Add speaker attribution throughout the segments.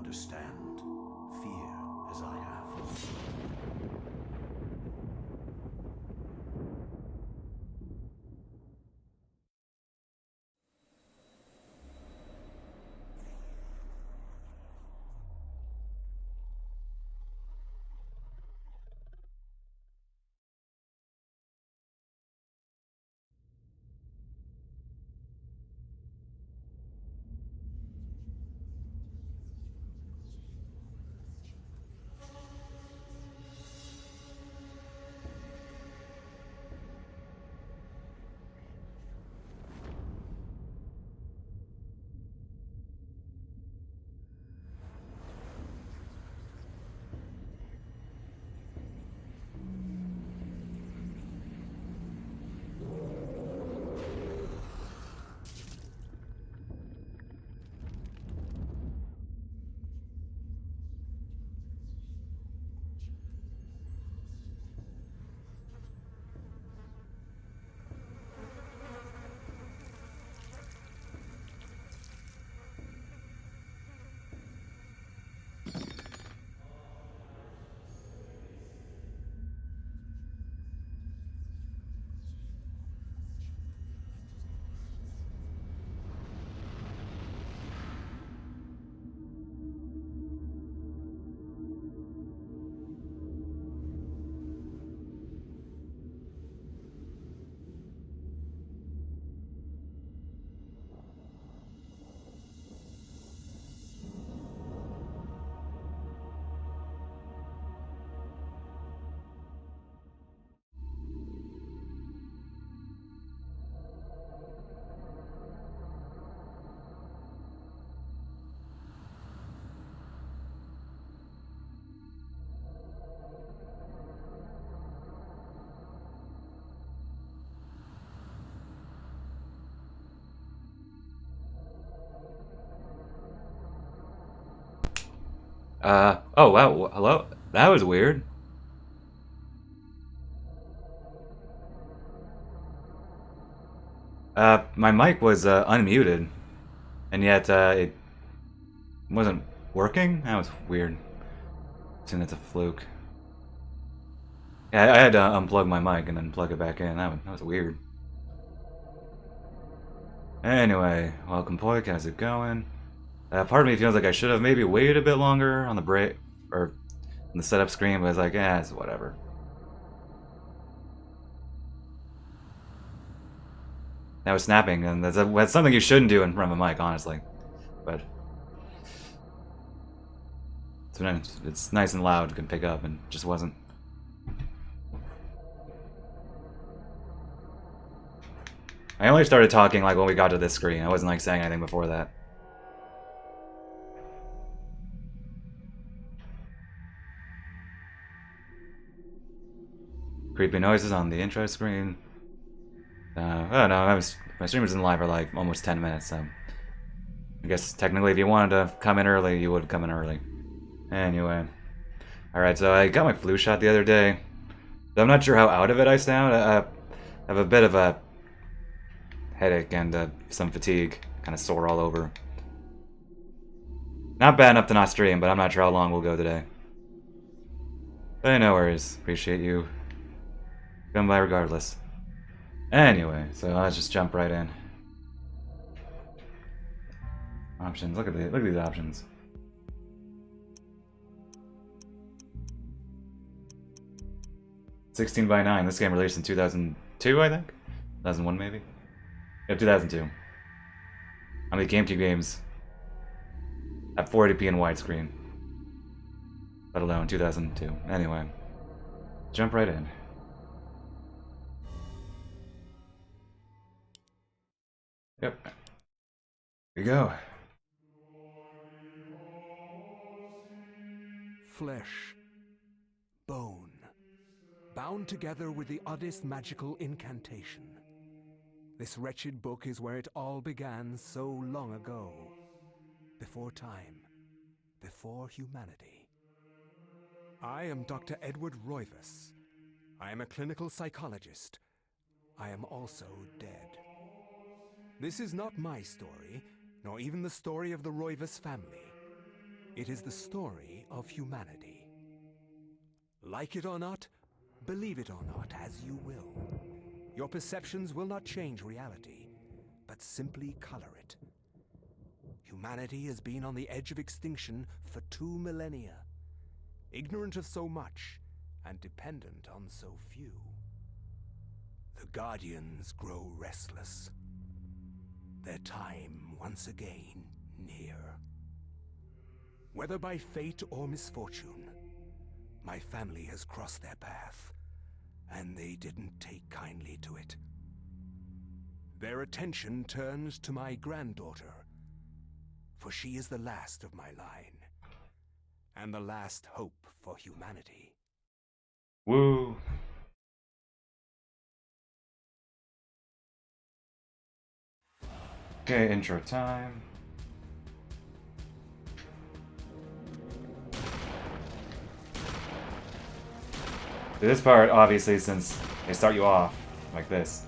Speaker 1: understand fear as I have.
Speaker 2: Oh wow, hello? That was weird. My mic was unmuted, and yet it wasn't working? That was weird. Assume that's a fluke. Yeah, I had to unplug my mic and then plug it back in. That was weird. Anyway, welcome, Poik. How's it going? Part of me feels like I should have maybe waited a bit longer on the break, or on the setup screen, but it's like, it's whatever. That was snapping, and that's something you shouldn't do in front of a mic, honestly. But it's nice and loud, can pick up, and just wasn't. I only started talking like when we got to this screen. I wasn't like saying anything before that. Creepy noises on the intro screen. Oh no, my stream was in live for like almost 10 minutes, so I guess technically if you wanted to come in early, you would come in early. Anyway. Alright, so I got my flu shot the other day. I'm not sure how out of it I sound. I have a bit of a headache and some fatigue. Kind of sore all over. Not bad enough to not stream, but I'm not sure how long we'll go today. But hey, no worries. Appreciate you. Come by regardless. Anyway, so let's just jump right in. Options. Look at these options. (16:9). This game released in 2002, I think. 2001 maybe. Yeah, 2002. How many GameCube games at 480p in widescreen? Let alone 2002. Anyway, jump right in. Yep. Here we go.
Speaker 3: Flesh, bone, bound together with the oddest magical incantation. This wretched book is where it all began so long ago. Before time, before humanity. I am Dr. Edward Roivas. I am a clinical psychologist. I am also dead. This is not my story, nor even the story of the Roivas family. It is the story of humanity. Like it or not, believe it or not, as you will. Your perceptions will not change reality, but simply color it. Humanity has been on the edge of extinction for 2 millennia, ignorant of so much and dependent on so few. The Guardians grow restless, their time once again near. Whether by fate or misfortune, my family has crossed their path, and they didn't take kindly to it. Their attention turns to my granddaughter, for she is the last of my line, and the last hope for humanity.
Speaker 2: Woo. Okay, intro time. This part, obviously, since they start you off like this.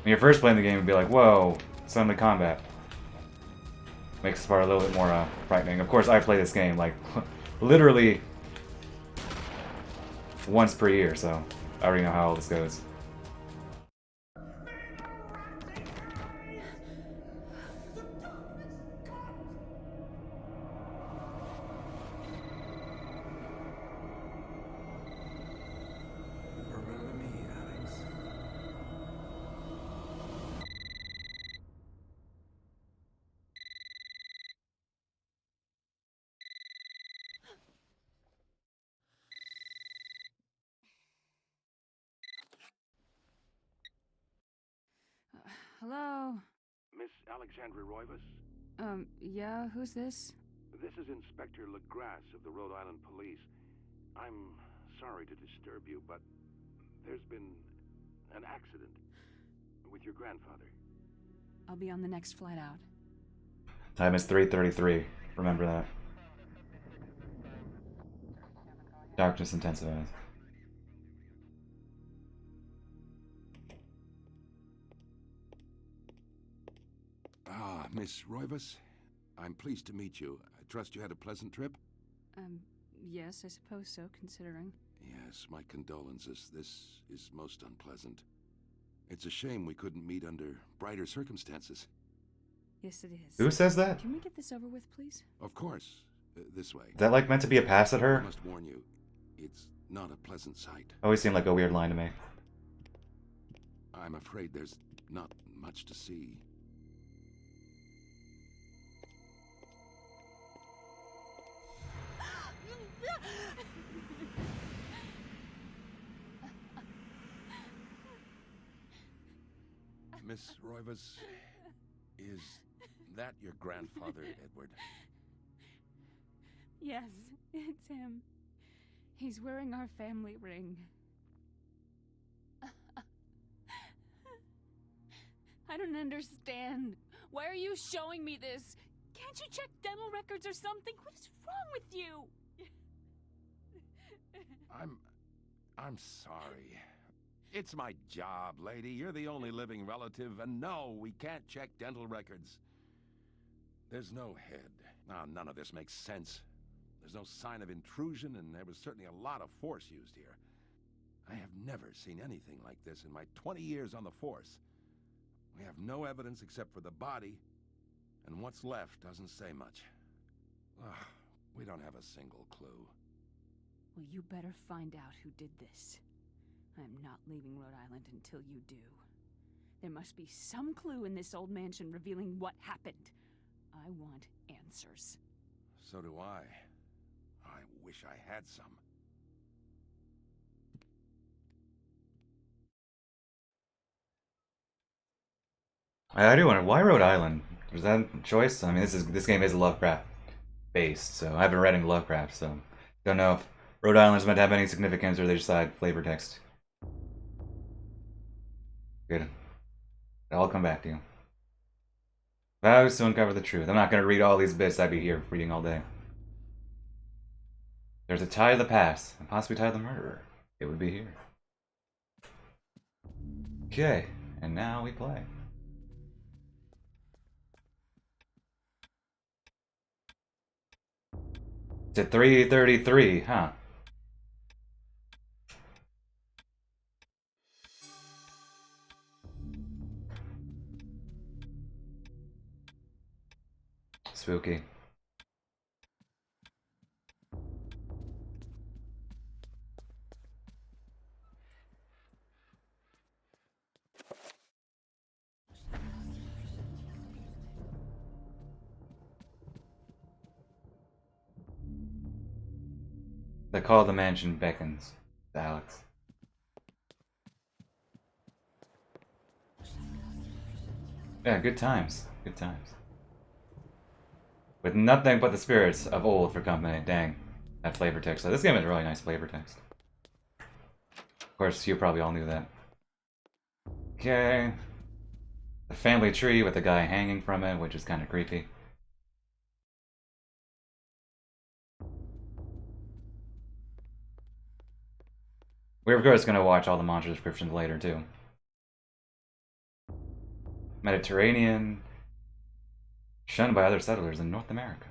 Speaker 2: When you're first playing the game, you'd be like, whoa, suddenly combat. Makes this part a little bit more frightening. Of course, I play this game, like, literally once per year, so I already know how all this goes.
Speaker 3: Remember me, Alex?
Speaker 4: Hello?
Speaker 1: Miss Alexandra Roivas?
Speaker 4: Yeah, who's this?
Speaker 1: This is Inspector LaGrasse of the Rhode Island Police. I'm sorry to disturb you, but there's been an accident with your grandfather.
Speaker 4: I'll be on the next flight out.
Speaker 2: Time is 3:33. Remember that. Darkness intensifies.
Speaker 5: Ah, Miss Roivas. I'm pleased to meet you. I trust you had a pleasant trip?
Speaker 4: Yes, I suppose so, considering.
Speaker 5: Yes, my condolences. This is most unpleasant. It's a shame we couldn't meet under brighter circumstances.
Speaker 4: Yes, it is.
Speaker 2: Who says that?
Speaker 4: Can we get this over with, please?
Speaker 5: Of course. This way.
Speaker 2: Is that like meant to be a pass at
Speaker 5: I
Speaker 2: her?
Speaker 5: must warn you, it's not a pleasant sight.
Speaker 2: Always seemed like a weird line to me.
Speaker 5: I'm afraid there's not much to see. Miss Roivas, is that your grandfather, Edward?
Speaker 4: Yes, it's him. He's wearing our family ring. I don't understand. Why are you showing me this? Can't you check dental records or something? What is wrong with you?
Speaker 5: I'm sorry. It's my job, lady. You're the only living relative, and no, we can't check dental records. There's no head. Ah, none of this makes sense. There's no sign of intrusion, and there was certainly a lot of force used here. I have never seen anything like this in my 20 years on the force. We have no evidence except for the body, and what's left doesn't say much. Ugh, we don't have a single clue.
Speaker 4: Well, you better find out who did this. I'm not leaving Rhode Island until you do. There must be some clue in this old mansion revealing what happened. I want answers.
Speaker 5: So do I. I wish I had some.
Speaker 2: I do wonder, why Rhode Island? Was that a choice? I mean, this game is Lovecraft based, so I haven't read any Lovecraft, so don't know if Rhode Island's meant to have any significance or they just add flavor text. Good. I'll come back to you. Vows to uncover the truth. I'm not going to read all these bits. I'd be here reading all day. There's a tie to the past, and possibly tie to the murderer. It would be here. Okay, and now we play. To 333, huh? Spooky. The call of the mansion beckons to Alex. Yeah, good times. Good times. With nothing but the spirits of old for company. Dang. That flavor text. So this game has really nice flavor text. Of course, you probably all knew that. Okay. The family tree with the guy hanging from it, which is kind of creepy. We're of course gonna watch all the monster descriptions later too. Mediterranean, shunned by other settlers in North America.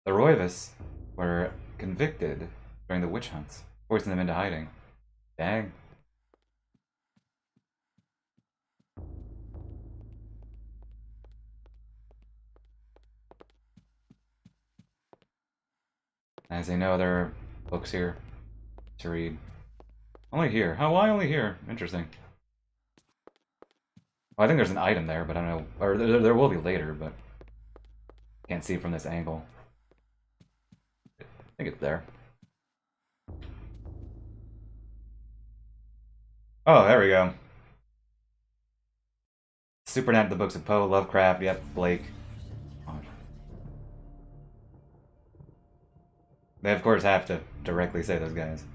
Speaker 2: The Roivas were convicted during the witch hunts, forcing them into hiding. Dang. As they know, there are books here to read. Only here. Oh, why only here? Interesting. Well, I think there's an item there, but I don't know. Or there will be later, but can't see from this angle. I think it's there. Oh, there we go. Supernat, the books of Poe, Lovecraft, yep, Blake. They of course have to directly say those guys.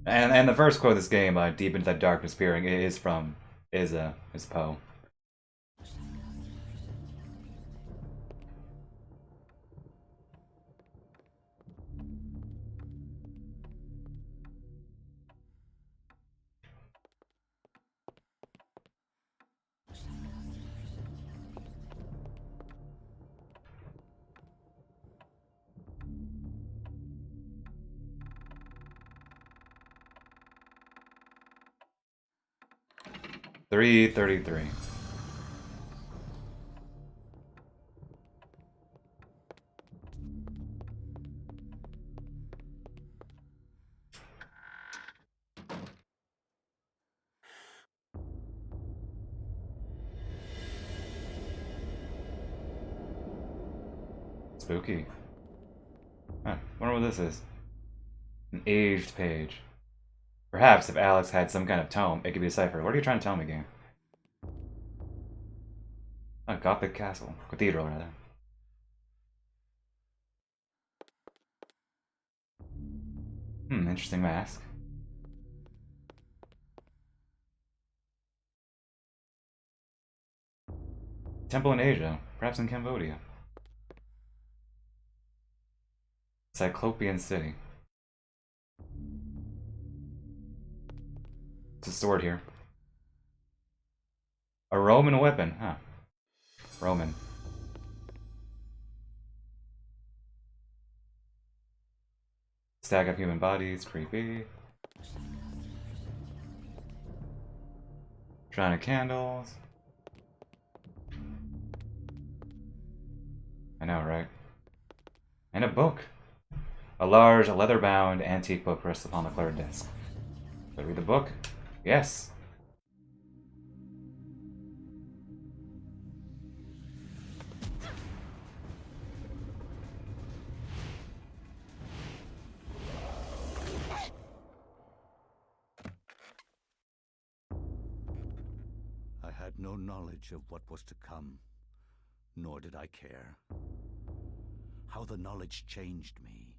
Speaker 2: And the first quote of this game, "Deep into that darkness peering," is Poe. .333. Spooky. Huh, wonder what this is. An aged page. Perhaps if Alex had some kind of tome, it could be deciphered. What are you trying to tell me, game? Oh, Gothic Castle. Cathedral, rather. Interesting mask. Temple in Asia, perhaps in Cambodia. Cyclopean City. It's a sword here. A Roman weapon, huh? Roman. Stack of human bodies, creepy. Shrine of candles. I know, right? And a book. A large, leather-bound, antique book rests upon the clerk desk. Should I read the book? Yes.
Speaker 6: I had no knowledge of what was to come, nor did I care. How the knowledge changed me,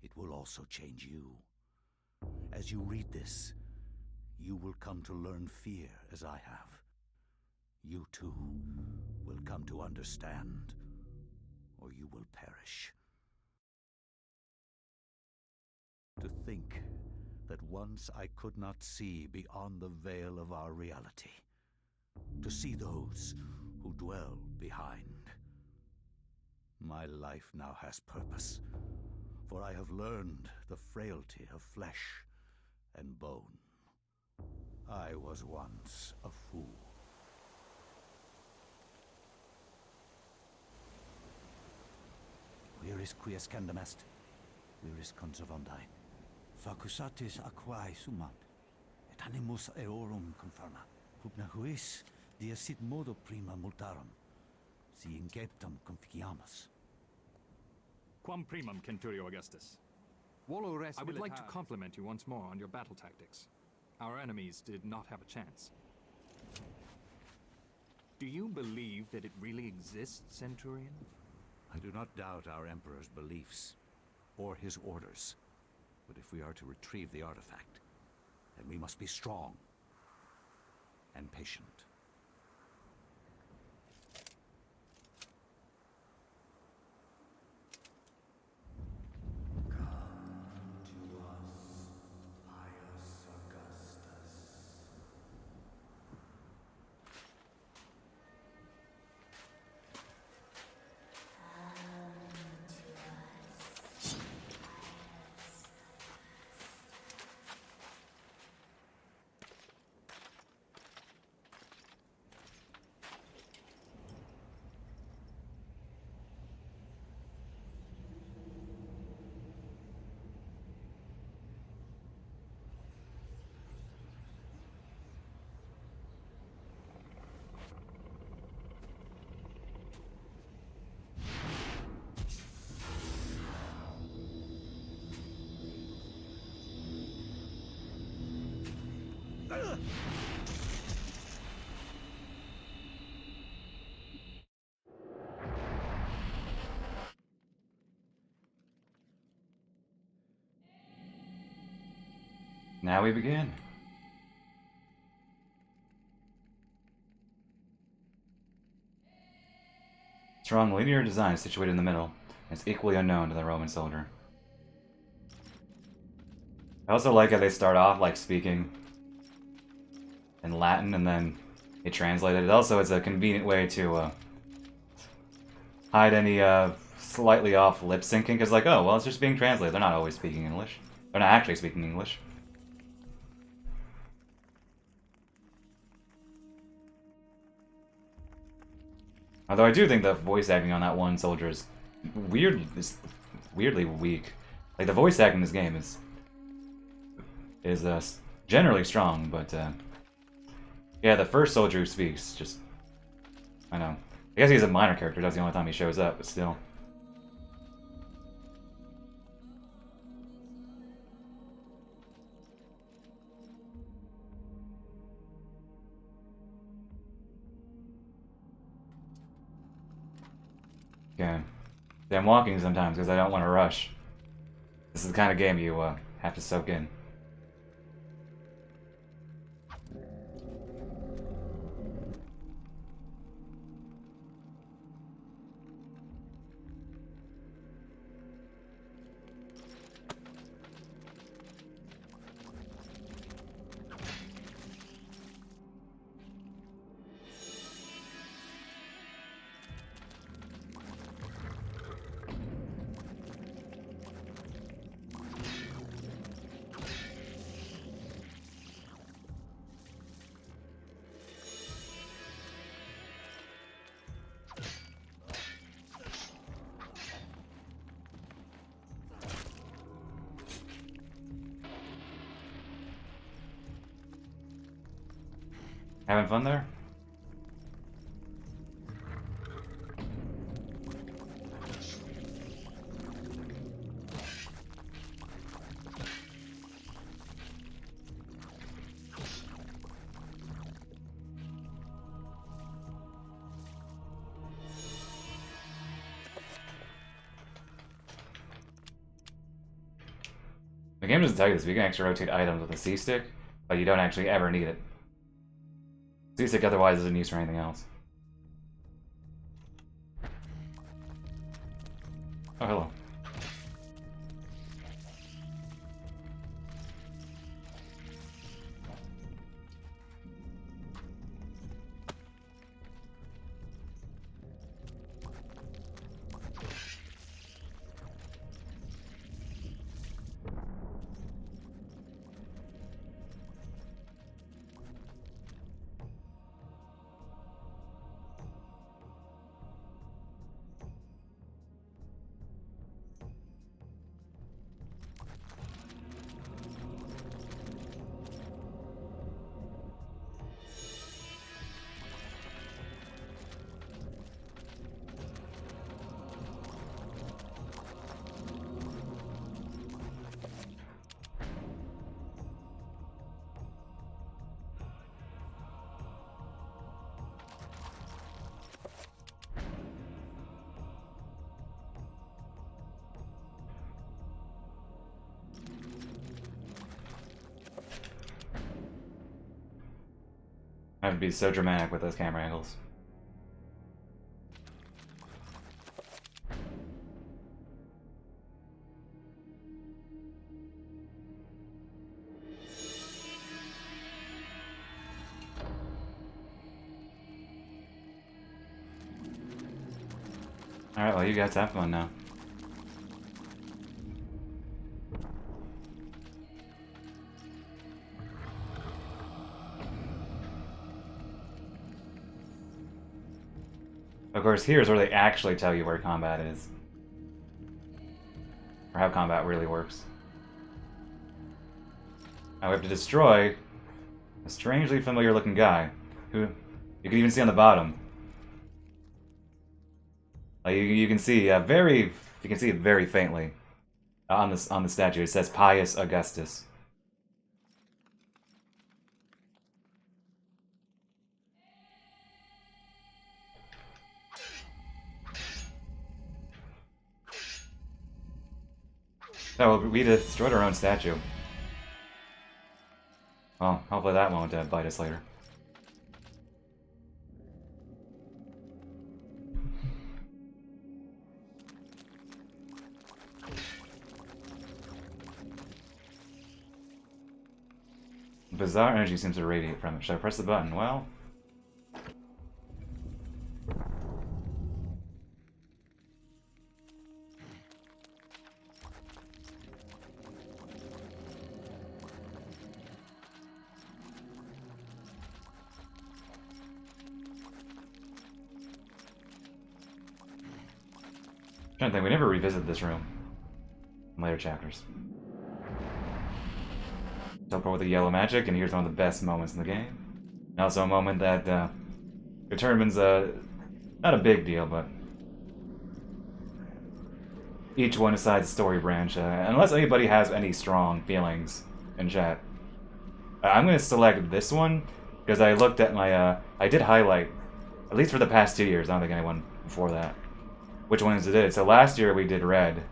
Speaker 6: it will also change you. As you read this, you will come to learn fear as I have. You too will come to understand, or you will perish. To think that once I could not see beyond the veil of our reality, to see those who dwell behind. My life now has purpose, for I have learned the frailty of flesh and bone. I was once a fool. Where is Quies Candamest? Where is Conservandine? Facusatis aquae sumant, et animus eorum confirma. Pugna huis, dia sit modo prima multarum, si inceptum conficiamus.
Speaker 7: Quam primum, Centurio Augustus.
Speaker 3: Volo res
Speaker 7: I would like to
Speaker 3: militaris.
Speaker 7: compliment you once more on your battle tactics. Our enemies did not have a chance. Do you believe that it really exists, Centurion?
Speaker 6: I do not doubt our Emperor's beliefs, or his orders. But if we are to retrieve the artifact, then we must be strong and patient.
Speaker 2: Now we begin. Strong linear design is situated in the middle, and it's equally unknown to the Roman soldier. I also like how they start off like speaking in Latin and then they translate it. Also, it's a convenient way to hide any slightly off lip syncing, because like, oh, well, it's just being translated. They're not always speaking English. They're not actually speaking English. Although I do think the voice acting on that one soldier is weirdly weak. Like, the voice acting in this game is generally strong, but yeah, the first soldier who speaks just, I know. I guess he's a minor character. That's the only time he shows up, but still. Okay. See, I'm walking sometimes because I don't want to rush. This is the kind of game you have to soak in. Having fun there? The game doesn't tell you this, but you can actually rotate items with a C-stick, but you don't actually ever need it. C-stick otherwise isn't used for anything else. Oh, hello. have to be so dramatic with those camera angles. Alright, well, you guys have fun now. Of course, here's where they actually tell you where combat is. Or how combat really works. Now we have to destroy a strangely familiar looking guy, who you can even see on the bottom. You can see you can see it very faintly on the statue. It says Pius Augustus. So we destroyed our own statue. Well, hopefully that won't bite us later. Bizarre energy seems to radiate from it. Should I press the button? Well... I'm trying to think, we never revisited this room in later chapters. Teleport with the yellow magic, and here's one of the best moments in the game. And also a moment that determines not a big deal, but each one decides story branch. Unless anybody has any strong feelings in chat, I'm going to select this one because I looked at my. I did highlight, at least for the past 2 years. I don't think anyone before that. Which ones it did? So last year we did red.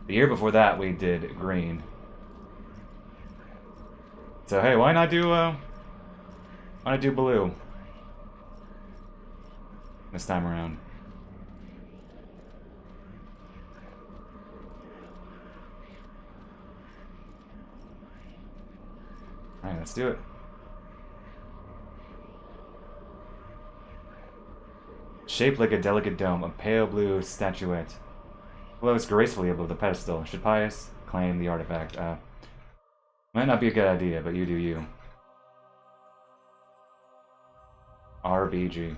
Speaker 2: The year before that we did green. So hey, why not do blue this time around? All right, let's do it. Shaped like a delicate dome, a pale blue statuette floats gracefully above the pedestal. Should Pius claim the artifact? Might not be a good idea, but you do you. RBG.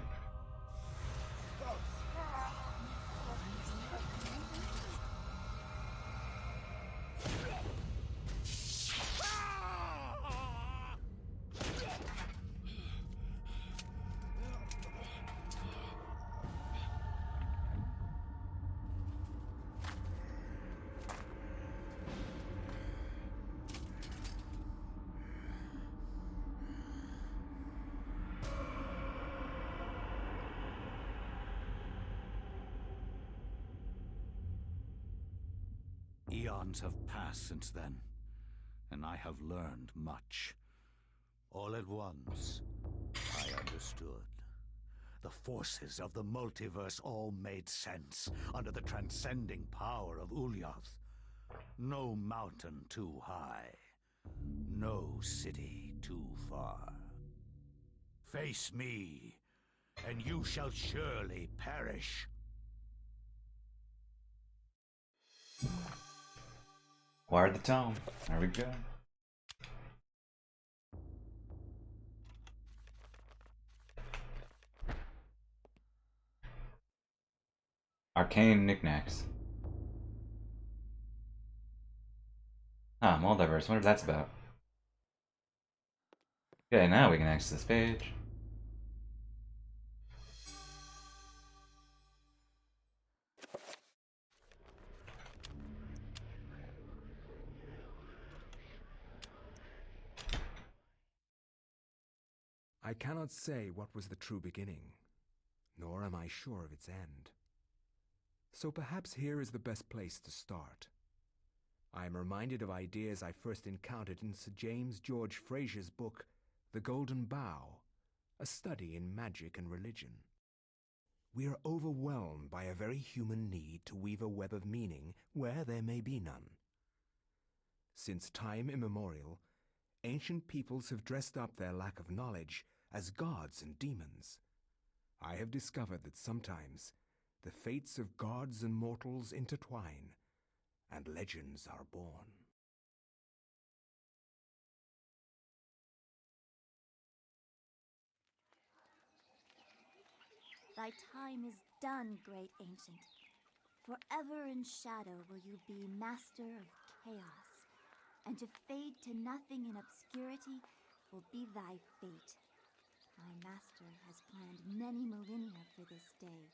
Speaker 6: Eons have passed since then, and I have learned much. All at once, I understood. The forces of the multiverse all made sense under the transcending power of Ulyaoth. No mountain too high, no city too far. Face me, and you shall surely perish.
Speaker 2: Wire the tone. There we go. Arcane knickknacks. Ah, multiverse. Wonder what that's about. Okay, now we can access this page.
Speaker 3: I cannot say what was the true beginning, nor am I sure of its end. So perhaps here is the best place to start. I am reminded of ideas I first encountered in Sir James George Frazer's book, The Golden Bough, a study in magic and religion. We are overwhelmed by a very human need to weave a web of meaning where there may be none. Since time immemorial, ancient peoples have dressed up their lack of knowledge as gods and demons. I have discovered that sometimes the fates of gods and mortals intertwine, and legends are born.
Speaker 8: Thy time is done, great ancient. Forever in shadow will you be master of chaos, and to fade to nothing in obscurity will be thy fate. My master has planned many millennia for this day.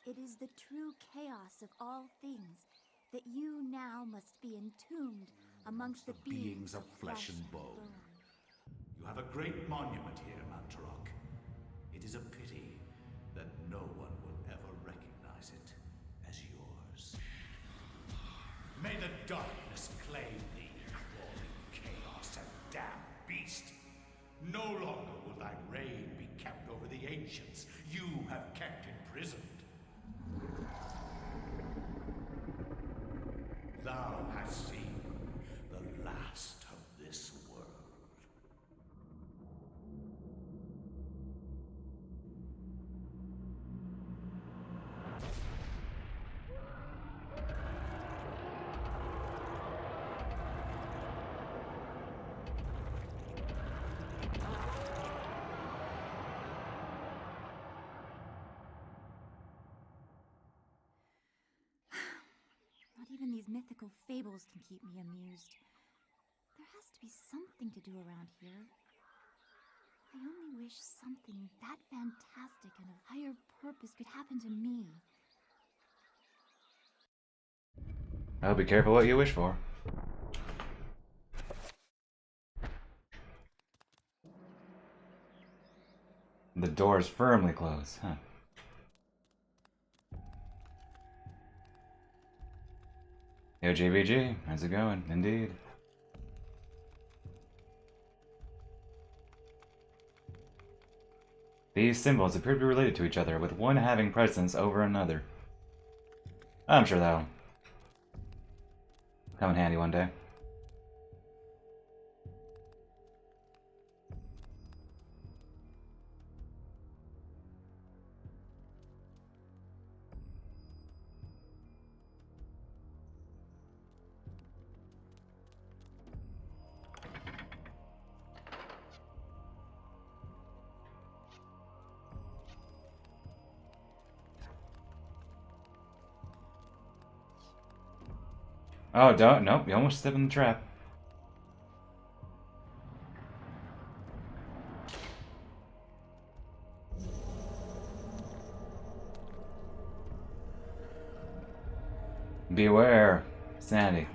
Speaker 8: It is the true chaos of all things that you now must be entombed amongst the beings of flesh and bone.
Speaker 6: You have a great monument here, Mantarok. It is a pity that no one will ever recognize it as yours. May the darkness claim thee, crawling chaos and damned beast. No longer will thy reign be kept over the ancients you have kept imprisoned. Thou hast seen the last of this world.
Speaker 8: Not even these mythical fables can keep me amused. There has to be something to do around here. I only wish something that fantastic and of higher purpose could happen to me.
Speaker 2: Oh, be careful what you wish for. The door is firmly closed, huh? Yo, GVG, how's it going? Indeed. These symbols appear to be related to each other, with one having precedence over another. I'm sure that'll come in handy one day. Oh, don't. Nope, you almost stepped in the trap. Beware, Sandy.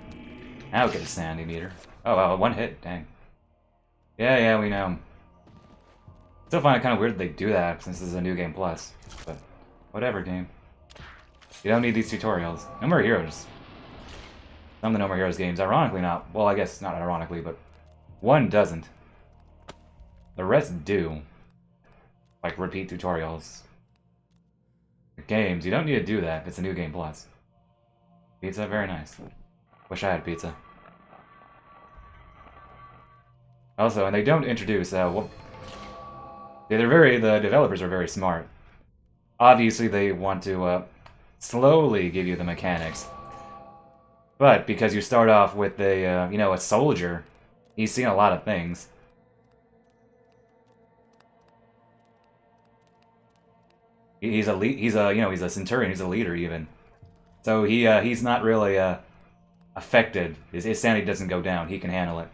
Speaker 2: I'll get a Sandy meter. Oh, wow, one hit. Dang. Yeah, we know. Still find it kind of weird they do that since this is a new game plus. But whatever, game. You don't need these tutorials. No More Heroes. Some of the No More Heroes games, ironically not. Well, I guess not ironically, but one doesn't. The rest do. Like repeat tutorials. The games, you don't need to do that if it's a new game plus. Pizza, very nice. Wish I had pizza. Also, and they don't introduce, well, the developers are very smart. Obviously, they want to, slowly give you the mechanics. But because you start off with a, a soldier, he's seen a lot of things. He's a centurion, he's a leader even. So he's not really, affected. His sanity doesn't go down, he can handle it.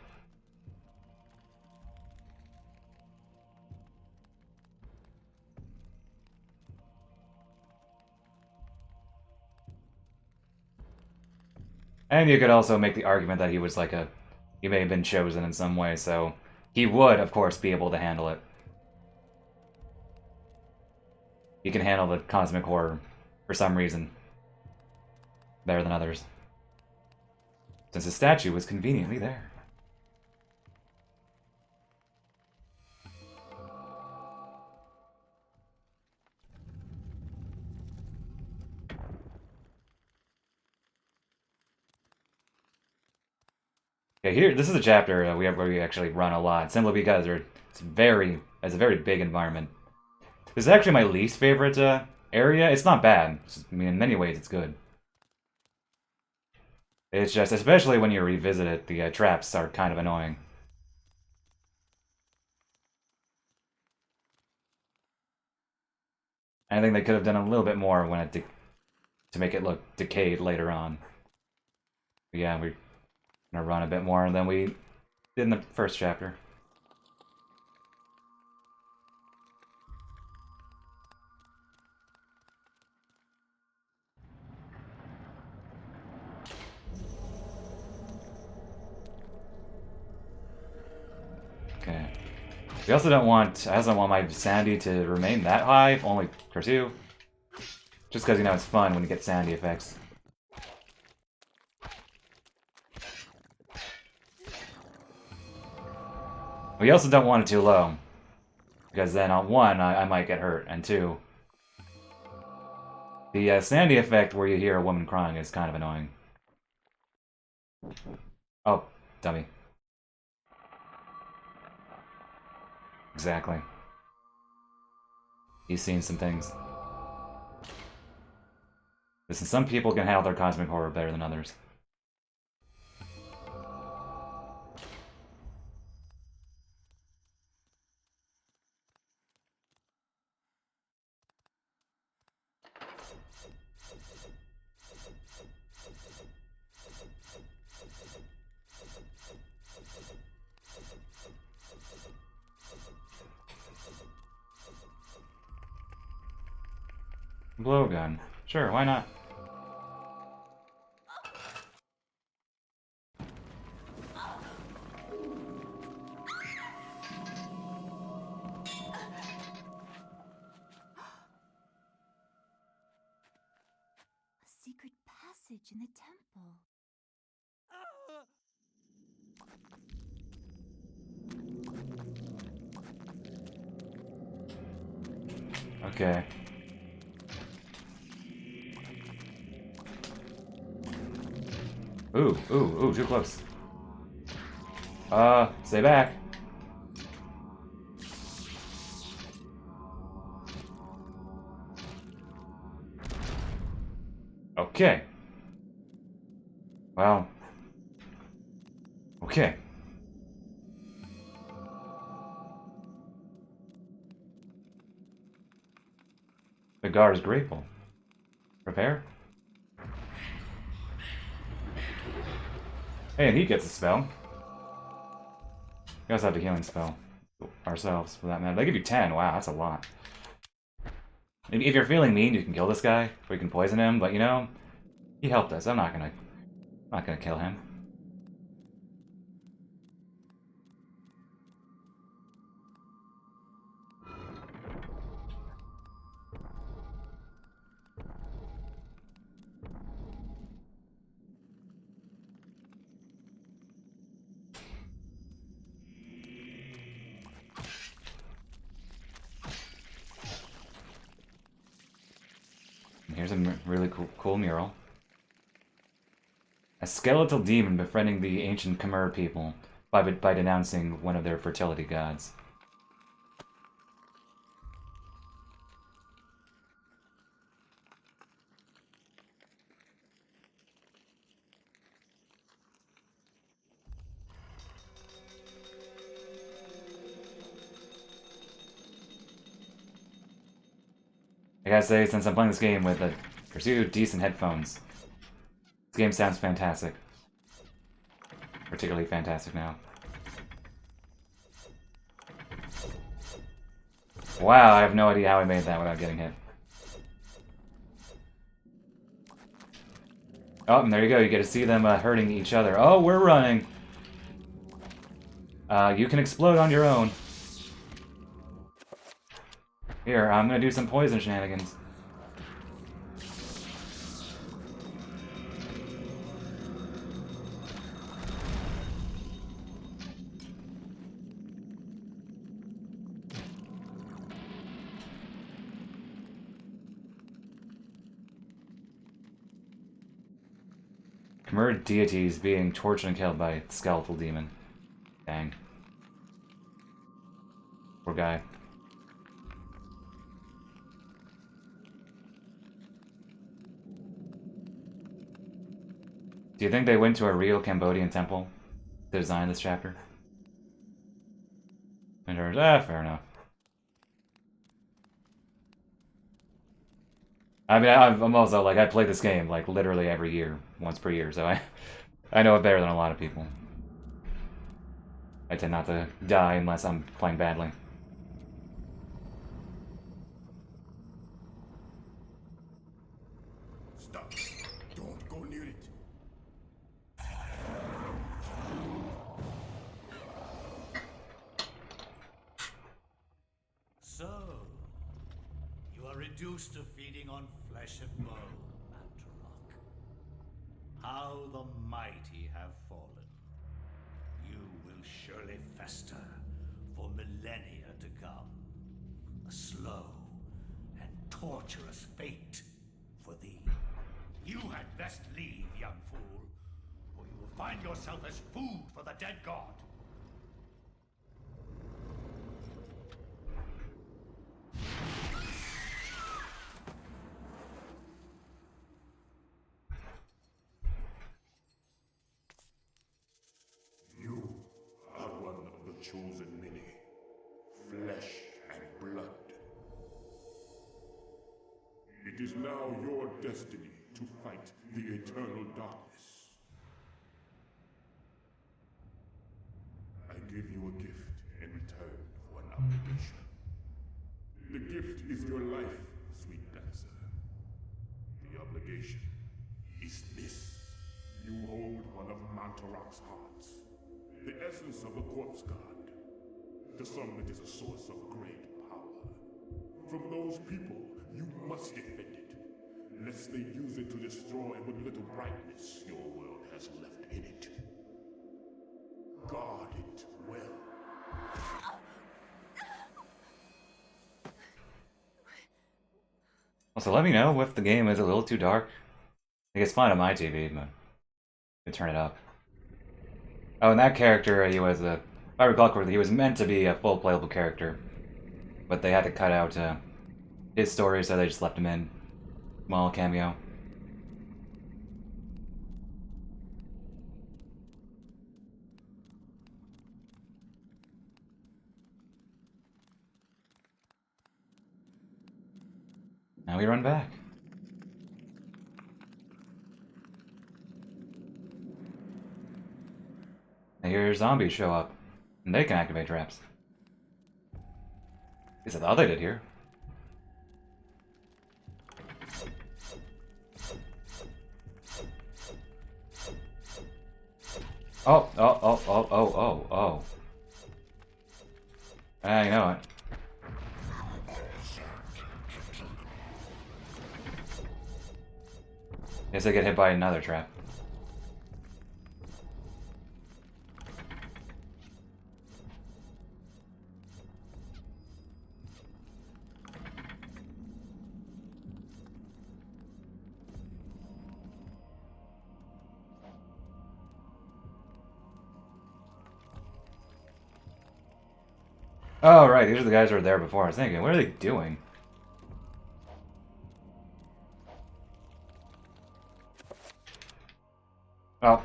Speaker 2: And you could also make the argument that he was like he may have been chosen in some way, so he would, of course, be able to handle it. He can handle the cosmic horror, for some reason, better than others. Since his statue was conveniently there. Okay, here, this is a chapter where we actually run a lot, simply because it's a very big environment. This is actually my least favorite area. It's not bad. I mean, in many ways, it's good. It's just, especially when you revisit it, the traps are kind of annoying. I think they could have done a little bit more when it to make it look decayed later on. But yeah, we're gonna run a bit more than we did in the first chapter. Okay. We also don't want, I also don't want my sanity to remain that high, only for 2. Just because, you know, it's fun when you get sanity effects. We also don't want it too low. Because then on 1, I might get hurt, and 2, the sanity effect where you hear a woman crying is kind of annoying. Oh, dummy. Exactly. He's seen some things. Listen, some people can handle their cosmic horror better than others. Blowgun. Sure, why not?
Speaker 8: A secret passage in the temple.
Speaker 2: Okay. Ooh, too close. Stay back. Okay. Well. Okay. The guard is grateful. Prepare. Hey, and he gets a spell. We also have a healing spell. Ourselves, for that matter. They give you 10. Wow, that's a lot. If you're feeling mean, you can kill this guy, or you can poison him, but you know, he helped us. I'm not gonna kill him. And here's a really cool mural. A skeletal demon befriending the ancient Khmer people by denouncing one of their fertility gods. I gotta say, since I'm playing this game with pursue decent headphones, this game sounds fantastic. Particularly fantastic now. Wow, I have no idea how I made that without getting hit. Oh, and there you go, you get to see them hurting each other. Oh, we're running! You can explode on your own. Here, I'm gonna do some poison shenanigans. Khmer deities being tortured and killed by a skeletal demon. Dang. Poor guy. Do you think they went to a real Cambodian temple to design this chapter? And fair enough. I mean, I'm also, like, I play this game, like, literally every year, once per year, so I know it better than a lot of people. I tend not to die unless I'm playing badly.
Speaker 5: Stop. Don't go near it.
Speaker 6: So, you are reduced to feeding on flesh and bone, Mantarok. How the mighty have fallen. You will surely fester for millennia to come. A slow and torturous fate for thee. You had best leave, young fool, or you will find yourself as food for the dead god.
Speaker 9: You are one of the chosen many, flesh and blood. It is now your destiny to fight the eternal darkness. I give you a gift in return for an obligation. The gift is your life, sweet dancer. The obligation is this. You hold one of Mantarok's hearts. The essence of a corpse god. To some, it is a source of great power. From those people, you must defend it, lest they use it to destroy what little brightness your world has left in it. Guard it well.
Speaker 2: Also, let me know if the game is a little too dark. I think it's fine on my TV, but I turn it up. Oh, and that character, he was if I recall correctly, he was meant to be a full playable character, but they had to cut out his story, so they just left him in. Small cameo. Now we run back. And here zombies show up, and they can activate traps. At least I thought they did here. Oh. You know it. Guess I get hit by another trap. Oh, right, these are the guys who were there before. I was thinking, what are they doing? Oh,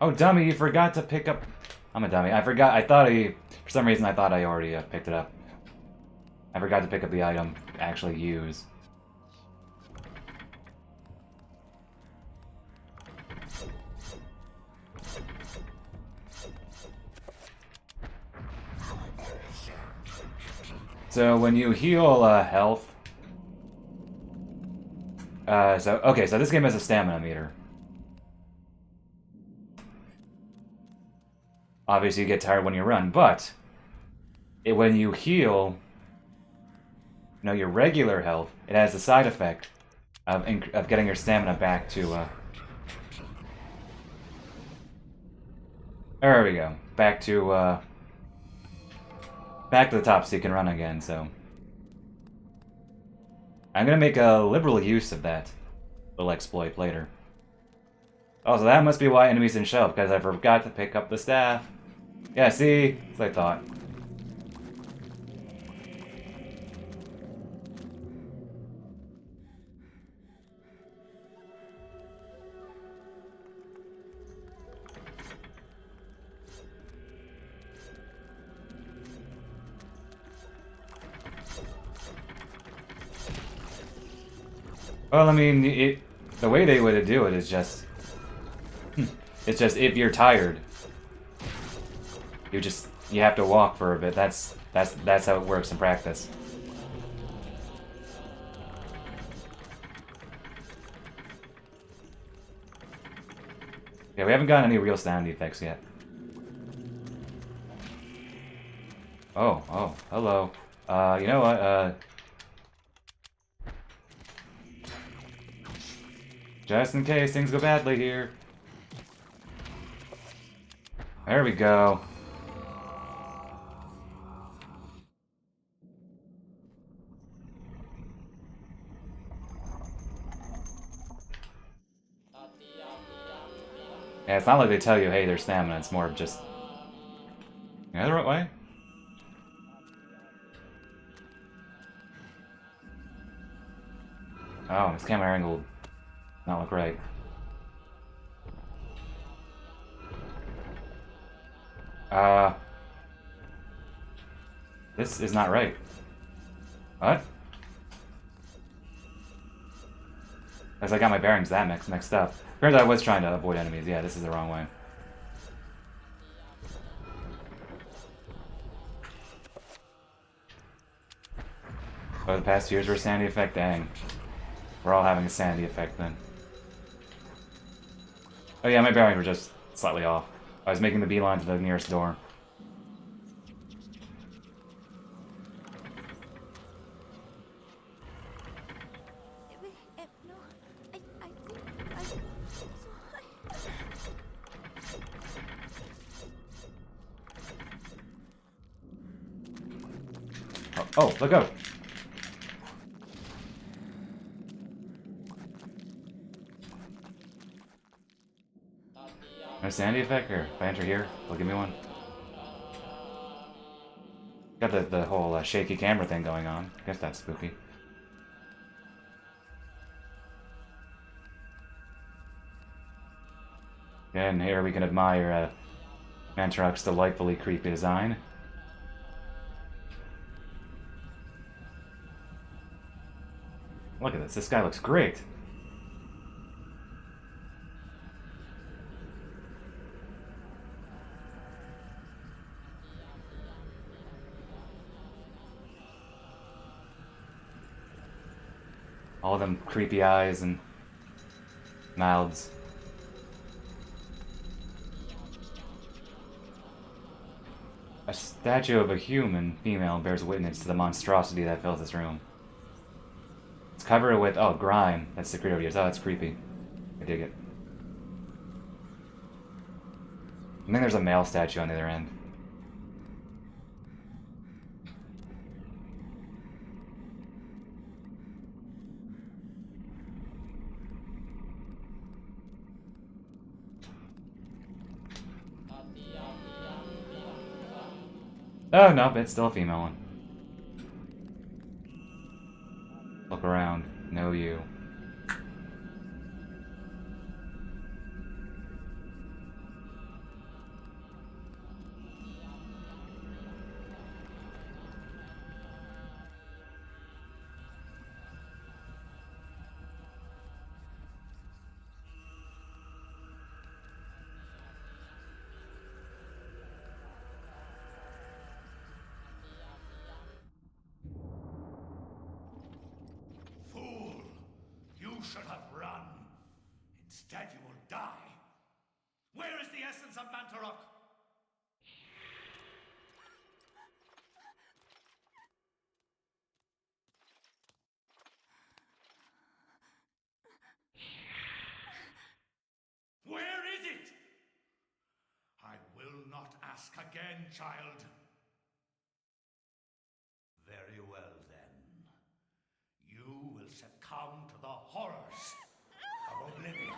Speaker 2: oh, dummy, you forgot to pick up... I'm a dummy. I forgot. I thought for some reason, I thought I already picked it up. I forgot to pick up the item to actually use. So when you heal health... so this game has a stamina meter. Obviously you get tired when you run, but when you heal, your regular health, it has the side effect of getting your stamina back to, there we go. Back to the top so you can run again, so. I'm gonna make a liberal use of that little exploit later. Oh, so that must be why enemies didn't show up, because I forgot to pick up the staff. Yeah, see? As I thought. Well, I mean, the way they would do it is just... It's just, if you're tired, you have to walk for a bit. That's how it works in practice. Yeah, we haven't gotten any real sound effects yet. Oh, hello. You know what, just in case things go badly here. There we go. Yeah, it's not like they tell you, hey, there's stamina. It's more of just... Yeah, the right way? Oh, this camera angle would not look right. This is not right. What? As I got my bearings that mixed up. Apparently I was trying to avoid enemies. Yeah, this is the wrong way. Oh, the past years were a sanity effect? Dang. We're all having a sanity effect then. Oh yeah, my bearings were just slightly off. I was making the beeline to the nearest door. Oh, look out! No sanity effect here. If I enter here, they'll give me one. Got the whole shaky camera thing going on. I guess that's spooky. And here we can admire Mantarok's delightfully creepy design. Look at this. This guy looks great. All of them creepy eyes and mouths. A statue of a human female bears witness to the monstrosity that fills this room. It's covered with, oh, grime. That's security. Oh, that's creepy. I dig it. And then there's a male statue on the other end. Oh, no, it's still a female one. Look around. Know you.
Speaker 6: You should have run. Instead, you will die. Where is the essence of Mantarok? Where is it? I will not ask again, child. Very well, then. You will succumb to the horrors of oblivion.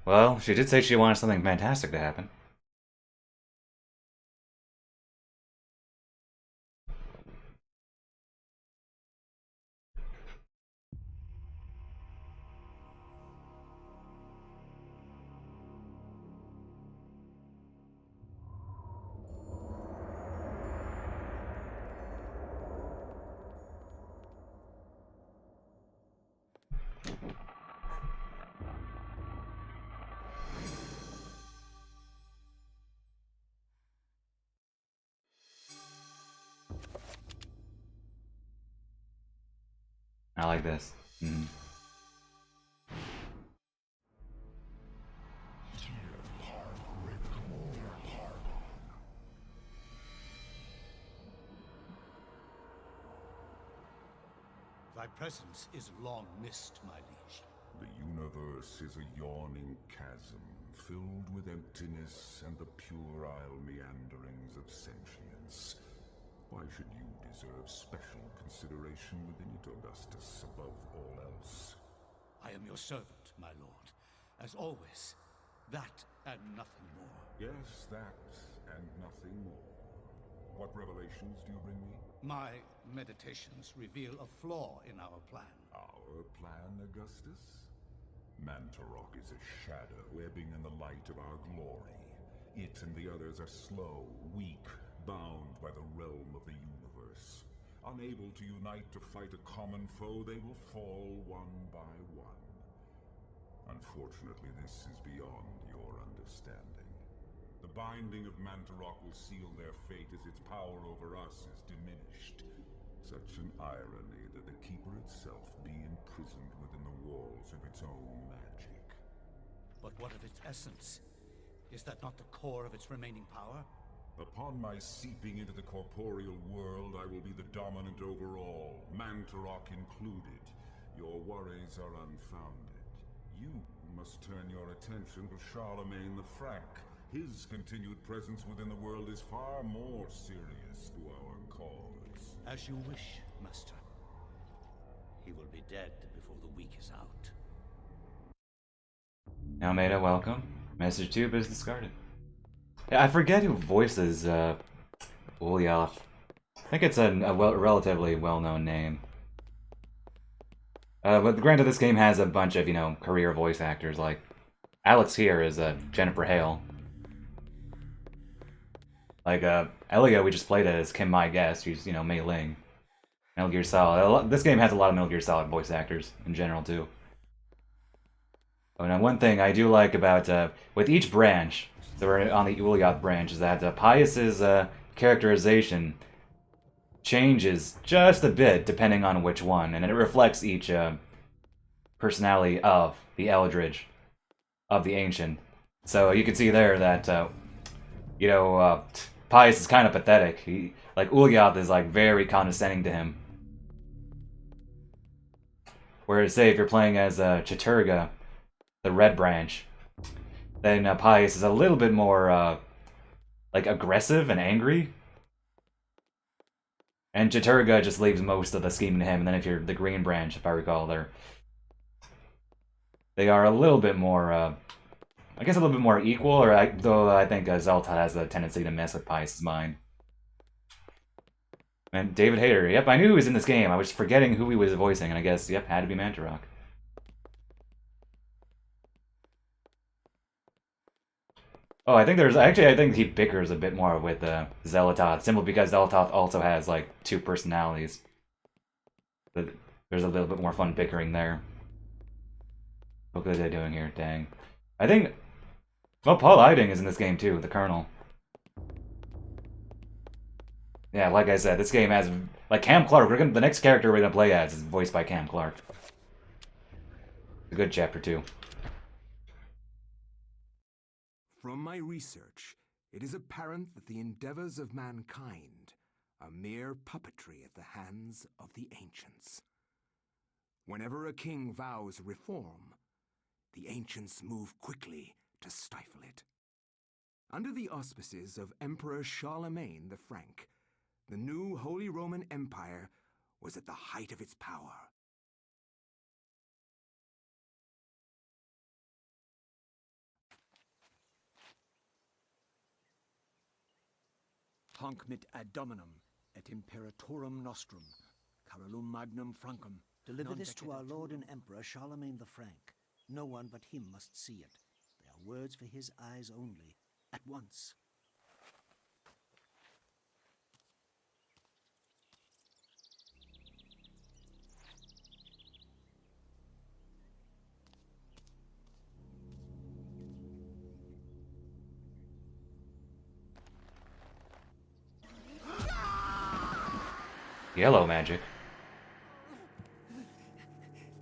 Speaker 2: Well, she did say she wanted something fantastic to happen. I like this.
Speaker 6: Thy presence is long missed, my liege.
Speaker 9: The universe is a yawning chasm, filled with emptiness and the puerile meanderings of sentience. Why should you deserve special consideration within it, Augustus, above all else?
Speaker 6: I am your servant, my lord. As always. That and nothing more.
Speaker 9: Yes, that and nothing more. What revelations do you bring me?
Speaker 6: My meditations reveal a flaw in our plan.
Speaker 9: Our plan, Augustus? Mantorok is a shadow ebbing in the light of our glory. It and the others are slow, weak, bound by the realm of the universe. Unable to unite to fight a common foe, they will fall one by one. Unfortunately, this is beyond your understanding. The binding of Mantorok will seal their fate as its power over us is diminished. Such an irony that the Keeper itself be imprisoned within the walls of its own magic.
Speaker 6: But what of its essence? Is that not the core of its remaining power?
Speaker 9: Upon my seeping into the corporeal world, I will be the dominant over all, Mantorok included. Your worries are unfounded. You must turn your attention to Charlemagne the Frank. His continued presence within the world is far more serious to our cause.
Speaker 6: As you wish, Master. He will be dead before the week is out.
Speaker 2: Almeida, welcome. Message tube is discarded. Yeah, I forget who voices Ulyaoth. I think it's a relatively well-known name. But granted, this game has a bunch of, career voice actors, like Alex here is Jennifer Hale. Like, Elia, we just played as Kim My Guest, who's, Mei Ling. Metal Gear Solid. This game has a lot of Metal Gear Solid voice actors in general, too. Oh, now one thing I do like about, with each branch, so we're on the Ulyaoth branch, is that Pius's characterization changes just a bit depending on which one, and it reflects each personality of the Eldridge, of the Ancient. So you can see there that, Pius is kind of pathetic. Ulyaoth is, very condescending to him. Whereas, say, if you're playing as Chattur'gha, the Red Branch, then Pius is a little bit more, aggressive and angry. And Chattur'gha just leaves most of the scheme to him, and then if you're the Green Branch, if I recall, they are a little bit more, I guess a little bit more equal, though I think Xel'Tath has a tendency to mess with Pius's mind. And David Hayter, yep, I knew he was in this game. I was forgetting who he was voicing, and I guess, yep, had to be Mantorok. Oh, I think he bickers a bit more with Xel'Tath, simply because Xel'Tath also has, two personalities. But there's a little bit more fun bickering there. What good are they doing here? Dang. I think... Well, Paul Eiding is in this game, too, the Colonel. Yeah, like I said, this game has... Cam Clark, the next character we're gonna play as is voiced by Cam Clark. A good chapter, too.
Speaker 3: From my research, it is apparent that the endeavors of mankind are mere puppetry at the hands of the ancients. Whenever a king vows reform, the ancients move quickly to stifle it. Under the auspices of Emperor Charlemagne the Frank, the new Holy Roman Empire was at the height of its power.
Speaker 10: Conc mit ad dominum, et imperatorum nostrum, Carolum magnum Francum.
Speaker 11: Deliver this to our Lord and Emperor Charlemagne the Frank. No one but him must see it. They are words for his eyes only. At once.
Speaker 2: Yellow magic.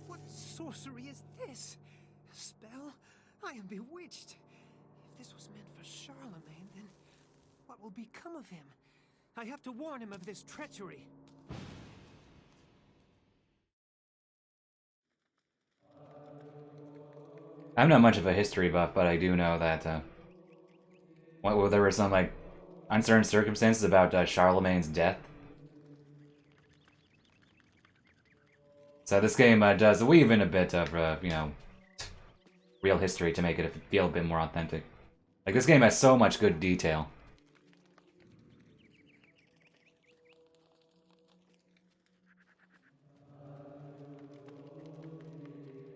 Speaker 12: What sorcery is this? A spell? I am bewitched. If this was meant for Charlemagne, then what will become of him? I have to warn him of this treachery.
Speaker 2: I'm not much of a history buff, but I do know that there were some like uncertain circumstances about Charlemagne's death. So this game does weave in a bit of, you know, real history to make it feel a bit more authentic. Like, this game has so much good detail.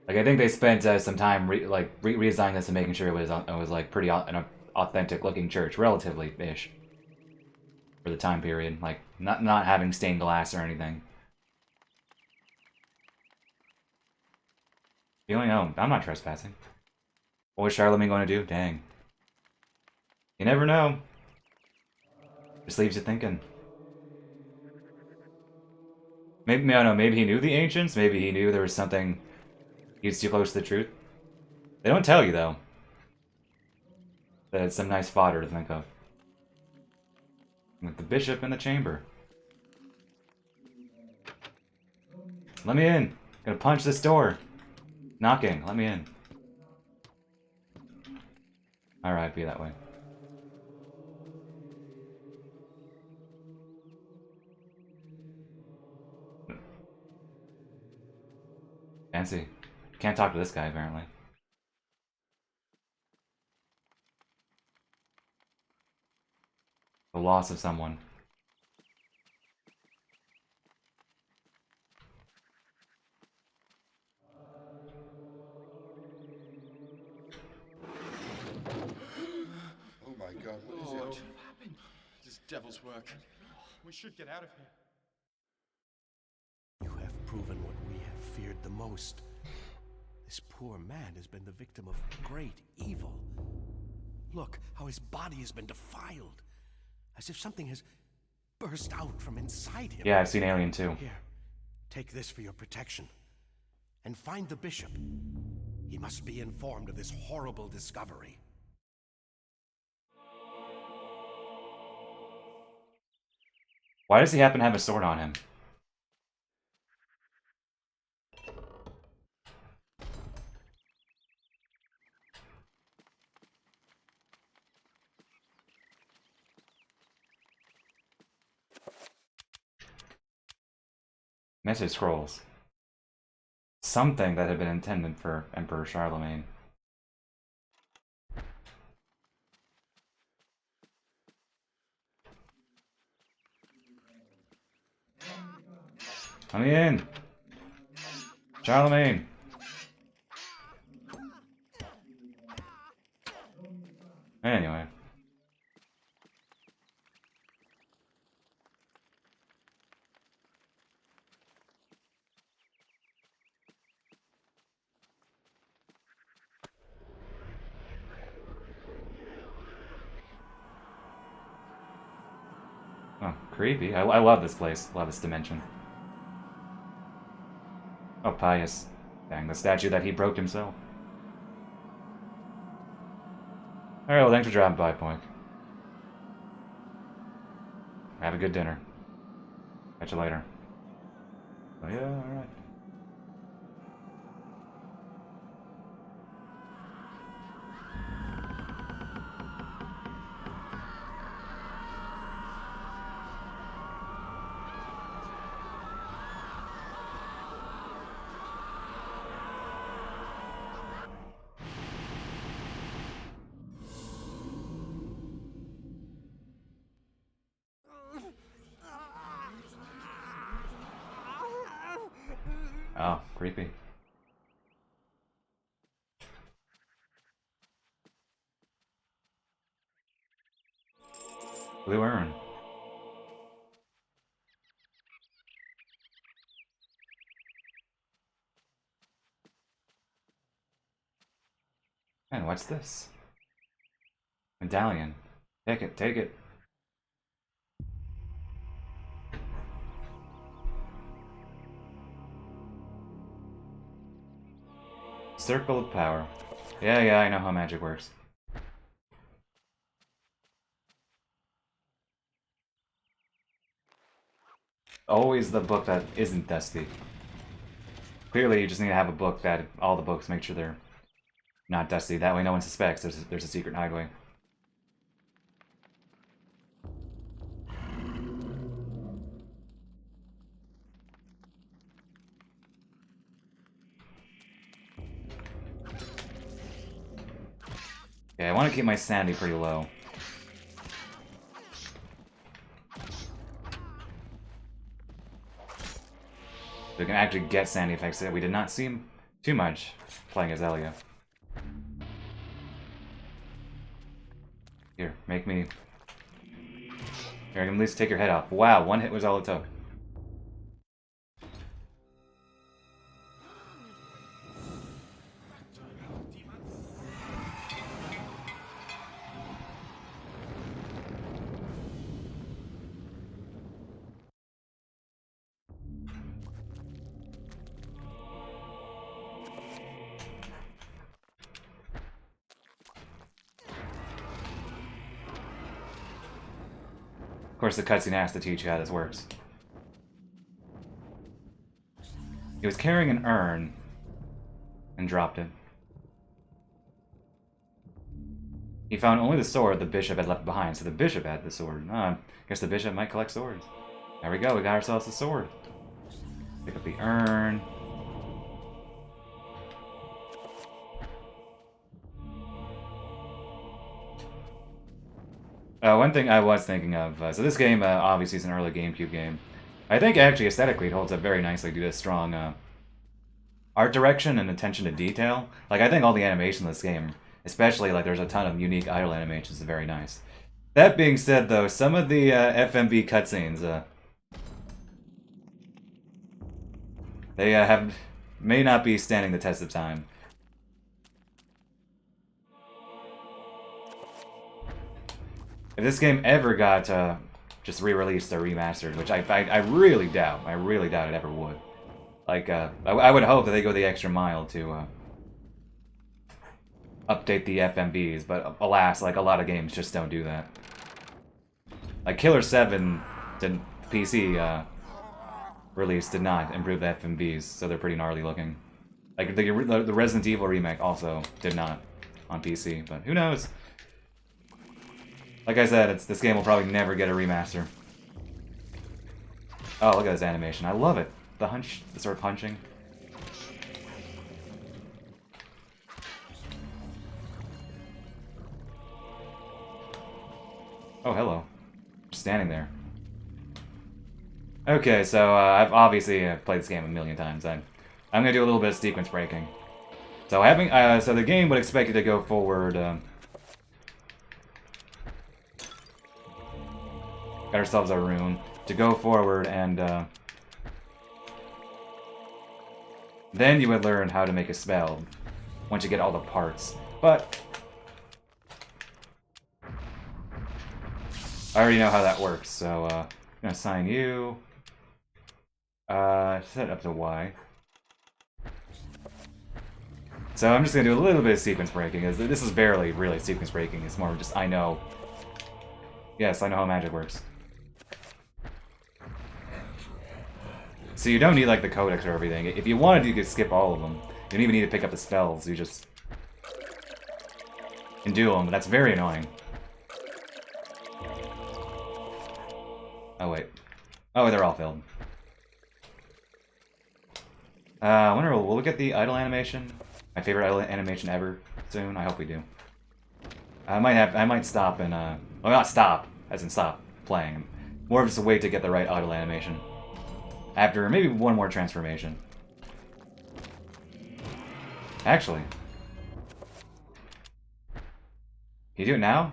Speaker 2: Like, I think they spent some time redesigning this and making sure it was like pretty an authentic-looking church, relatively-ish, for the time period. Like, not having stained glass or anything. Feeling, oh, I'm not trespassing. What was Charlemagne going to do? Dang. You never know. Just leaves you thinking. Maybe, I don't know, maybe he knew the ancients? Maybe he knew there was something he was too close to the truth? They don't tell you, though. That it's some nice fodder to think of. With the bishop in the chamber. Let me in. Gonna punch this door. Knocking, let me in. Alright, be that way. Fancy. Can't talk to this guy, apparently. The loss of someone.
Speaker 13: Oh my God, what is it? This devil's work. We should get out of here.
Speaker 14: You have proven what we have feared the most. This poor man has been the victim of great evil. Look how his body has been defiled. As if something has burst out from inside him.
Speaker 2: Yeah, I've seen Alien too.
Speaker 14: Here, take this for your protection. And find the bishop. He must be informed of this horrible discovery.
Speaker 2: Why does he happen to have a sword on him? Message scrolls. Something that had been intended for Emperor Charlemagne. Let me in! Charlemagne! Anyway. Oh, creepy. I love this place. Love this dimension. Oh, pious. Dang, the statue that he broke himself. Alright, well, thanks for dropping by, Poink. Have a good dinner. Catch you later. Oh, yeah, alright. Oh, creepy. Blue urn. And what's this? Medallion. Take it, take it. Circle of Power. Yeah, I know how magic works. Always the book that isn't dusty. Clearly, you just need to have a book that all the books make sure they're not dusty. That way, no one suspects there's a secret hideaway. Yeah, I want to keep my sanity pretty low. So we can actually get sanity effects that we did not see too much playing as Elia. Here, make me... Here, I can at least take your head off. Wow, one hit was all it took. Of course, the cutscene has to teach you how this works. He was carrying an urn and dropped it. He found only the sword the bishop had left behind, so the bishop had the sword. I guess the bishop might collect swords. There we go, we got ourselves a sword. Pick up the urn. One thing I was thinking of, so this game obviously is an early GameCube game. I think actually aesthetically it holds up very nicely due to strong art direction and attention to detail. Like, I think all the animation in this game, especially like there's a ton of unique idle animations, is very nice. That being said though, some of the FMV cutscenes, they may not be standing the test of time. If this game ever got just re-released or remastered, which I really doubt, it ever would. Like, I would hope that they go the extra mile to update the FMVs, but alas, like a lot of games just don't do that. Like Killer 7, the PC release did not improve the FMVs, so they're pretty gnarly looking. Like the Resident Evil remake also did not on PC, but who knows? Like I said, this game will probably never get a remaster. Oh, look at this animation. I love it. The sort of punching. Oh, hello. Just standing there. Okay, so I've obviously played this game a million times. I'm gonna do a little bit of sequence breaking. So so the game would expect you to go forward. Got ourselves a rune to go forward, and then you would learn how to make a spell once you get all the parts. But I already know how that works, so I'm gonna assign you. Set up to Y. So I'm just gonna do a little bit of sequence breaking. This is barely really sequence breaking. It's more just I know. Yes, I know how magic works. So you don't need like the codex or everything. If you wanted, you could skip all of them. You don't even need to pick up the spells. You just can do them, but that's very annoying. Oh wait. Oh, they're all filled. I wonder, will we get the idle animation? My favorite idle animation ever soon? I hope we do. I might stop and well, not stop, as in stop playing. More of just a way to get the right idle animation. After maybe one more transformation. Actually. Can you do it now?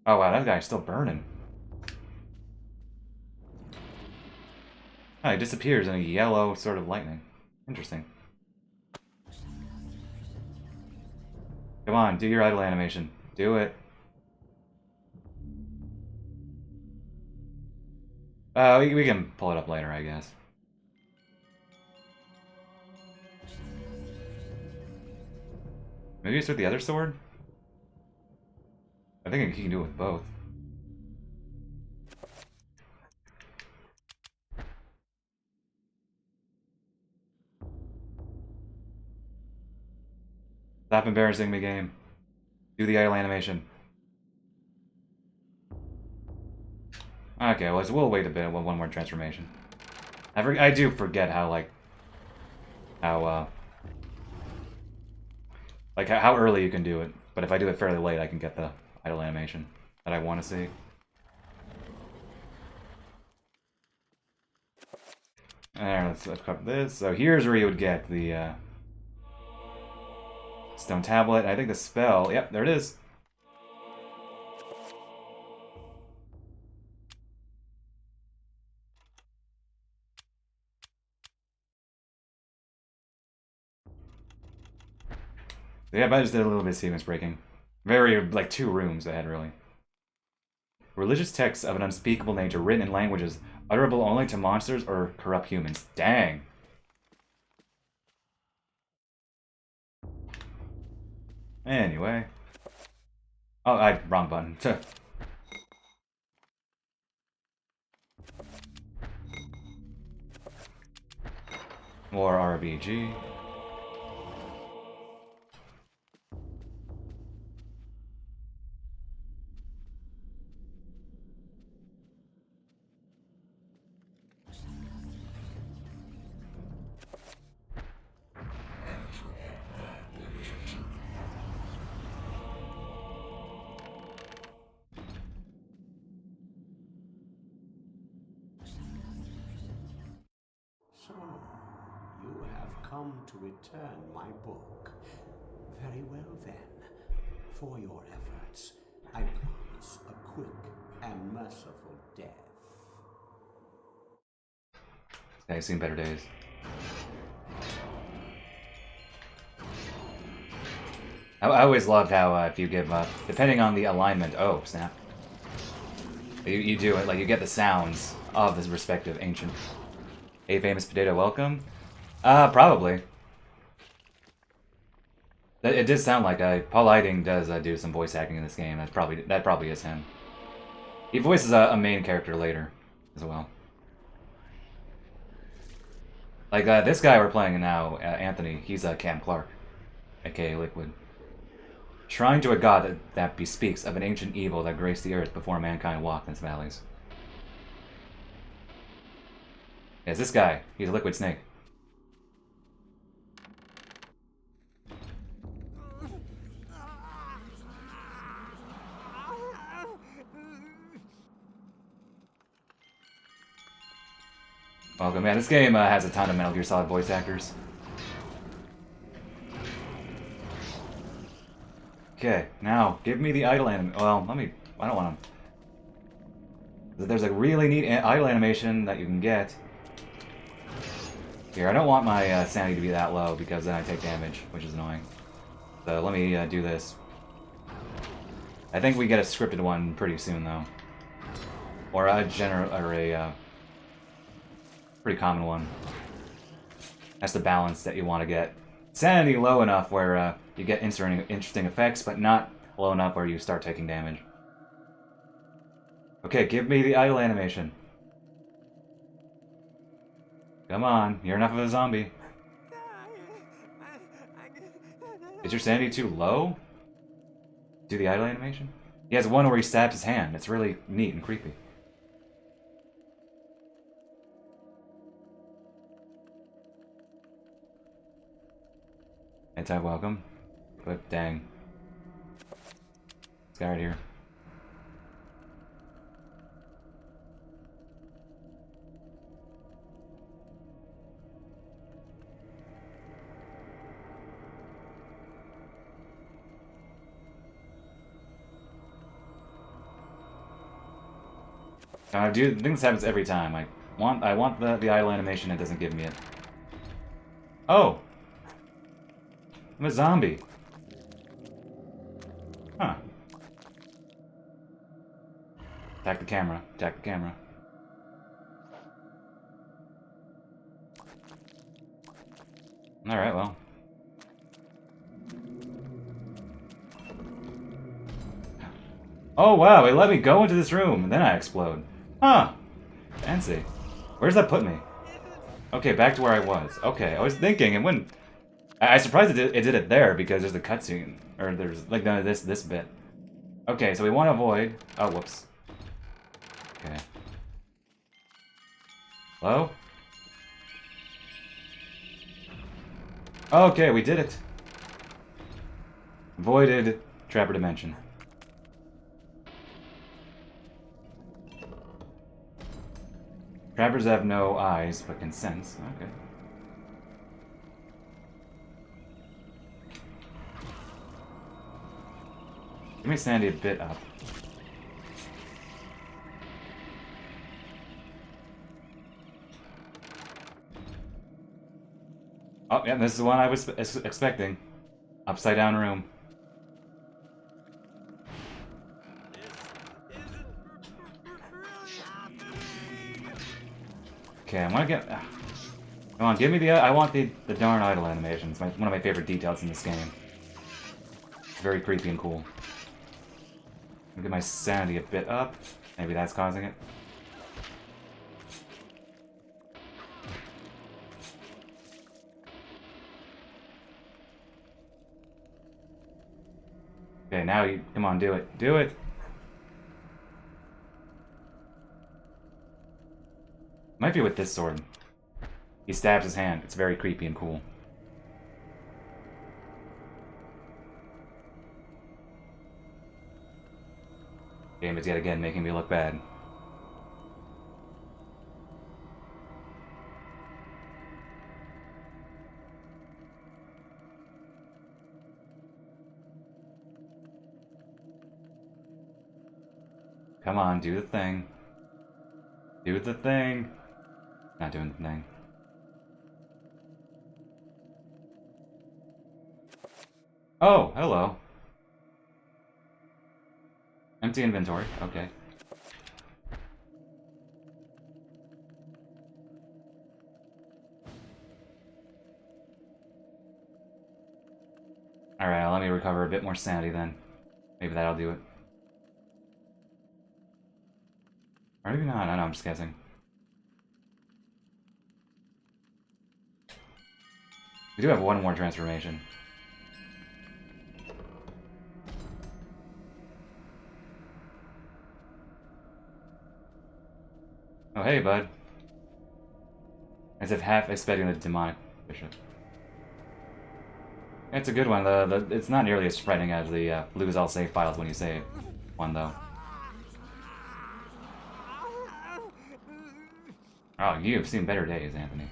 Speaker 2: Oh wow, that guy's still burning. Oh, he disappears in a yellow sort of lightning. Interesting. Come on, do your idle animation. Do it. We can pull it up later, I guess. Maybe it's with the other sword? I think he can do it with both. Stop embarrassing me, game. Do the idle animation. Okay, we'll wait a bit. One more transformation. I do forget how, like how early you can do it. But if I do it fairly late, I can get the idle animation that I want to see. Alright, let's equip this. So here's where you would get the stone tablet. I think the spell. Yep, there it is. Yeah, but I just did a little bit of sequence breaking. Very, like, 2 rooms ahead, really. Religious texts of an unspeakable nature written in languages utterable only to monsters or corrupt humans. Dang. Anyway. Oh, wrong button. More RBG.
Speaker 6: So, you have come to return my book. Very well then. For your efforts, I promise a quick and merciful death.
Speaker 2: Yeah, I've seen better days. I always loved how if you give up, depending on the alignment, oh snap, you do it, like you get the sounds of this respective ancient. A famous potato welcome? Probably. It did sound like Paul Eiding does do some voice acting in this game. That probably is him. He voices a main character later as well. Like this guy we're playing now, Anthony. He's Cam Clark, aka Liquid. Shrine to a god that bespeaks of an ancient evil that graced the earth before mankind walked in its valleys. Yeah, it's this guy. He's a Liquid Snake. Welcome, man. This game has a ton of Metal Gear Solid voice actors. Okay, now give me the idle anim. Well, I don't want them. There's a really neat idle animation that you can get. Here, I don't want my sanity to be that low because then I take damage, which is annoying. So let me do this. I think we get a scripted one pretty soon, though, or a pretty common one. That's the balance that you want to get. Sanity low enough where you get interesting effects, but not low enough where you start taking damage. Okay, give me the idle animation. Come on, you're enough of a zombie. Is your sanity too low? Do the idle animation? He has one where he stabs his hand. It's really neat and creepy. Anti-welcome. But dang. This guy right here. I think this happens every time. I want the idle animation, it doesn't give me it. Oh! I'm a zombie. Huh. Attack the camera. Attack the camera. Alright, well. Oh wow, it let me go into this room, and then I explode. Huh. Fancy. Where's that put me? Okay, back to where I was. Okay, I was thinking, and when... I surprised it did it there, because there's a cutscene. Or there's, like, this bit. Okay, so we want to avoid... Oh, whoops. Okay. Hello? Okay, we did it. Voided Trapper Dimension. Trappers have no eyes, but can sense. Okay. Give me Sandy a bit up. Oh, yeah, this is the one I was expecting. Upside down room. Okay, I want to get... come on, give me the... I want the darn idle animations. One of my favorite details in this game. It's very creepy and cool. I'll get my sanity a bit up. Maybe that's causing it. Okay, now you... Come on, do it. Do it! Might be with this sword. He stabs his hand. It's very creepy and cool. Game is yet again making me look bad. Come on, do the thing. Do the thing. Not doing the thing. Oh, hello. Empty inventory. Okay. Alright, let me recover a bit more sanity then. Maybe that'll do it. Or maybe not. I don't know, I'm just guessing. We do have one more transformation. Oh, hey, bud. As if half expecting the demonic bishop. It's a good one. It's not nearly as frightening as the lose all save files when you save one, though. Oh, you've seen better days, Anthony.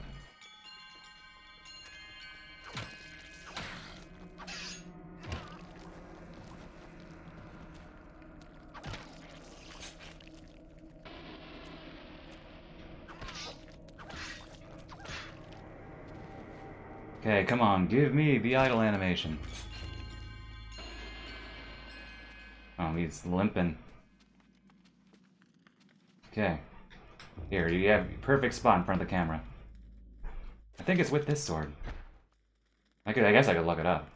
Speaker 2: Okay, come on, give me the idle animation. Oh, he's limping. Okay. Here, you have perfect spot in front of the camera. I think it's with this sword. I guess I could look it up.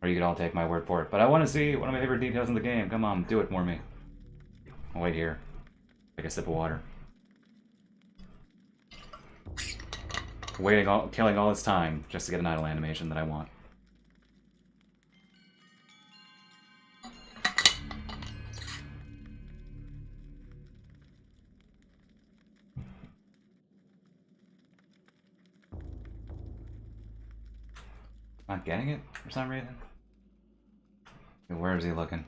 Speaker 2: Or you could all take my word for it. But I want to see one of my favorite details in the game. Come on, do it for me. I'll wait here. Take a sip of water. Killing all this time just to get an idle animation that I want. Not getting it for some reason? Where is he looking?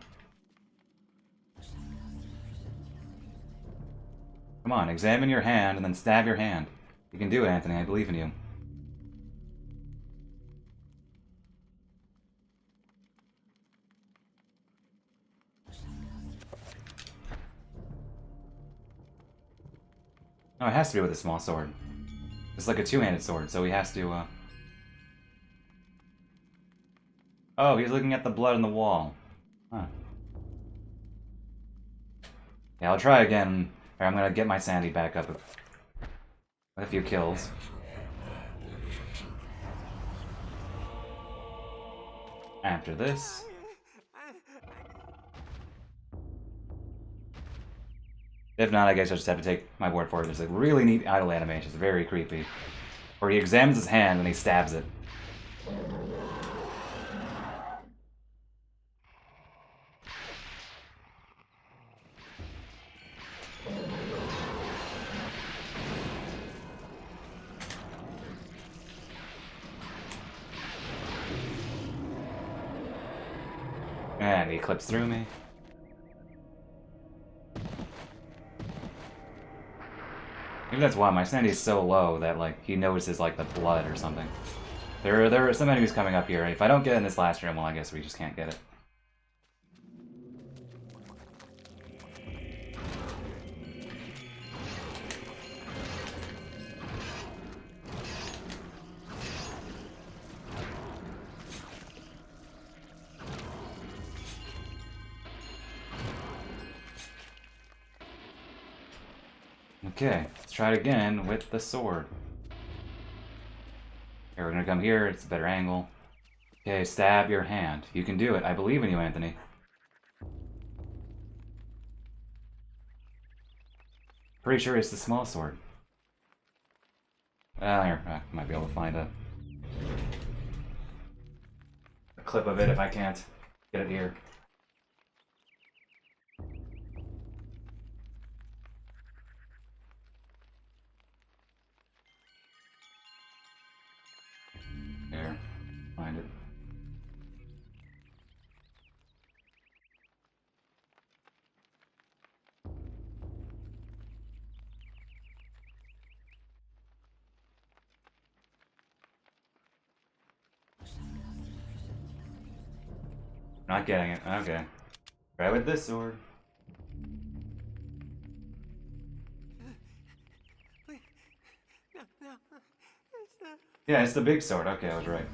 Speaker 2: Come on, examine your hand and then stab your hand. You can do it, Anthony. I believe in you. Oh, it has to be with a small sword. It's like a two-handed sword, so he has to, Oh, he's looking at the blood on the wall. Huh. Yeah, I'll try again. Or I'm gonna get my sanity back up with a few kills. After this... If not, I guess I just have to take my word for it. There's a really neat idle animation. It's very creepy. Where he examines his hand and he stabs it. And he clips through me. Maybe that's why my sanity is so low that, like, he notices, like, the blood or something. There are some enemies coming up here, and if I don't get in this last room, well, I guess we just can't get it. Okay, let's try it again with the sword. Here, we're gonna come here, it's a better angle. Okay, stab your hand. You can do it. I believe in you, Anthony. Pretty sure it's the small sword. Well, here, I might be able to find a clip of it if I can't get it here. There, find it. Not getting it. Okay. Try with this sword. Yeah, it's the big sword. Okay, I was right.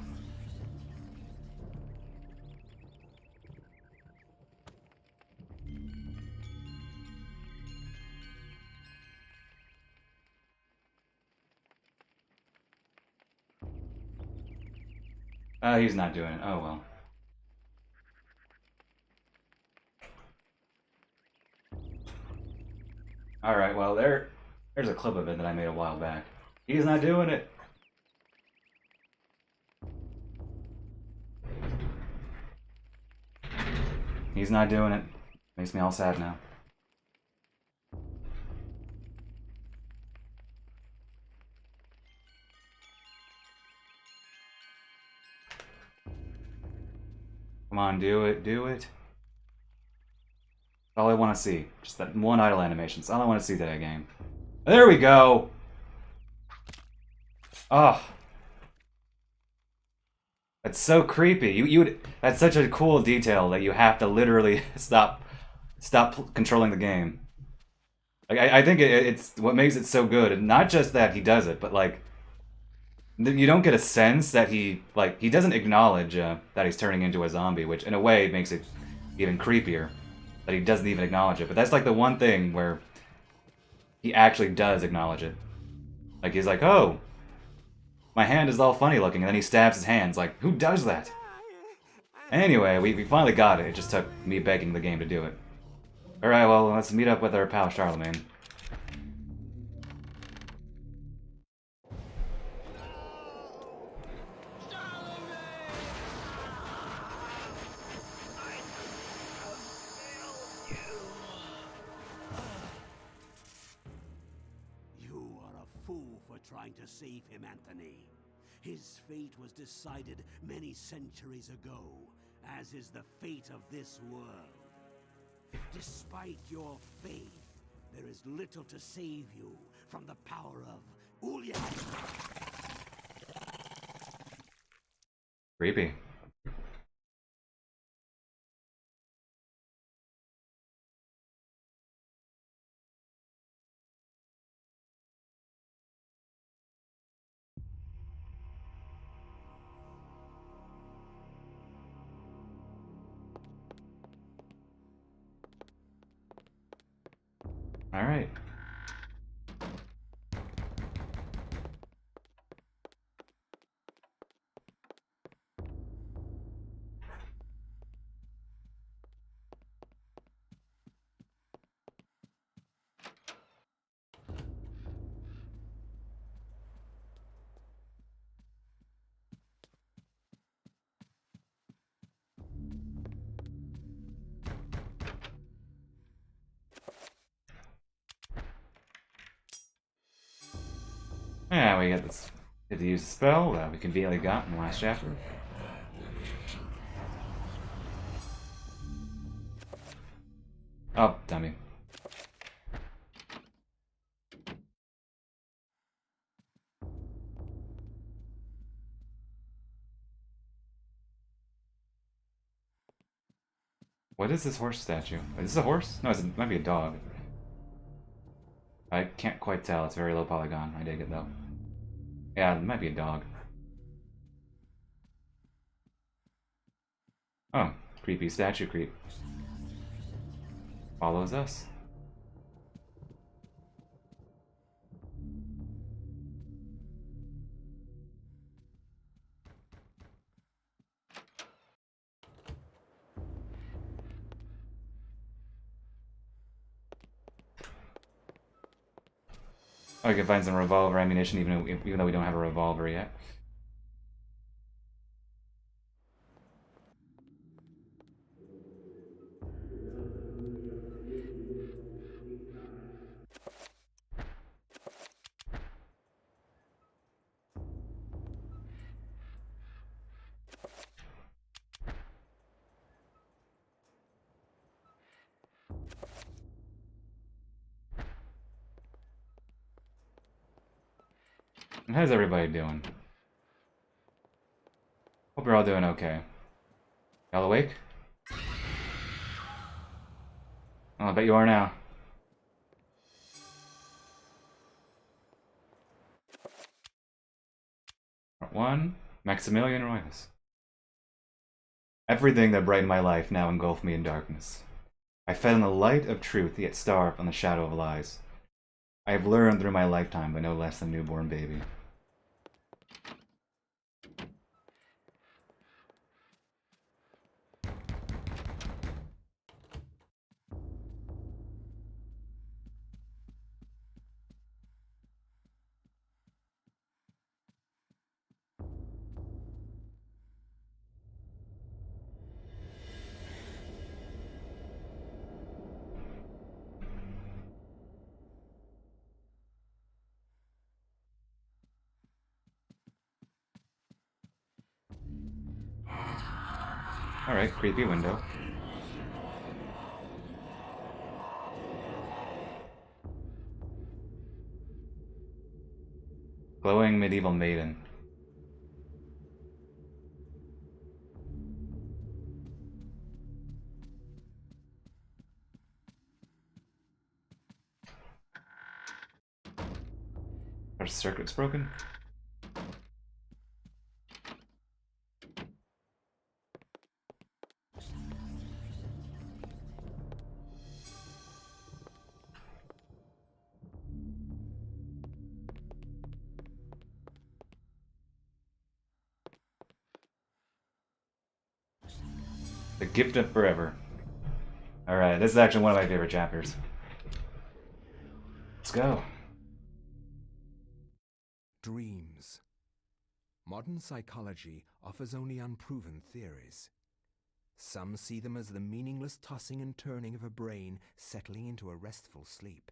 Speaker 2: He's not doing it. Oh well. Alright, well, there's a clip of it that I made a while back. He's not doing it! He's not doing it. Makes me all sad now. Come on, do it, do it. All I want to see. Just that one idle animation. That's all I want to see that game. There we go! Oh. That's so creepy. That's such a cool detail that you have to literally stop controlling the game. Like, I think it's what makes it so good. And not just that he does it, but like, you don't get a sense that he doesn't acknowledge that he's turning into a zombie, which in a way makes it even creepier. That he doesn't even acknowledge it. But that's like the one thing where he actually does acknowledge it. Like, he's like, oh, my hand is all funny looking, and then he stabs his hands. Like, who does that? Anyway, we finally got it. It just took me begging the game to do it. Alright, well, let's meet up with our pal Charlemagne.
Speaker 6: Trying to save him, Anthony. His fate was decided many centuries ago, as is the fate of this world. Despite your faith, there is little to save you from the power of Ulya.
Speaker 2: Creepy. Alright. Yeah, we get this. Get to use the spell that we conveniently got in the last chapter. Oh, dummy. What is this horse statue? Is this a horse? No, it might be a dog. I can't quite tell. It's very low polygon. I dig it though. Yeah, it might be a dog. Oh, creepy statue creep. Follows us. Oh, we can find some revolver ammunition even though we don't have a revolver yet. And how's everybody doing? Hope you're all doing okay. Y'all awake? Oh, I bet you are now. Part 1, Maximilian Royas. Everything that brightened my life now engulfed me in darkness. I fed on the light of truth, yet starved on the shadow of lies. I have learned through my lifetime by no less than a newborn baby. Alright, creepy window. Glowing medieval maiden. Our circuit's broken? The Gift of Forever. Alright, this is actually one of my favorite chapters. Let's go.
Speaker 3: Dreams. Modern psychology offers only unproven theories. Some see them as the meaningless tossing and turning of a brain settling into a restful sleep.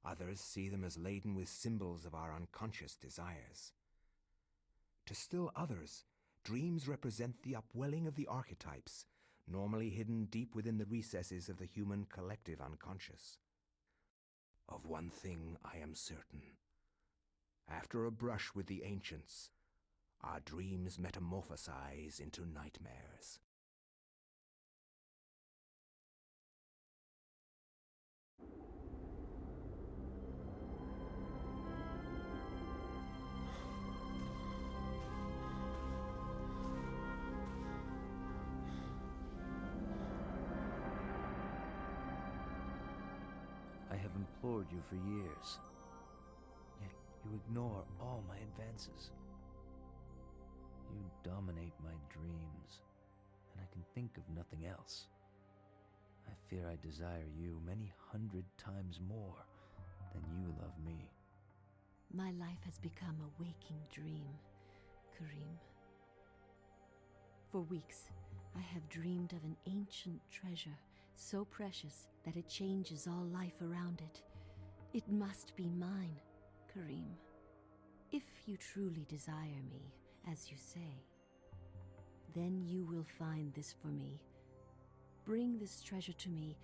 Speaker 3: Others see them as laden with symbols of our unconscious desires. To still others, dreams represent the upwelling of the archetypes, normally hidden deep within the recesses of the human collective unconscious. Of one thing I am certain. After a brush with the ancients, our dreams metamorphosize into nightmares.
Speaker 15: I have implored you for years. Yet you ignore all my advances. You dominate my dreams, and I can think of nothing else. I fear I desire you many 100 times more than you love me.
Speaker 16: My life has become a waking dream, Karim. For weeks, I have dreamed of an ancient treasure, so precious that it changes all life around it. It must be mine, Karim. If you truly desire me, as you say, then you will find this for me. Bring this treasure to me,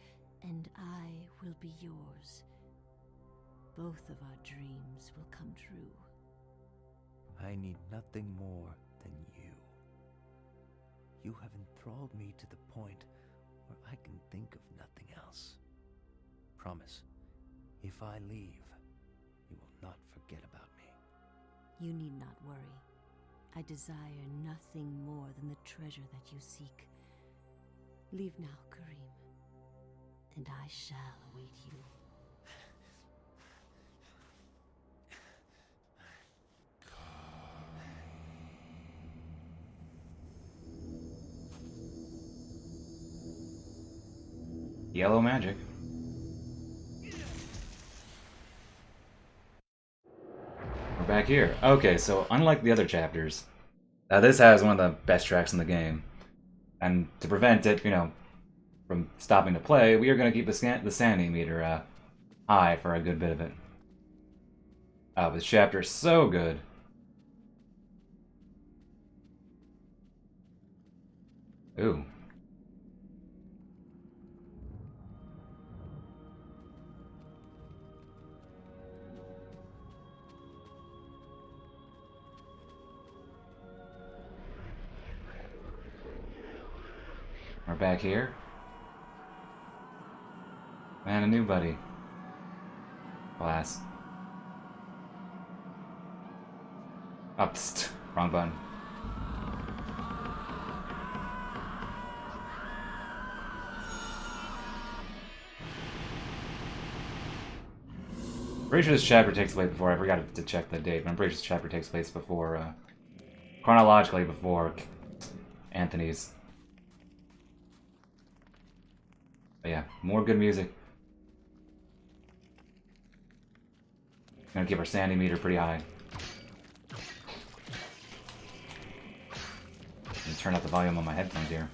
Speaker 16: and I will be yours. Both of our dreams will come true.
Speaker 15: I need nothing more than you. You have enthralled me to the point where I can think of nothing else. Promise, if I leave, you will not forget about me.
Speaker 16: You need not worry. I desire nothing more than the treasure that you seek. Leave now, Karim, and I shall await you.
Speaker 2: Yellow magic. We're back here. Okay, so unlike the other chapters, this has one of the best tracks in the game. And to prevent it, from stopping to play, we are going to keep the sanity meter high for a good bit of it. Oh, this chapter is so good. Ooh. We're back here. And a new buddy. Class. Oh, psst. Wrong button. Pretty sure this chapter takes place before, I forgot to check the date, but I'm pretty sure this chapter takes place before, chronologically before Anthony's. But yeah, more good music. Gonna keep our sanity meter pretty high. And turn up the volume on my headphones here.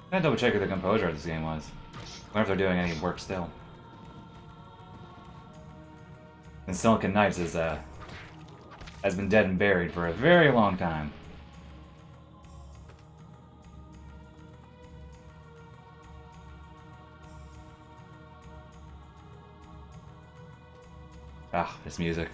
Speaker 2: I gotta double check who the composer of this game was. I wonder if they're doing any work still. And Silicon Knights is has been dead and buried for a very long time. Ah, this music.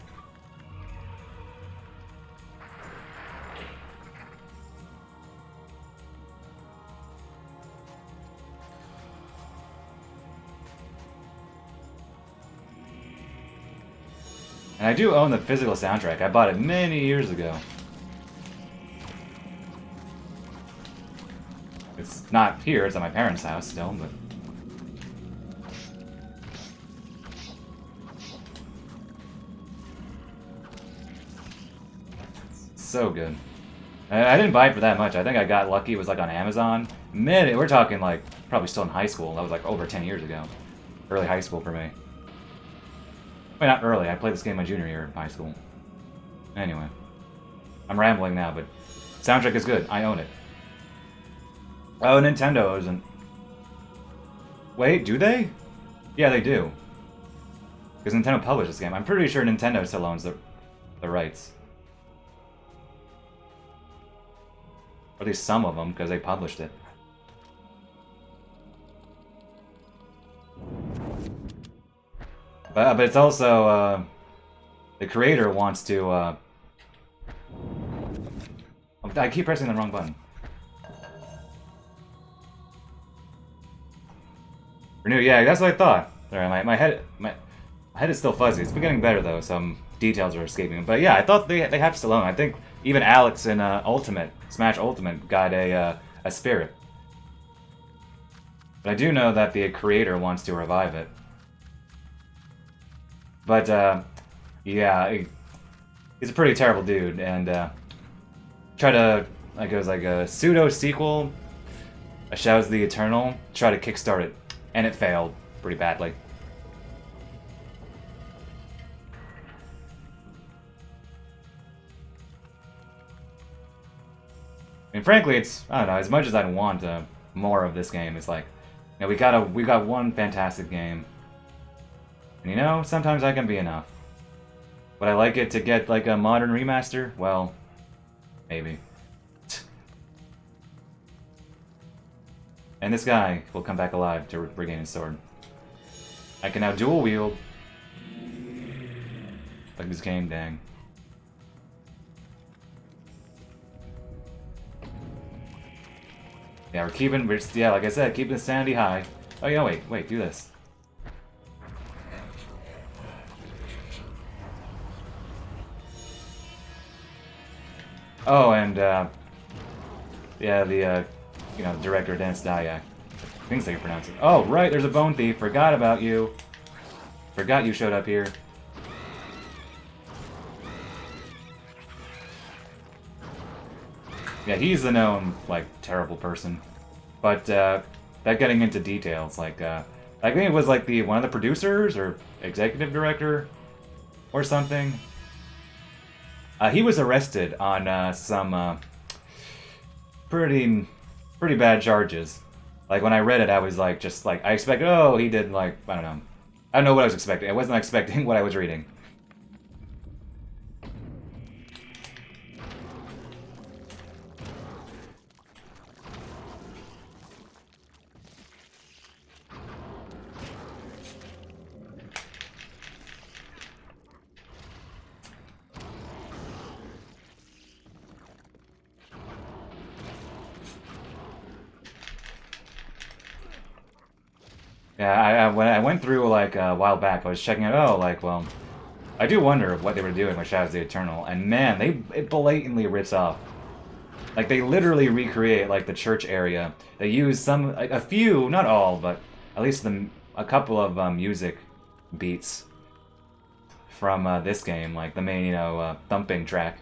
Speaker 2: And I do own the physical soundtrack. I bought it many years ago. It's not here, it's at my parents' house still, but... so good. I didn't buy it for that much. I think I got lucky. It was like on Amazon. We're talking like probably still in high school. That was like over 10 years ago. Early high school for me. Wait, not early. I played this game my junior year in high school. Anyway. I'm rambling now, but soundtrack is good. I own it. Oh, Nintendo isn't... Wait, do they? Yeah, they do. Because Nintendo published this game. I'm pretty sure Nintendo still owns the rights. Or at least some of them, because they published it. But it's also, the creator wants to, I keep pressing the wrong button. Renew, yeah, that's what I thought. Sorry, my head is still fuzzy. It's been getting better though. Some details are escaping. But yeah, I thought they have Stallone. I think even Alex in Ultimate Smash Ultimate got a spirit. But I do know that the creator wants to revive it. But yeah, he's a pretty terrible dude, and try to like it was like a pseudo sequel, a Shadows of the Eternal. Try to kickstart it, and it failed pretty badly. I mean, frankly, it's, I don't know, as much as I'd want more of this game, it's like, you know, we got one fantastic game. And you know, sometimes that can be enough. Would I like it to get like a modern remaster? Well, maybe. And this guy will come back alive to regain his sword. I can now dual wield. Like this game, dang. Yeah, yeah, like I said, keeping the sanity high. Oh, yeah, wait, do this. Oh, and, yeah, the, you know, director, Dennis Dyack. I think they pronounce it. Oh, right, there's a bone thief. Forgot about you. Forgot you showed up here. Yeah, he's the known, like, terrible person. But, that getting into details, like, I think it was, like, one of the producers, or executive director, or something. He was arrested on, some, pretty bad charges. Like, when I read it, I was, like, just, like, I expected, oh, he did, like, I don't know. I don't know what I was expecting. I wasn't expecting what I was reading. Yeah, when I went through, like, a while back, I was checking out, oh, like, well, I do wonder what they were doing with Shadows of the Eternal, and man, it blatantly rips off. Like, they literally recreate, like, the church area. They use a few, not all, but at least a couple of music beats from this game, like the main, you know, thumping track.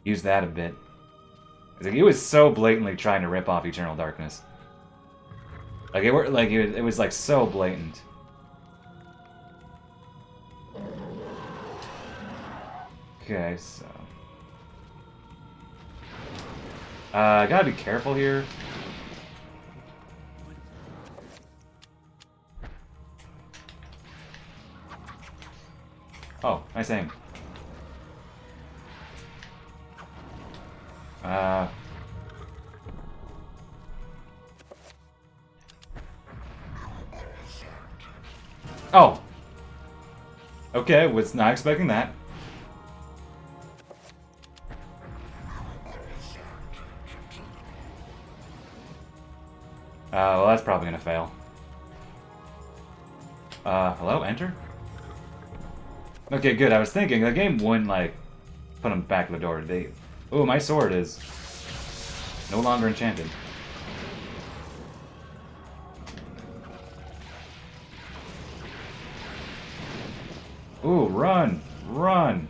Speaker 2: Use that a bit. It was so blatantly trying to rip off Eternal Darkness. Like, it was like so blatant. Okay, so I gotta be careful here. Oh, nice aim. Oh! Okay, was not expecting that. Well, that's probably gonna fail. Hello? Enter? Okay, good. I was thinking, the game wouldn't, like, put them back to the door. Ooh, my sword is no longer enchanted. Ooh, run! Run!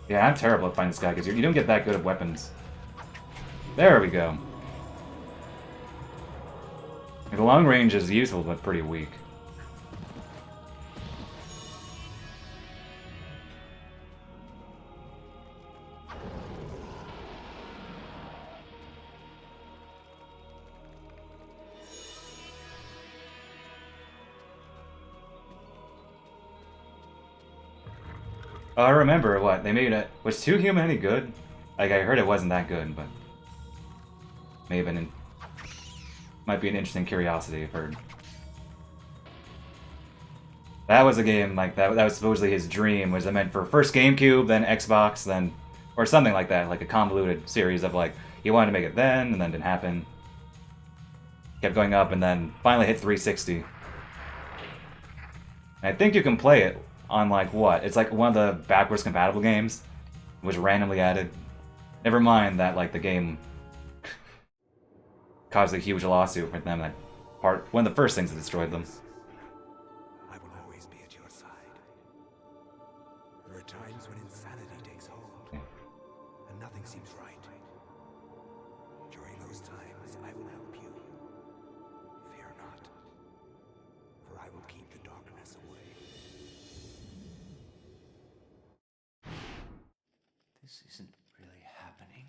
Speaker 2: Yeah, I'm terrible at finding this guy because you don't get that good at weapons. There we go. The long range is useful, but pretty weak. Oh, I remember what they made it. Was 2 Human any good? Like I heard it wasn't that good, but may have been. Might be an interesting curiosity I've heard. That was a game like that. That was supposedly his dream. Was it meant for first GameCube, then Xbox, then or something like that, like a convoluted series of like he wanted to make it then, and then didn't happen. Kept going up, and then finally hit 360. And I think you can play it on like what? It's like one of the backwards compatible games, which randomly added. Never mind that like the game caused a huge lawsuit for them. That part, one of the first things that destroyed them.
Speaker 3: I will always be at your side. There are times when insanity takes hold, and nothing seems right. During those times, I will help you. Fear not, for I will keep the darkness away.
Speaker 15: This isn't really happening.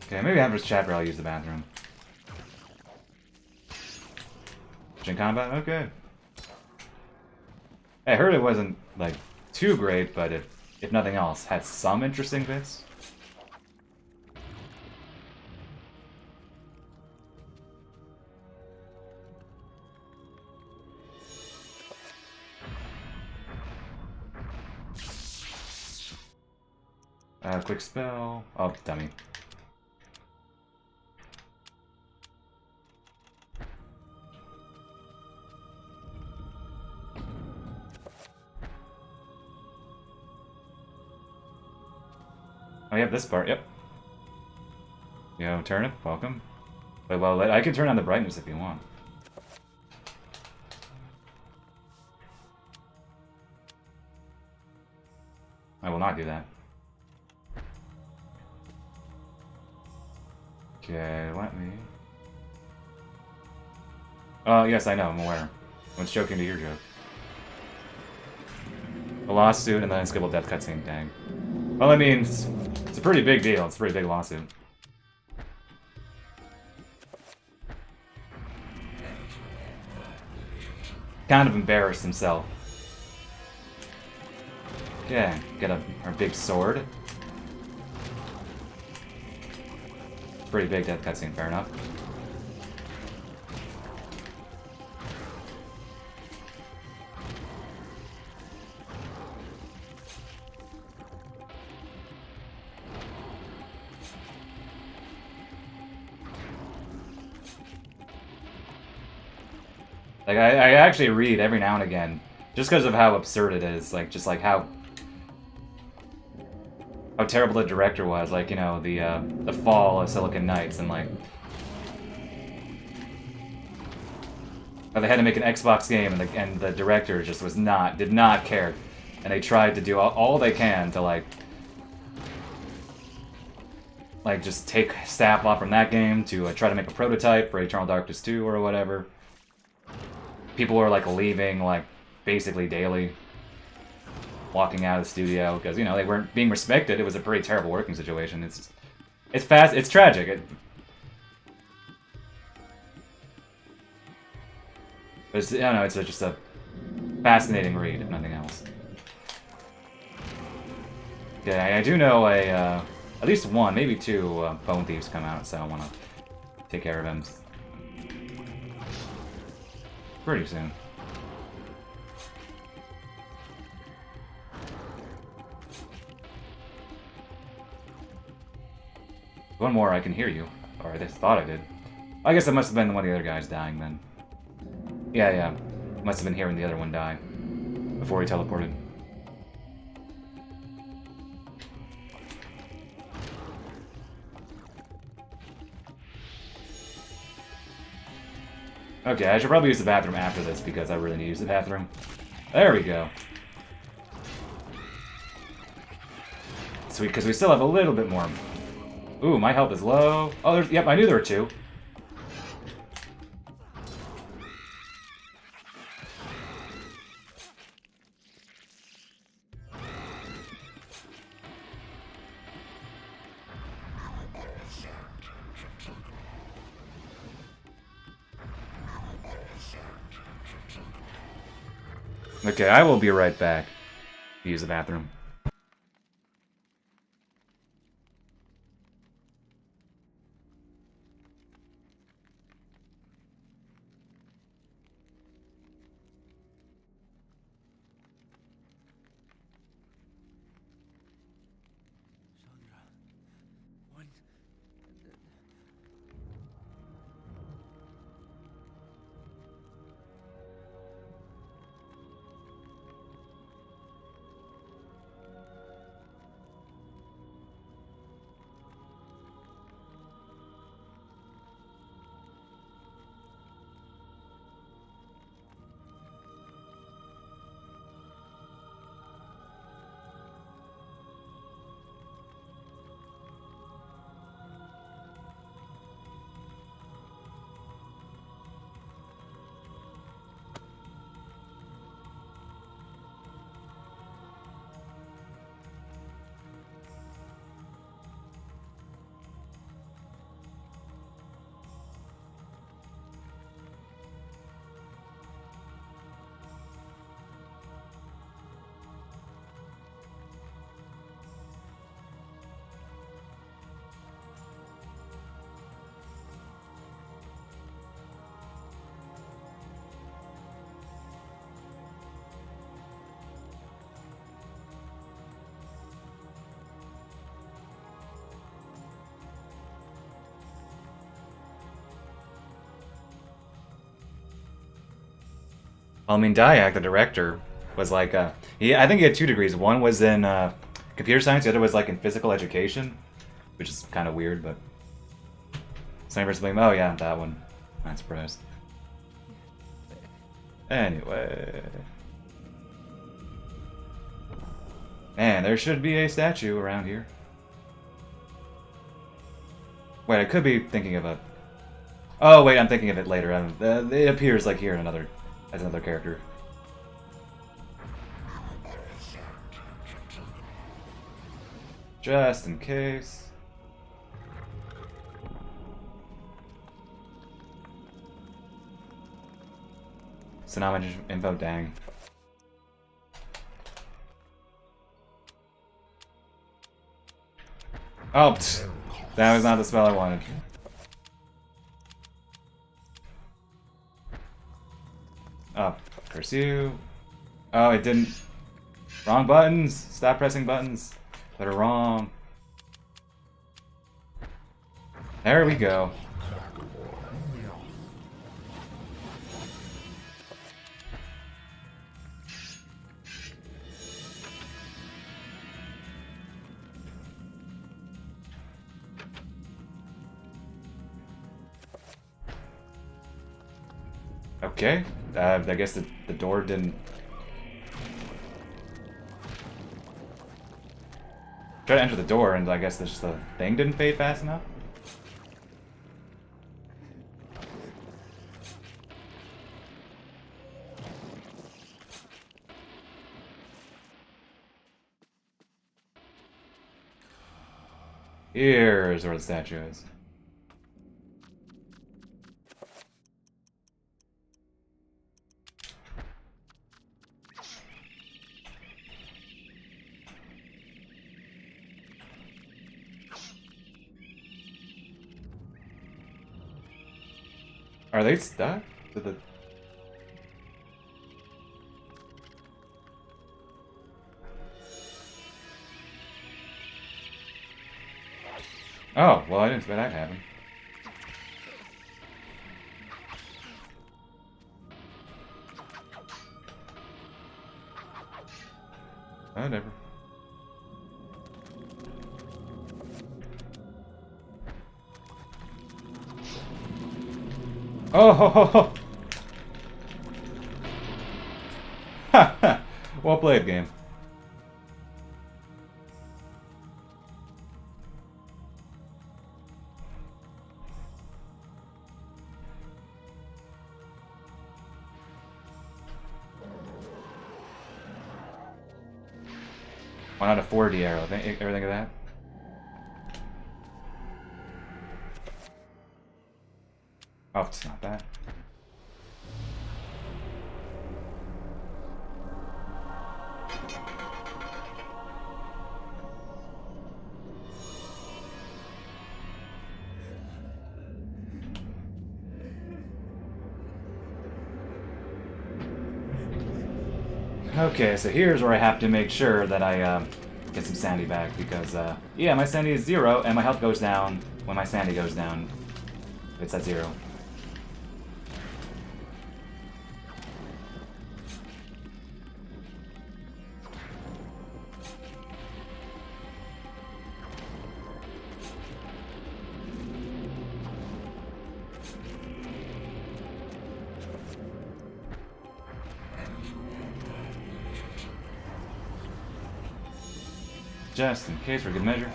Speaker 2: Okay, maybe after this chapter I'll use the bathroom. In combat? Okay. I heard it wasn't, like, too great, but if nothing else, had some interesting bits. Quick spell. Oh, dummy. Oh, you have this part, yep. Yo, Turnip, welcome. Wait, well, I can turn on the brightness if you want. I will not do that. Okay, let me... Oh, yes, I know, I'm aware. I was joking to your joke. A lawsuit and then a unskippable death cutscene, dang. Well, I mean, it's a pretty big deal. It's a pretty big lawsuit. Kind of embarrassed himself. Okay, get our big sword. Pretty big death cutscene, fair enough. Like, I actually read every now and again, just because of how absurd it is, like, just like how terrible the director was, like, you know, the fall of Silicon Knights, and like how they had to make an Xbox game, and the director just did not care, and they tried to do all they can to like just take staff off from that game to try to make a prototype for Eternal Darkness 2 or whatever. People were like leaving like basically daily, walking out of the studio because, you know, they weren't being respected. It was a pretty terrible working situation. It's fast. It's tragic. It's, I don't know, it's just a fascinating read, if nothing else. Okay, I do know at least one, maybe two Bone Thieves come out, so I want to take care of them pretty soon. One more, I can hear you. Or I just thought I did. I guess it must have been one of the other guys dying then. Yeah. Must have been hearing the other one die before he teleported. Okay, I should probably use the bathroom after this because I really need to use the bathroom. There we go. Sweet, because we still have a little bit more. Ooh, my health is low. Oh, yep, I knew there were two. Okay, I will be right back to use the bathroom. I mean, Dyack, the director, was like, I think he had 2 degrees. One was in computer science, the other was like in physical education, which is kind of weird, but. Same versus Blame. Oh, yeah, that one. Not surprised. Anyway. Man, there should be a statue around here. Wait, I could be thinking of a. Oh, wait, I'm thinking of it later. It appears like here in as another character. Just in case. So now I'm just info, dang. Oh, that was not the spell I wanted. Oh, pursue. Oh, it didn't. Wrong buttons. Stop pressing buttons that are wrong. There we go. Okay, I guess the door didn't... Try to enter the door, and I guess the thing didn't fade fast enough? Here's where the statue is. Are they stuck to the... Oh, well, I didn't expect that to happen. Whatever. Oh, ho, ho, ho. Ha ha! Well played, game. Why not a 4D arrow? Ever think of that? Oh, it's not that. Okay, so here's where I have to make sure that I get some sanity back, because yeah, my sanity is 0 and my health goes down when my sanity goes down. It's at 0. Just in case, for good measure.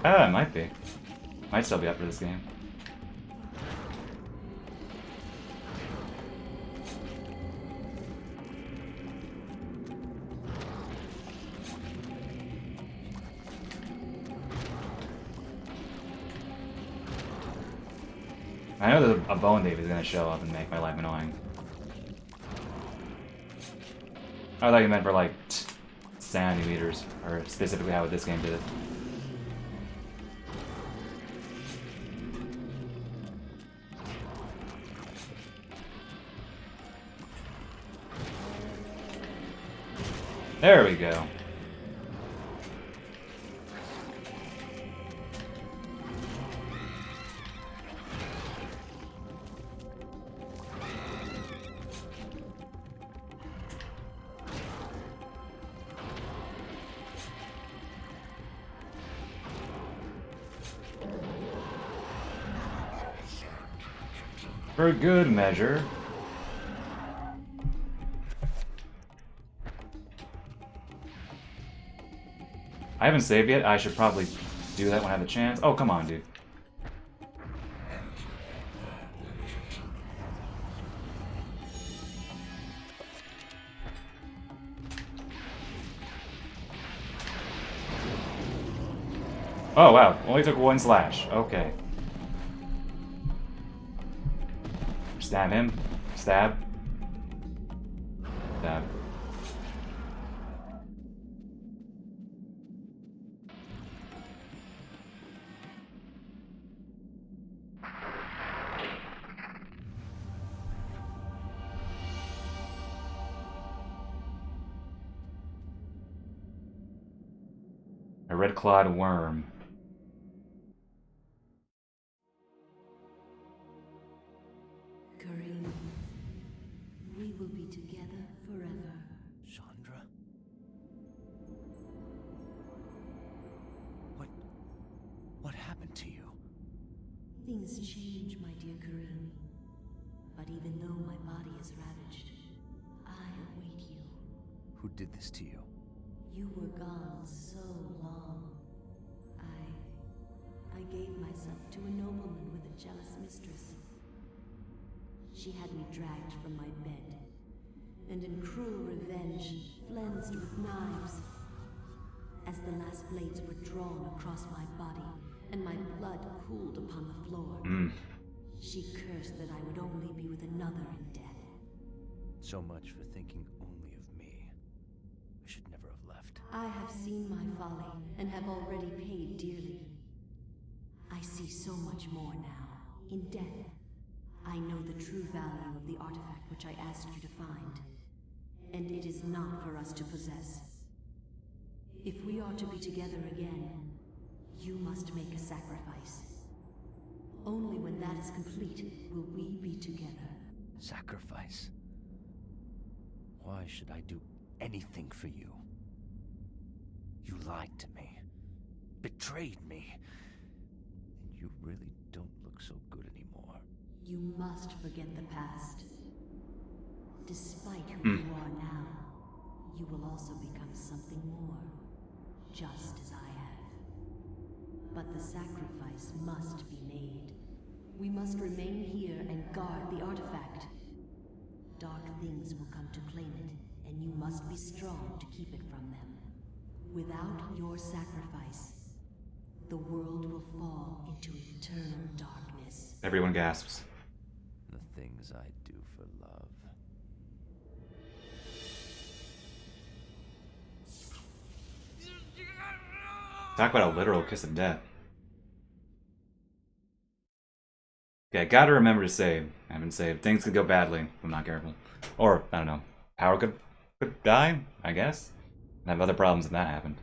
Speaker 2: Ah, it might be. Might still be up for this game. I know that a bone Dave is going to show up and make my life annoying. I thought you meant for, like, sanity meters, or specifically how this game did it. There we go. For good measure. I haven't saved yet. I should probably do that when I have the chance. Oh, come on, dude. Oh, wow. Only took 1 slash. Okay. Stab him. Stab. Stab. A red-clawed worm.
Speaker 16: Karim, we will be together forever.
Speaker 14: Chandra? What happened to you?
Speaker 16: Things change, my dear Karim. But even though my body is ravaged, I await you.
Speaker 14: Who did this to you?
Speaker 16: You were gone so long. I gave myself to a nobleman with a jealous mistress. She had me dragged from my bed, and in cruel revenge, flensed with knives. As the last blades were drawn across my body, and my blood cooled upon the floor, she cursed that I would only be with another in death.
Speaker 14: So much for thinking only of me. I should never have left.
Speaker 16: I have seen my folly, and have already paid dearly. I see so much more now. In death, I know the true value of the artifact which I asked you to find. And it is not for us to possess. If we are to be together again, you must make a sacrifice. Only when that is complete will we be together.
Speaker 14: Sacrifice? Why should I do anything for you? You lied to me. Betrayed me. And you really don't look so good anymore.
Speaker 16: You must forget the past. Despite who you are now, you will also become something more, just as I have. But the sacrifice must be made. We must remain here and guard the artifact. Dark things will come to claim it, and you must be strong to keep it from them. Without your sacrifice, the world will fall into eternal darkness.
Speaker 2: Everyone gasps.
Speaker 14: The things I do for love.
Speaker 2: Talk about a literal kiss of death. Okay, I gotta remember to save. I haven't saved. Things could go badly if I'm not careful. Or, I don't know. Power could die, I guess. I have other problems if that happened.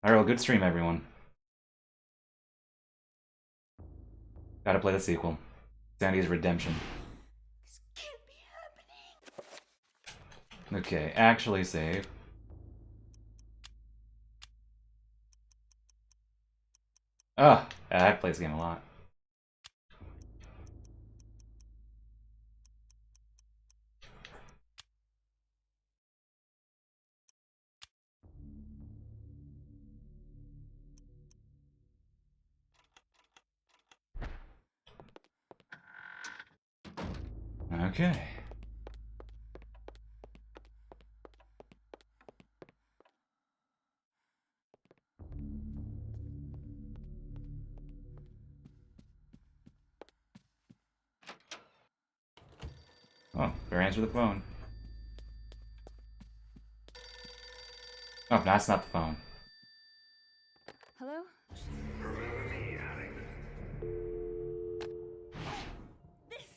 Speaker 2: Alright, well, good stream, everyone. Gotta play the sequel. Sandy's Redemption.
Speaker 8: This can't be happening.
Speaker 2: Okay, actually save. Oh, I play this game a lot. Okay. Oh, better answer the phone. Oh, that's not the phone.
Speaker 4: Hello?
Speaker 8: This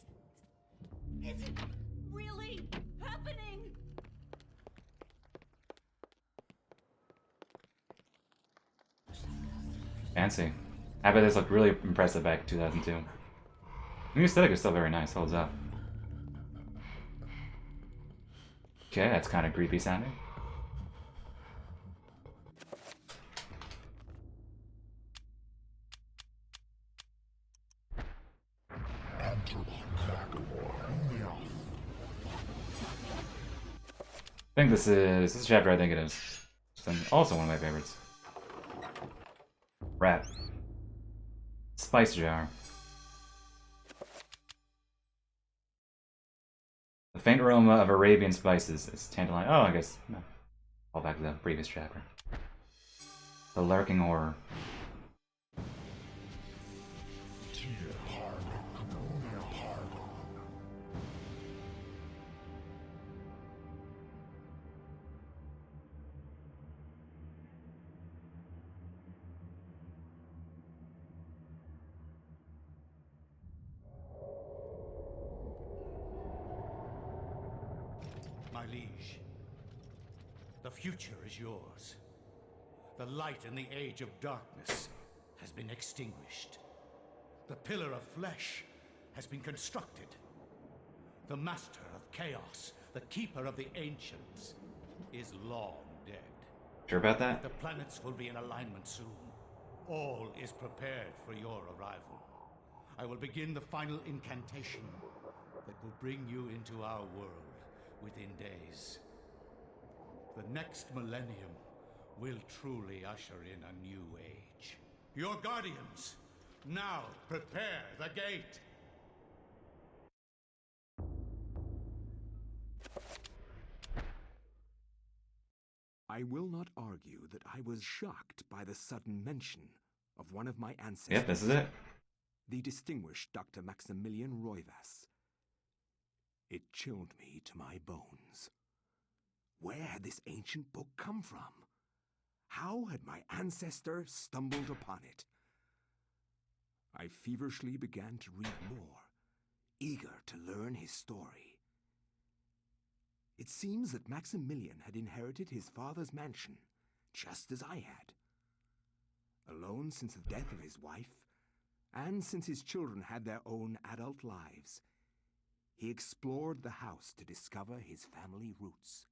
Speaker 8: isn't really happening.
Speaker 2: Fancy. I bet this looked really impressive back in 2002. The aesthetic is still very nice, holds up. Okay, that's kind of creepy sounding. I think this chapter, I think it is. It's also one of my favorites. Rat. Spice jar. The faint aroma of Arabian spices is tantalizing. Oh, I guess. No. All back to the previous chapter. The lurking horror.
Speaker 6: My liege, the future is yours. The light in the age of darkness has been extinguished. The pillar of flesh has been constructed. The master of chaos, the keeper of the ancients, is long dead.
Speaker 2: Sure about that?
Speaker 6: The planets will be in alignment soon. All is prepared for your arrival. I will begin the final incantation that will bring you into our world within days. The next millennium will truly usher in a new age. Your guardians, now prepare the gate!
Speaker 3: I will not argue that I was shocked by the sudden mention of one of my ancestors.
Speaker 2: Yep, this is it.
Speaker 3: The distinguished Dr. Maximilian Roivas. It chilled me to my bones. Where had this ancient book come from? How had my ancestor stumbled upon it? I feverishly began to read more, eager to learn his story. It seems that Maximilian had inherited his father's mansion, just as I had. Alone since the death of his wife, and since his children had their own adult lives, he explored the house to discover his family roots.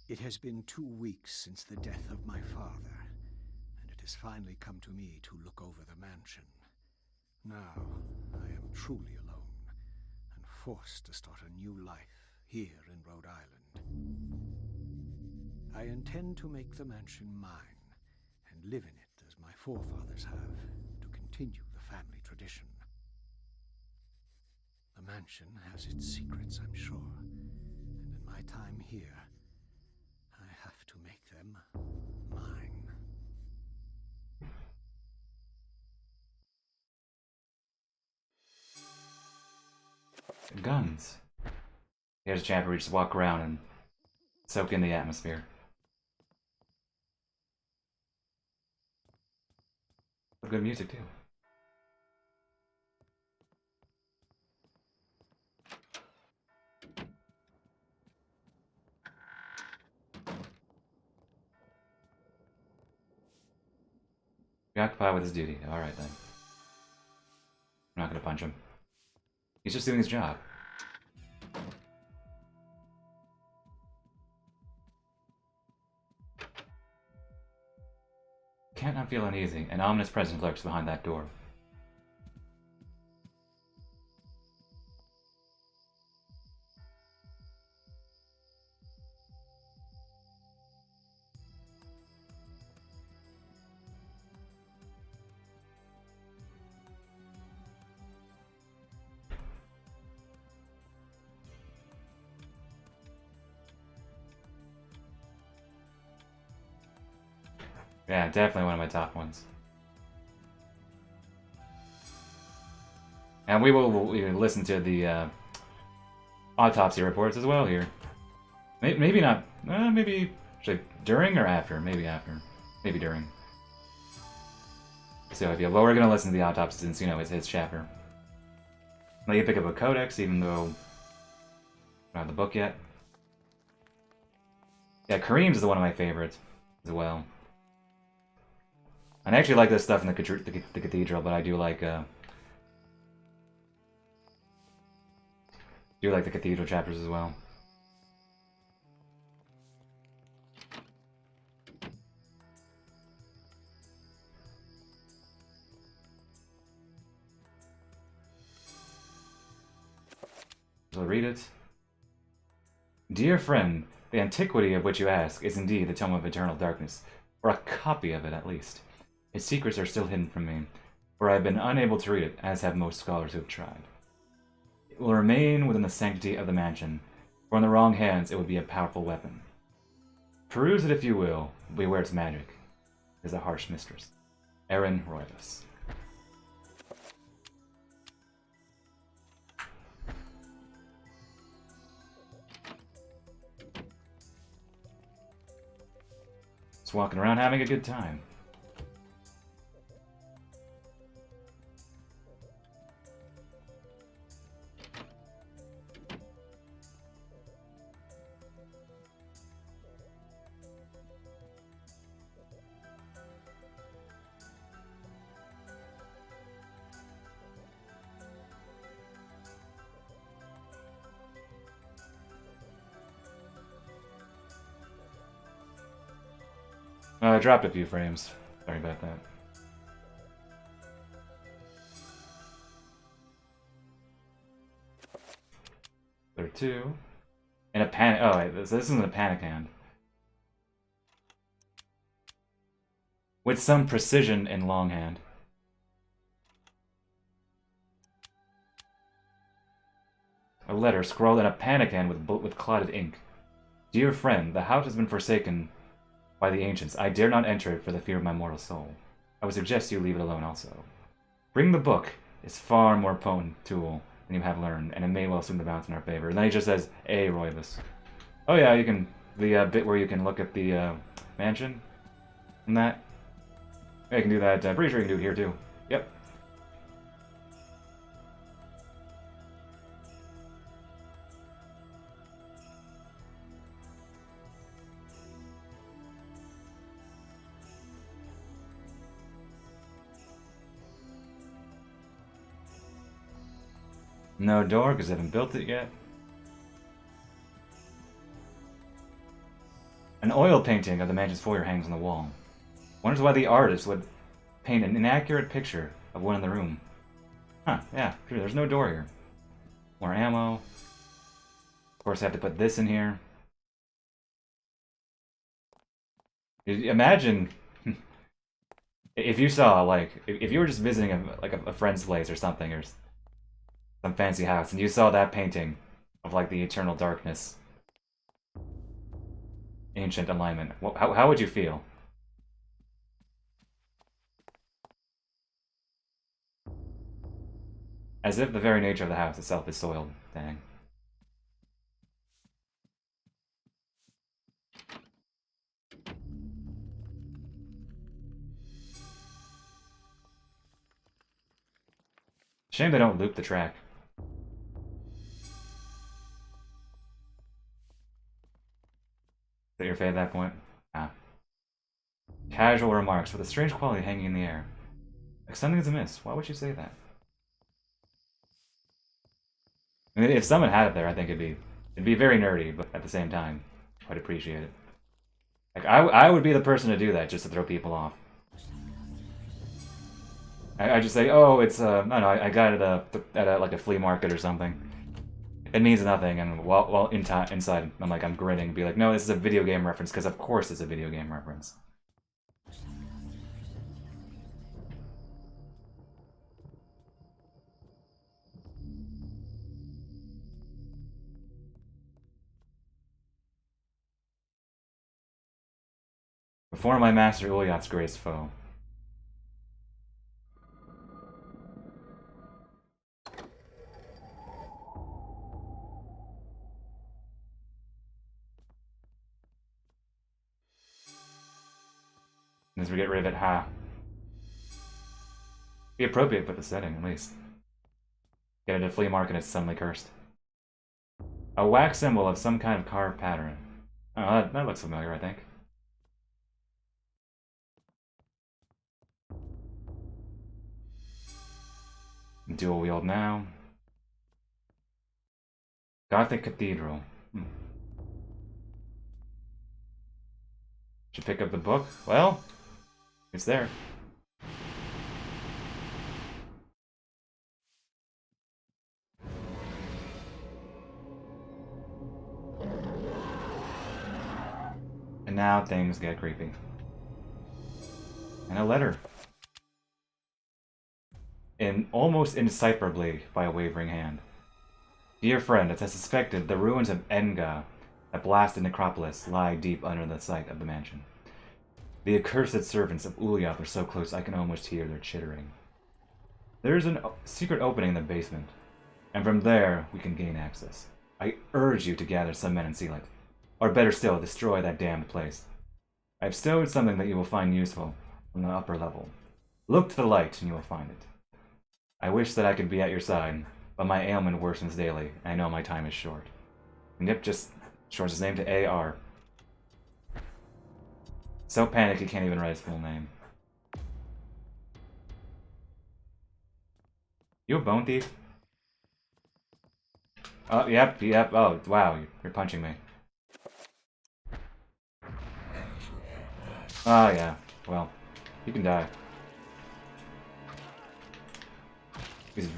Speaker 11: It has been 2 weeks since the death of my father, and it has finally come to me to look over the mansion. Now, I am truly alone, and forced to start a new life here in Rhode Island. I intend to make the mansion mine, and live in it as my forefathers have, to continue the family tradition. The mansion has its secrets, I'm sure, and in my time here, I have to make them mine.
Speaker 2: guns. Here's a chapter where you just walk around and soak in the atmosphere. Good music too. Preoccupied with his duty. Alright then. I'm not gonna punch him. He's just doing his job. Can't not feel uneasy. An ominous presence lurks behind that door. Yeah, definitely one of my top ones. And we will listen to the autopsy reports as well here. Maybe not. Maybe during or after? Maybe after. Maybe during. So if you well, we're gonna listen to the autopsy since you know it's his chapter. Now you pick up a codex, even though I don't have the book yet. Yeah, Kareem's is one of my favorites as well. I actually like this stuff in the cathedral, but I do like the cathedral chapters as well. So I'll read it. Dear friend, the antiquity of which you ask is indeed the Tome of Eternal Darkness, or a copy of it at least. Its secrets are still hidden from me, for I have been unable to read it, as have most scholars who have tried. It will remain within the sanctity of the mansion, for in the wrong hands it would be a powerful weapon. Peruse it if you will, beware its magic. It is a harsh mistress. Aaron Roivas. Just walking around having a good time. I dropped a few frames. Sorry about that. There are two. And a panic. Oh, wait, this isn't a panic hand. With some precision in longhand. A letter scrawled in a panic hand with clotted ink. Dear friend, the house has been forsaken by the ancients. I dare not enter it for the fear of my mortal soul. I would suggest you leave it alone also. Bring the book. It's far more potent tool than you have learned, and it may well swing the balance in our favor. And then he just says, A. Roivas. Oh yeah, you can, the bit where you can look at the mansion, and that. Yeah, you can do that. I'm pretty sure you can do it here too. Yep. No door, because they haven't built it yet. An oil painting of the mansion's foyer hangs on the wall. Wonders why the artist would paint an inaccurate picture of one in the room. Huh, yeah, true, there's no door here. More ammo. Of course, I have to put this in here. Imagine if you saw, like, if you were just visiting a friend's place or something, or some fancy house, and you saw that painting of, like, the Eternal Darkness. Ancient alignment. How would you feel? As if the very nature of the house itself is soiled. Dang. Shame they don't loop the track. Is that your fate at that point? Ah. Casual remarks with a strange quality hanging in the air. Like something is amiss. Why would you say that? I mean, if someone had it there, I think it'd be very nerdy, but at the same time, I'd appreciate it. Like I would be the person to do that just to throw people off. I just say, oh, it's I don't know, I got it at like a flea market or something. It means nothing, and while inside, I'm like, I'm grinning, be like, no, this is a video game reference, because of course it's a video game reference. Before my master Uliat's greatest foe. As we get rid of it, ha. Be appropriate for the setting, at least. Get it at a flea market, it's suddenly cursed. A wax symbol of some kind of carved pattern. Oh, that looks familiar, I think. Dual wield now. Gothic Cathedral. Should pick up the book? Well, it's there. And now things get creepy. And a letter. Almost indecipherably by a wavering hand. Dear friend, as I suspected, the ruins of Enga, that blasted necropolis, lie deep under the site of the mansion. The accursed servants of Uliath are so close I can almost hear their chittering. There is a secret opening in the basement, and from there we can gain access. I urge you to gather some men and seal it. Or better still, destroy that damned place. I have stowed something that you will find useful on the upper level. Look to the light and you will find it. I wish that I could be at your side, but my ailment worsens daily, and I know my time is short. And Nip just shorts his name to AR. So panicked he can't even write his full name. You a bone thief? Oh, yep. Oh, wow, you're punching me. Oh, yeah. Well, you can die. He's... Of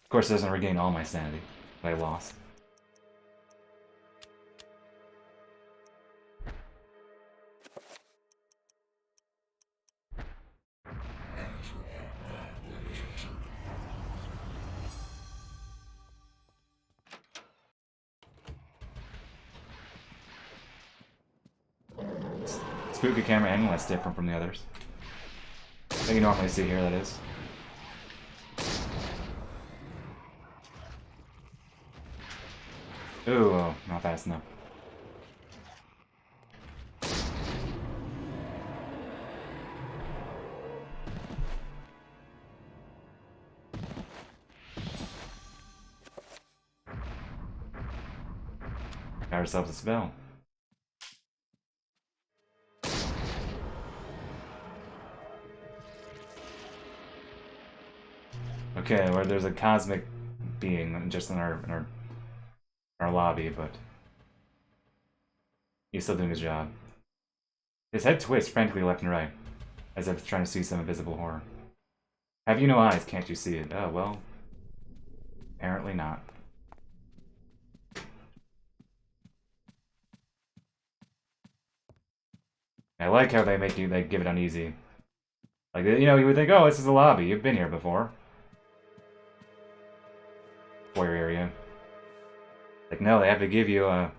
Speaker 2: course, it doesn't regain all my sanity that I lost. Spooky camera angle, that's different from the others that you normally see here, that is. Ooh, oh, not fast enough. Got ourselves a spell. Okay, where there's a cosmic being just in our lobby, but he's still doing his job. His head twists frantically left and right, as if trying to see some invisible horror. Have you no eyes? Can't you see it? Oh, well, apparently not. I like how they give it uneasy. Like, you know, you would think, oh, this is a lobby, you've been here before. Foyer area. Like, no, they have to give you an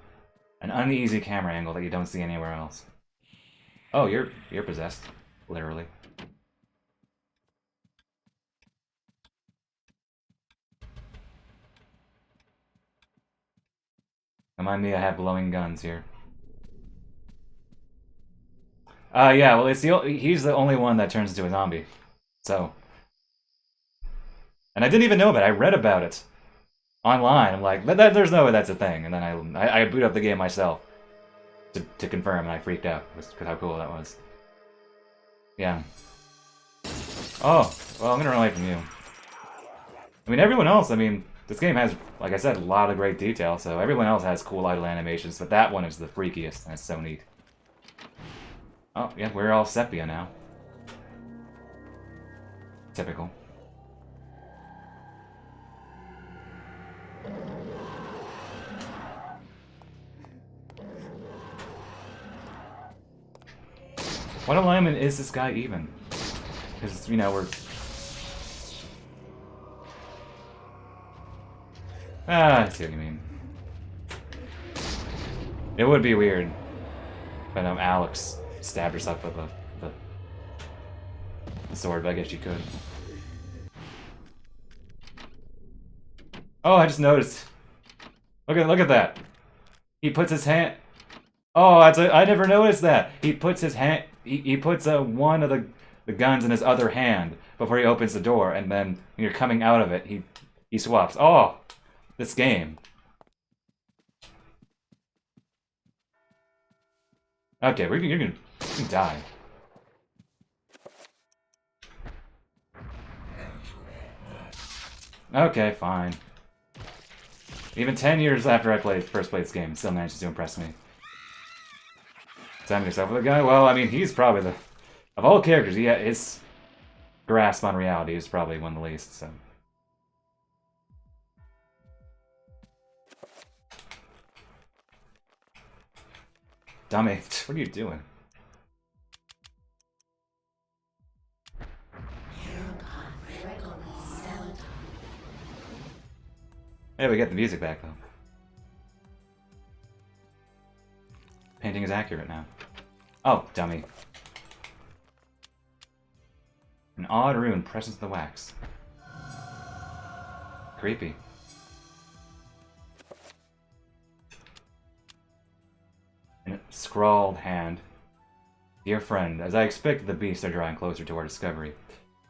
Speaker 2: uneasy camera angle that you don't see anywhere else. Oh, you're possessed, literally. Remind me, I have glowing guns here. Yeah, well, he's the only one that turns into a zombie. So. And I didn't even know about it. I read about it online. I'm like, there's no way that's a thing. And then I boot up the game myself to confirm, and I freaked out because how cool that was. Yeah. Oh, well, I'm gonna run away from you. I mean, everyone else, I mean, this game has, like I said, a lot of great detail, so everyone else has cool idle animations, but that one is the freakiest, and it's so neat. Oh, yeah, we're all sepia now. Typical. What alignment is this guy even? Because, you know, we're... I see what you mean. It would be weird. But Alex stabbed herself with the sword, but I guess she could. Oh, I just noticed. Look at that. He puts his hand... Oh, I never noticed that. He puts his hand... He puts one of the guns in his other hand before he opens the door, and then when you're coming out of it, he swaps. Oh, this game. Okay, you're gonna die. Okay, fine. Even 10 years after I first played this game, it still manages to impress me. Time yourself with a guy? Well, I mean, he's probably the... Of all characters, his grasp on reality is probably one of the least, so... Dummy, what are you doing? Hey, we get the music back, though. Painting is accurate now. Oh, dummy. An odd rune presses the wax. Creepy. In a scrawled hand. Dear friend, as I expected, the beasts are drawing closer to our discovery.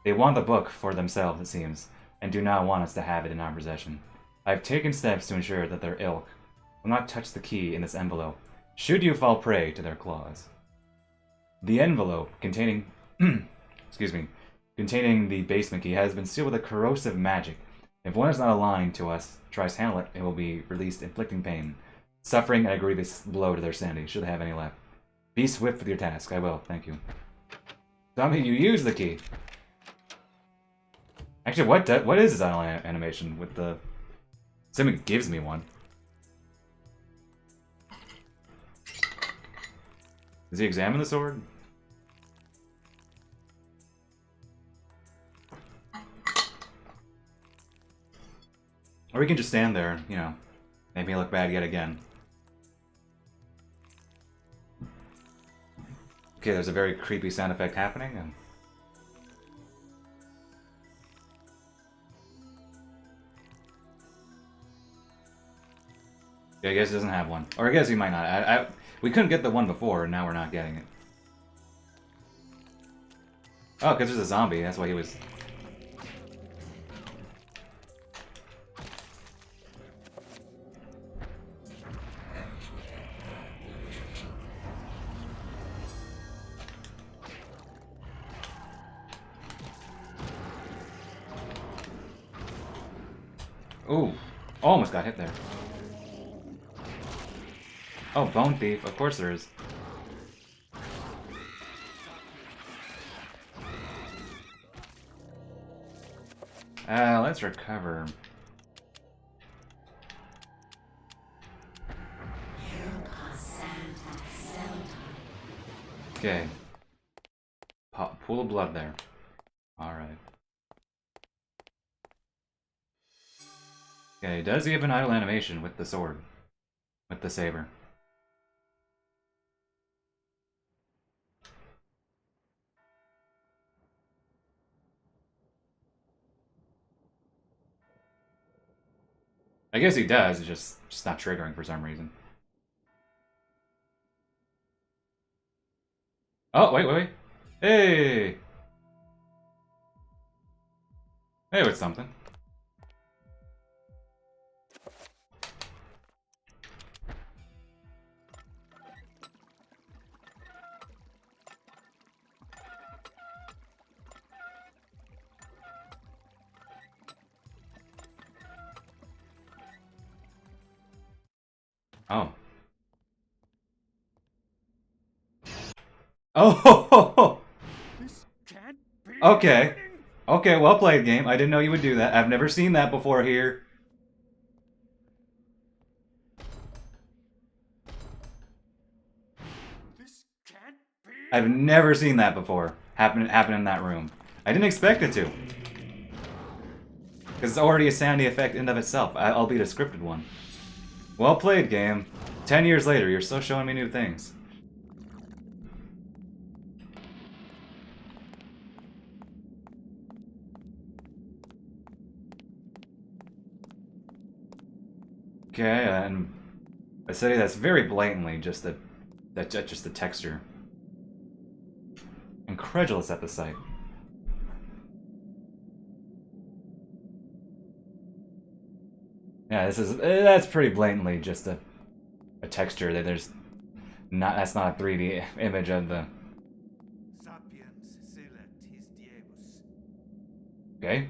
Speaker 2: They want the book for themselves, it seems, and do not want us to have it in our possession. I have taken steps to ensure that their ilk will not touch the key in this envelope, should you fall prey to their claws. The envelope containing excuse me, containing the basement key has been sealed with a corrosive magic. If one is not aligned to us, tries to handle it, it will be released, inflicting pain, suffering, and a grievous blow to their sanity, should they have any left. Be swift with your task. I will, thank you. Dummy, you use the key. Actually, what is this animation with the... Assuming it gives me one. Does he examine the sword? Or we can just stand there, you know, make me look bad yet again. Okay, there's a very creepy sound effect happening, and... Yeah, I guess he doesn't have one. Or I guess he might not. We couldn't get the one before, and now we're not getting it. Oh, because there's a zombie, that's why he was... Ooh, almost got hit there. Oh, Bone Thief, of course there is. Let's recover. Okay. Pool of blood there. Alright. Okay, does he have an idle animation with the sword? With the saber? I guess he does, it's just not triggering for some reason. Oh, wait. Hey! Hey, with something. Oh. Oh! Okay. Okay, well played, game. I didn't know you would do that. I've never seen that before here. I've never seen that before happen in that room. I didn't expect it to. Because it's already a sound effect in and of itself, albeit a scripted one. Well played, game. 10 years later, you're still showing me new things. Okay, and a city that's very blatantly just the texture. Incredulous at the sight. Yeah, that's pretty blatantly just a texture that that's not a 3D image of the. Okay.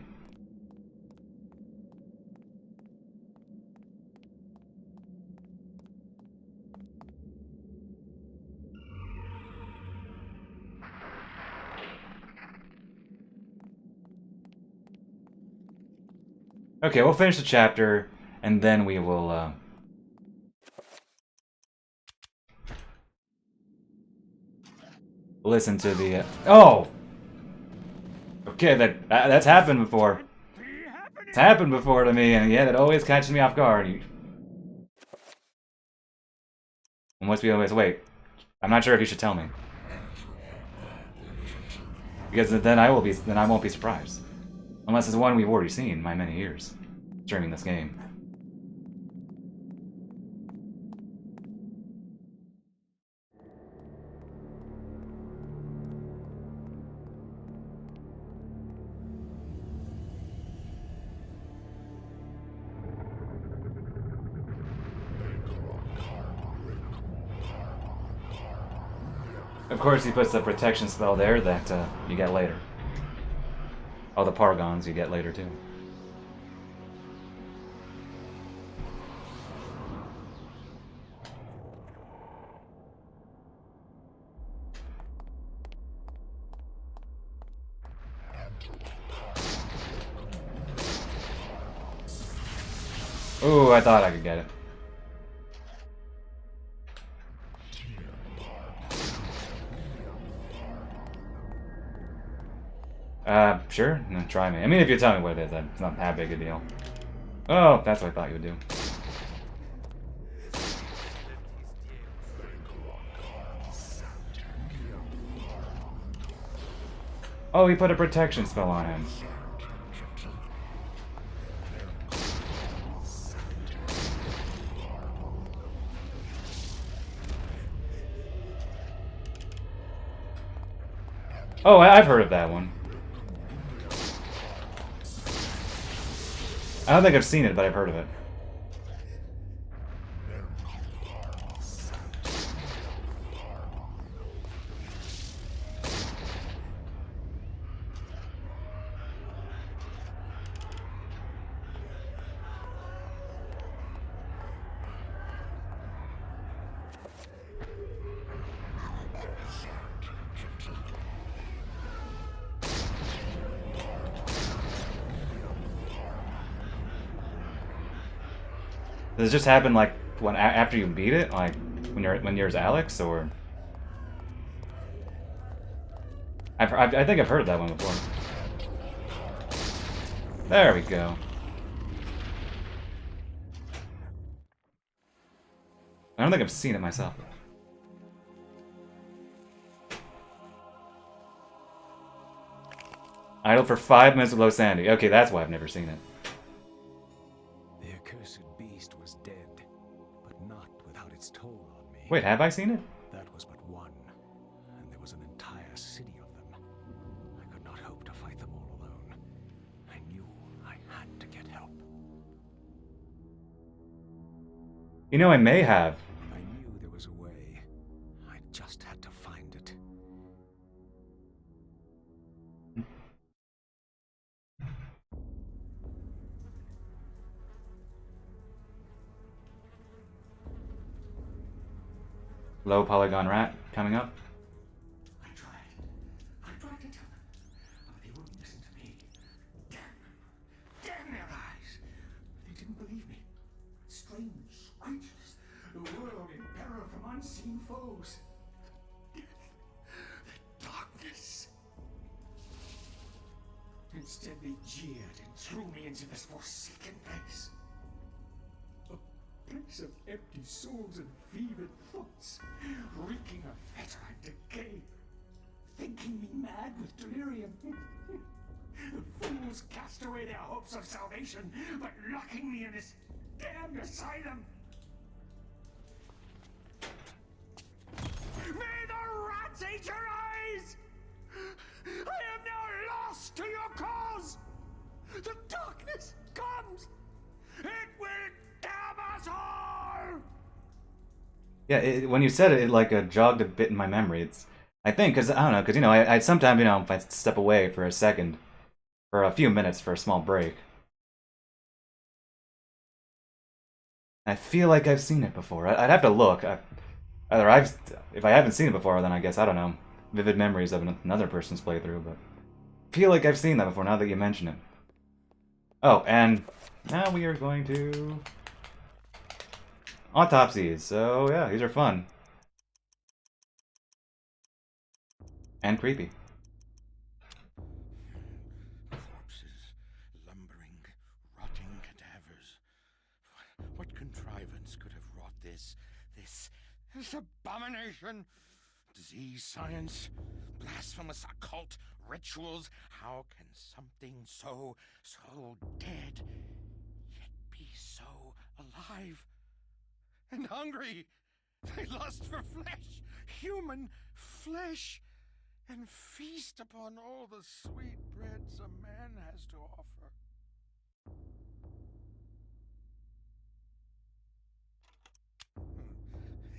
Speaker 2: Okay, we'll finish the chapter, and then we will, listen to the, oh! Okay, that's happened before. It's happened before to me, and yeah, it always catches me off guard. Unless we always wait. I'm not sure if you should tell me. Because then I won't be surprised. Unless it's one we've already seen in my many years streaming this game. Of course, he puts the protection spell there that you get later. Oh, the Paragons you get later, too. Ooh, I thought I could get it. Sure. No, try me. I mean, if you tell me what it is, it's not that big a deal. Oh, that's what I thought you would do. Oh, he put a protection spell on him. Oh, I've heard of that one. I don't think I've seen it, but I've heard of it. Does it just happen like when after you beat it, like when you're as Alex, or? I think I've heard that one before. There we go. I don't think I've seen it myself. Idle for 5 minutes with low sanity. Okay, that's why I've never seen it.
Speaker 11: The accursed beast
Speaker 2: Wait, have I seen it?
Speaker 11: That was but one, and there was an entire city of them. I could not hope to fight them all alone. I knew I had to get help.
Speaker 2: You know, I may have.
Speaker 11: I knew there was a way. I just had to find it.
Speaker 2: Low polygon rat coming up.
Speaker 17: I tried to tell them, but they wouldn't listen to me. Damn their eyes! They didn't believe me. Strange creatures, the world in peril from unseen foes. The darkness. Instead, they jeered and threw me into this forsaken place. A place of empty souls and fevered thoughts, reeking of fetor and decay, thinking me mad with delirium. The fools cast away their hopes of salvation, but locking me in this damned asylum. May the rats eat your eyes! I am now lost to your cause! The darkness comes! It will damn us all!
Speaker 2: Yeah, when you said it, it like jogged a bit in my memory. It's, I think, because, I don't know, because, you know, I sometimes, you know, if I step away for a second, for a few minutes for a small break, I feel like I've seen it before. I'd have to look. If I haven't seen it before, then I guess, I don't know, vivid memories of another person's playthrough, but I feel like I've seen that before now that you mention it. Oh, and now we are going to autopsies. So yeah, these are fun and creepy.
Speaker 5: Corpses, lumbering, rotting cadavers. What contrivance could have wrought this abomination? Disease, science, blasphemous occult rituals. How can something so dead yet be so alive and hungry? They lust for flesh, human flesh, and feast upon all the sweet breads a man has to offer.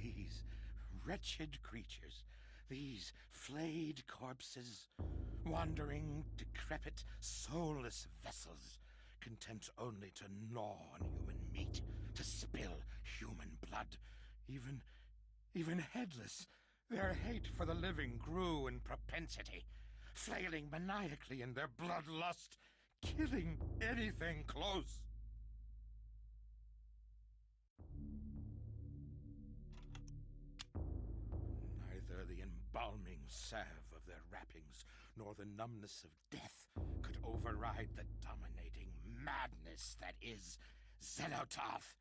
Speaker 5: These wretched creatures, these flayed corpses, wandering, decrepit, soulless vessels, content only to gnaw on human meat, to spill human blood, even headless. Their hate for the living grew in propensity, flailing maniacally in their bloodlust, killing anything close. Neither the embalming salve of their wrappings nor the numbness of death could override the dominating madness that is Xenotarth,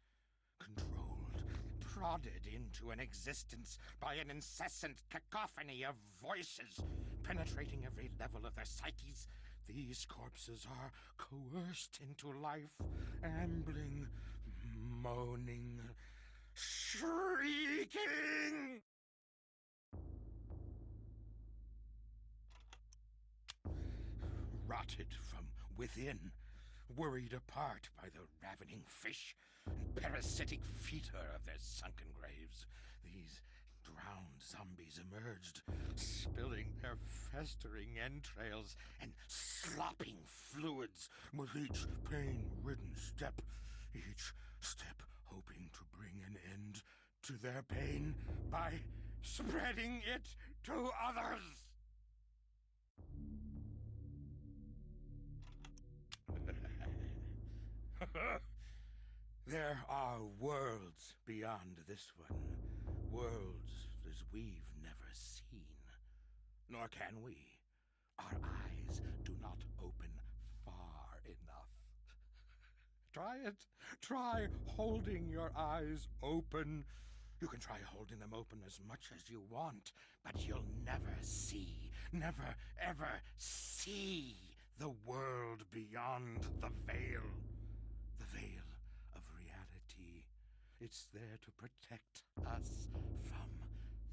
Speaker 5: controlled, prodded into an existence by an incessant cacophony of voices, penetrating every level of their psyches. These corpses are coerced into life, ambling, moaning, shrieking. Rotted from within, worried apart by the ravening fish and parasitic fetor of their sunken graves, these drowned zombies emerged, spilling their festering entrails and slopping fluids with each pain-ridden step, each step hoping to bring an end to their pain by spreading it to others. There are worlds beyond this one, worlds as we've never seen. Nor can we. Our eyes do not open far enough. Try it. Try holding your eyes open. You can try holding them open as much as you want, but you'll never see, never ever see the world beyond the veil. The veil of reality.
Speaker 6: It's there to protect us from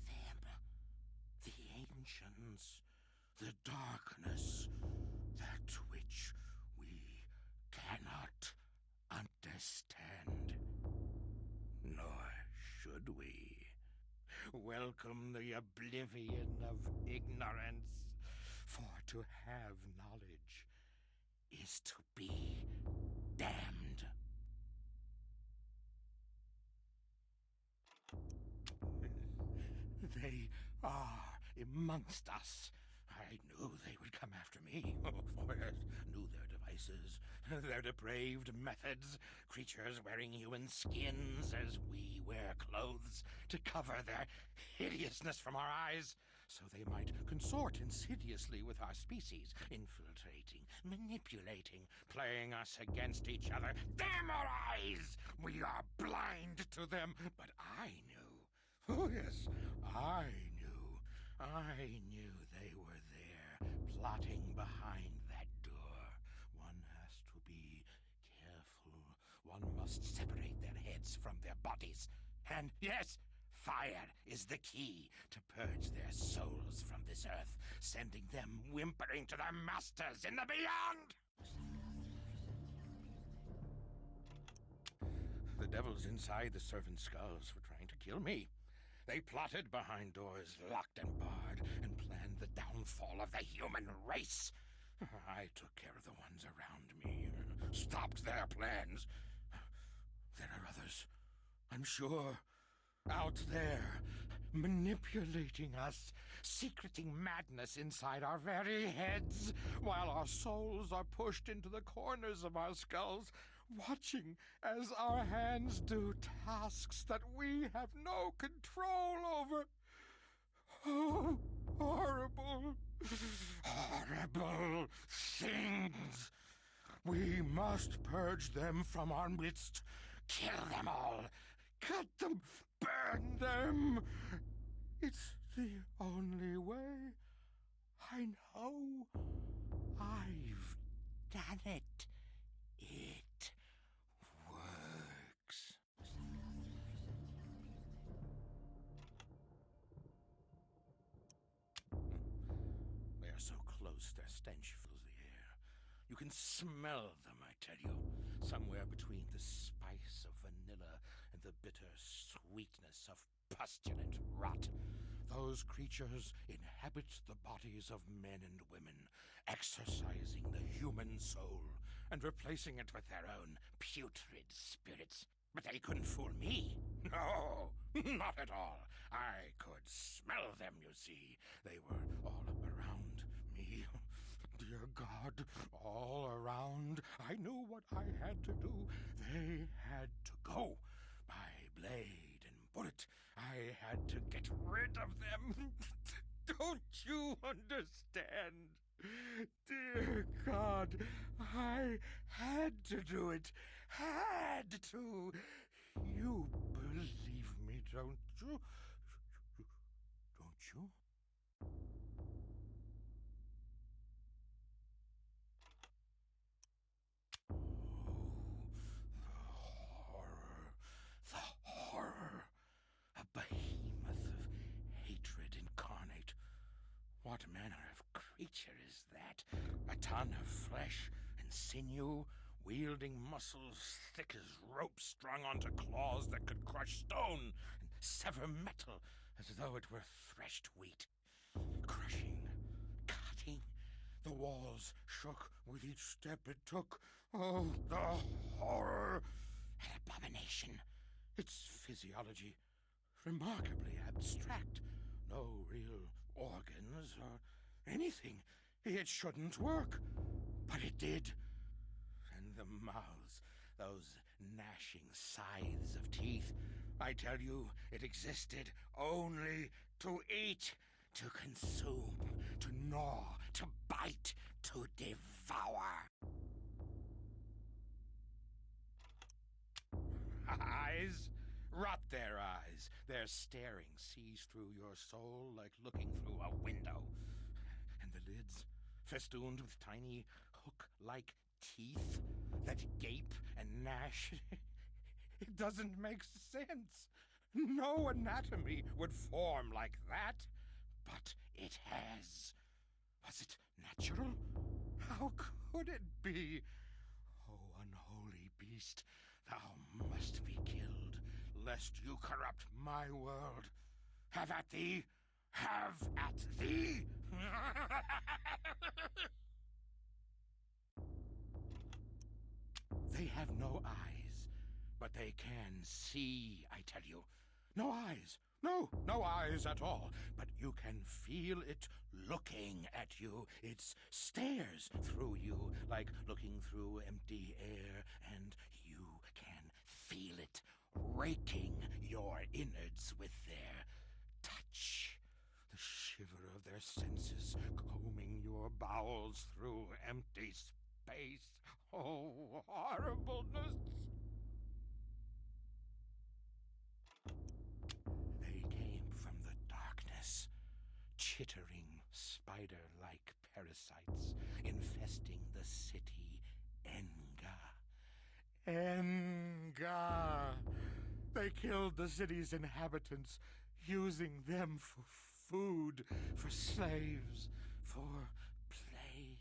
Speaker 6: them. The ancients, the darkness, that which we cannot understand. Nor should we. Welcome the oblivion of ignorance, for to have knowledge is to be damned. They are amongst us. I knew they would come after me, for I knew their devices, their depraved methods, creatures wearing human skins as we wear clothes to cover their hideousness from our eyes, so they might consort insidiously with our species, infiltrating, manipulating, playing us against each other. Damn our eyes! We are blind to them, but I knew. Oh yes, I knew they were there, plotting behind that door. One has to be careful. One must separate their heads from their bodies. And yes, fire is the key to purge their souls from this earth, sending them whimpering to their masters in the beyond! The devils inside the servant skulls were trying to kill me. They plotted behind doors locked and barred and planned the downfall of the human race. I took care of the ones around me, stopped their plans. There are others, I'm sure, out there, manipulating us, secreting madness inside our very heads, while our souls are pushed into the corners of our skulls, watching as our hands do tasks that we have no control over. Oh, horrible, horrible things! We must purge them from our midst, kill them all, cut them, burn them. It's the only way. I know. I've done it. It works. They are so close, their stench fills the air. You can smell them, I tell you, somewhere between the spice of vanilla and the bitter sweetness of pustulant rot. Those creatures inhabit the bodies of men and women, exercising the human soul and replacing it with their own putrid spirits. But they couldn't fool me. No, not at all. I could smell them, you see. They were all around me. Dear God, all around. I knew what I had to do. They had to go. By blade and bullet, I had to get rid of them. Don't you understand? Dear God, I had to do it. Had to. You believe me, don't you? Don't you? The horror. A behemoth of hatred incarnate. What manner of creature is that? A ton of flesh and sinew, wielding muscles thick as rope strung onto claws that could crush stone and sever metal as though it were threshed wheat. Crushing, cutting. The walls shook with each step it took. Oh, the horror! An abomination. Its physiology remarkably abstract. No real organs or anything. It shouldn't work, but it did. And the mouths, those gnashing scythes of teeth. I tell you, it existed only to eat, to consume, to gnaw, to bite, to devour. Eyes? Rot their eyes. Their staring sees through your soul like looking through a window. And the lids, festooned with tiny hook-like teeth that gape and gnash.
Speaker 5: It doesn't make sense. No anatomy would form like that. But it has. Was it natural? How could it be? Oh, unholy beast, thou must be killed, lest you corrupt my world. Have at thee! Have at thee! They have no eyes, but they can see, I tell you. No eyes. No eyes at all. But you can feel it looking at you. It stares through you like looking through empty air, and you can feel it raking your innards with their touch. The shiver of their senses combing your bowels through empty space. Oh, horribleness! They came from the darkness, chittering spider-like parasites infesting the city Enga. Enga! They killed the city's inhabitants, using them for food, for slaves, for play.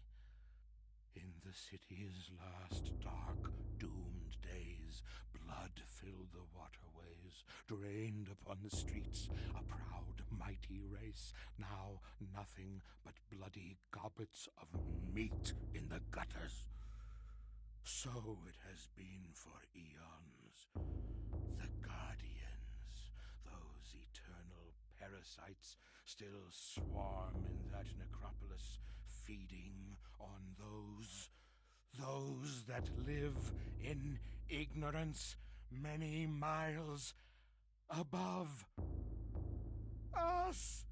Speaker 5: In the city's last dark, doomed days, blood filled the waterways, drained upon the streets, a proud, mighty race, now nothing but bloody gobbets of meat in the gutters. So it has been for eons. The Guardians, those eternal parasites, still swarm in that necropolis, feeding on those that live in ignorance many miles above us.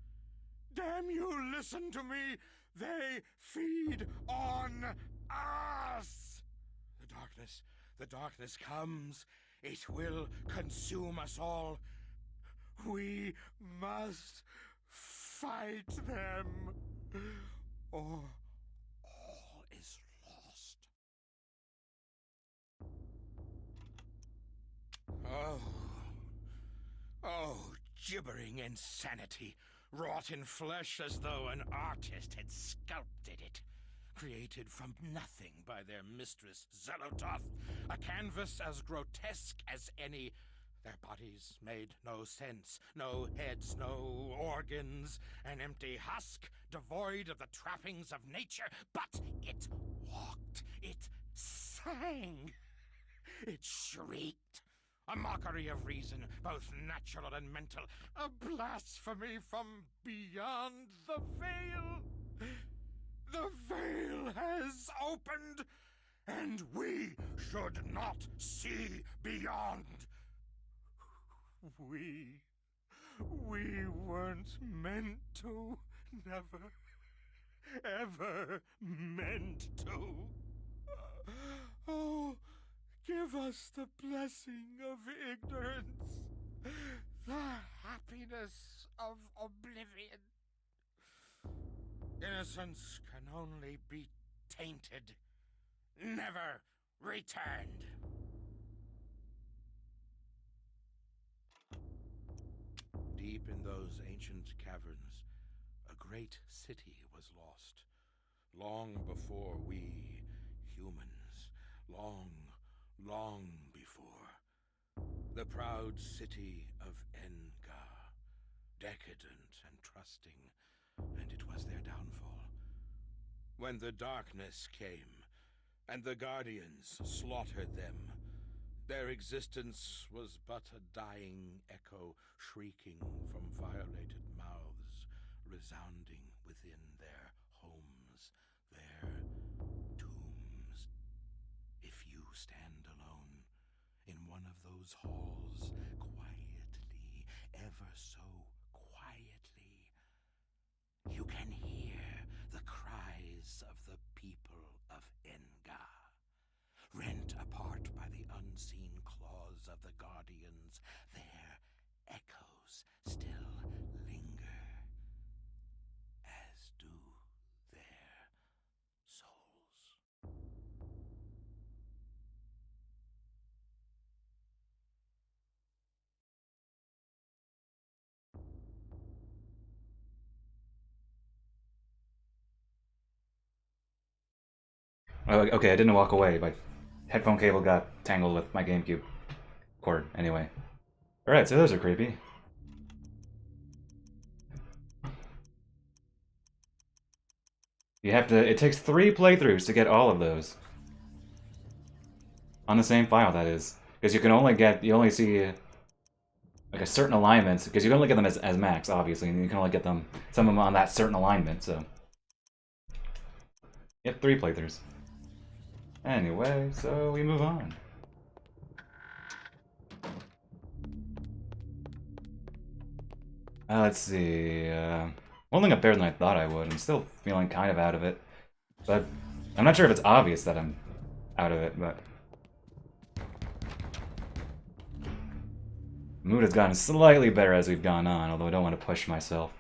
Speaker 5: Damn you, listen to me! They feed on us! The darkness comes. It will consume us all. We must fight them, or all is lost. Oh, gibbering insanity, wrought in flesh as though an artist had sculpted it. Created from nothing by their mistress, Xelothoth, a canvas as grotesque as any. Their bodies made no sense, no heads, no organs, an empty husk, devoid of the trappings of nature, but it walked, it sang, it shrieked. A mockery of reason, both natural and mental, a blasphemy from beyond the veil. The veil has opened, and we should not see beyond. We weren't meant to, never, ever meant to. Oh, give us the blessing of ignorance, the happiness of oblivion. Innocence can only be tainted, never returned. Deep in those ancient caverns, a great city was lost, long before we humans, long before. The proud city of Enga, decadent and trusting, and it was their downfall. When the darkness came, and the Guardians slaughtered them, their existence was but a dying echo, shrieking from violated mouths, resounding within their homes, their tombs. If you stand alone in one of those halls, quietly, ever so quietly, you can hear the cries of the people of Enga, rent apart by the unseen claws of the Guardians. Their echoes still linger, as do their souls.
Speaker 2: Oh, okay, I didn't walk away. My headphone cable got tangled with my GameCube cord. Anyway. Alright, so those are creepy. You have to... It takes 3 playthroughs to get all of those. On the same file, that is. Because you can only get... You only see... like a certain alignment. Because you can only get them as max, obviously. And you can only get them... some of them on that certain alignment, so... You have 3 playthroughs. Anyway, so we move on. Let's see, holding up better than I thought I would. I'm still feeling kind of out of it. But I'm not sure if it's obvious that I'm out of it, but... mood has gotten slightly better as we've gone on, although I don't want to push myself.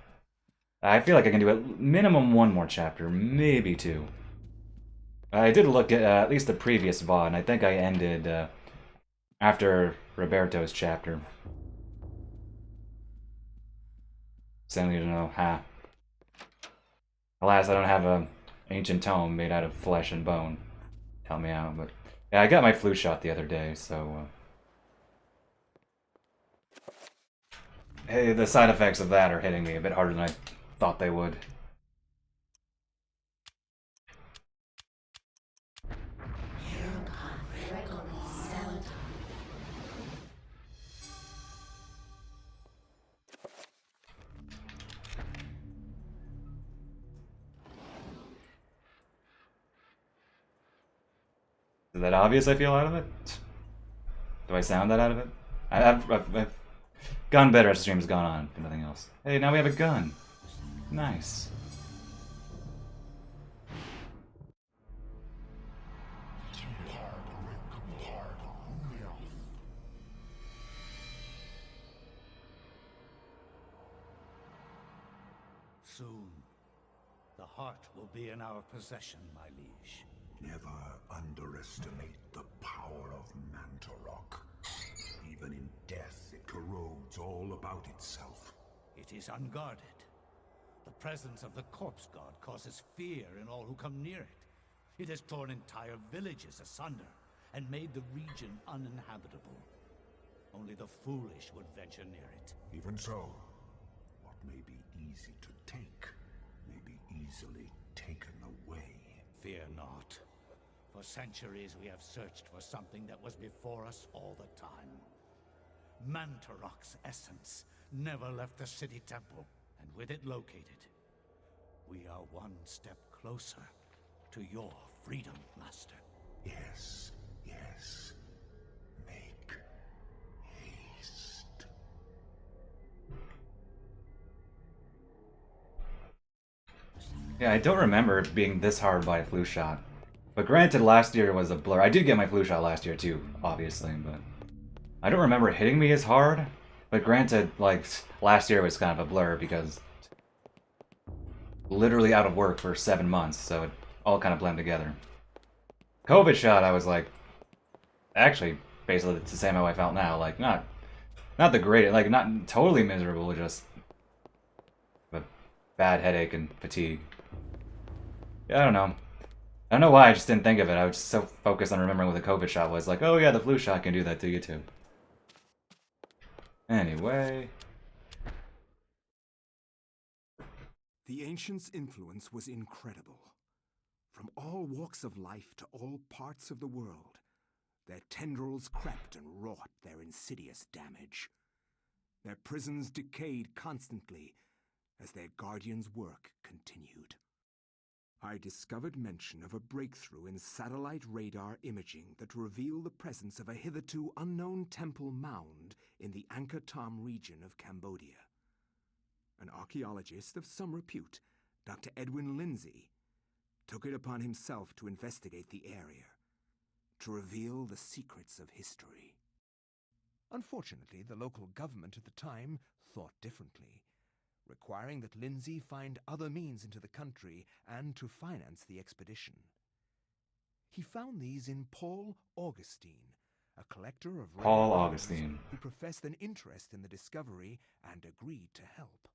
Speaker 2: I feel like I can do at minimum 1 more chapter, maybe 2. I did look at least the previous VOD, and I think I ended after Roberto's chapter. Sadly, to know, alas, I don't have an ancient tome made out of flesh and bone. Tell me how, but... yeah, I got my flu shot the other day, so... hey, the side effects of that are hitting me a bit harder than I thought they would. Is that obvious I feel out of it? Do I sound that out of it? I've gotten better as the stream has gone on, if nothing else. Hey, now we have a gun. Nice.
Speaker 6: Soon, the heart will be in our possession, my liege.
Speaker 9: Never underestimate the power of Mantarok. Even in death, it corrodes all about itself.
Speaker 6: It is unguarded. The presence of the corpse god causes fear in all who come near it. It has torn entire villages asunder and made the region uninhabitable. Only the foolish would venture near it.
Speaker 9: Even so, what may be easy to take may be easily taken away.
Speaker 6: Fear not. For centuries we have searched for something that was before us all the time. Mantarok's essence never left the city temple, and with it located, we are 1 step closer to your freedom, Master.
Speaker 9: Yes, yes. Make haste.
Speaker 2: Yeah, I don't remember it being this hard by a flu shot. But granted, last year was a blur. I did get my flu shot last year too, obviously, but... I don't remember it hitting me as hard. But granted, like, last year was kind of a blur because... literally out of work for 7 months, so it all kind of blended together. COVID shot, I was like... actually, basically it's the same how I felt now. Like, not the greatest, like, not totally miserable, just... a bad headache and fatigue. Yeah, I don't know. I don't know why I just didn't think of it. I was just so focused on remembering what the COVID shot was. Like, oh yeah, the flu shot can do that to you too. Anyway...
Speaker 3: The ancients' influence was incredible. From all walks of life to all parts of the world, their tendrils crept and wrought their insidious damage. Their prisons decayed constantly as their guardians' work continued. I discovered mention of a breakthrough in satellite radar imaging that revealed the presence of a hitherto unknown temple mound in the Angkor Thom region of Cambodia. An archaeologist of some repute, Dr. Edwin Lindsay, took it upon himself to investigate the area, to reveal the secrets of history. Unfortunately, the local government at the time thought differently, requiring that Lindsay find other means into the country and to finance the expedition. He found these in Paul Augustine, a collector of
Speaker 2: Paul Augustine,
Speaker 3: who professed an interest in the discovery and agreed to help.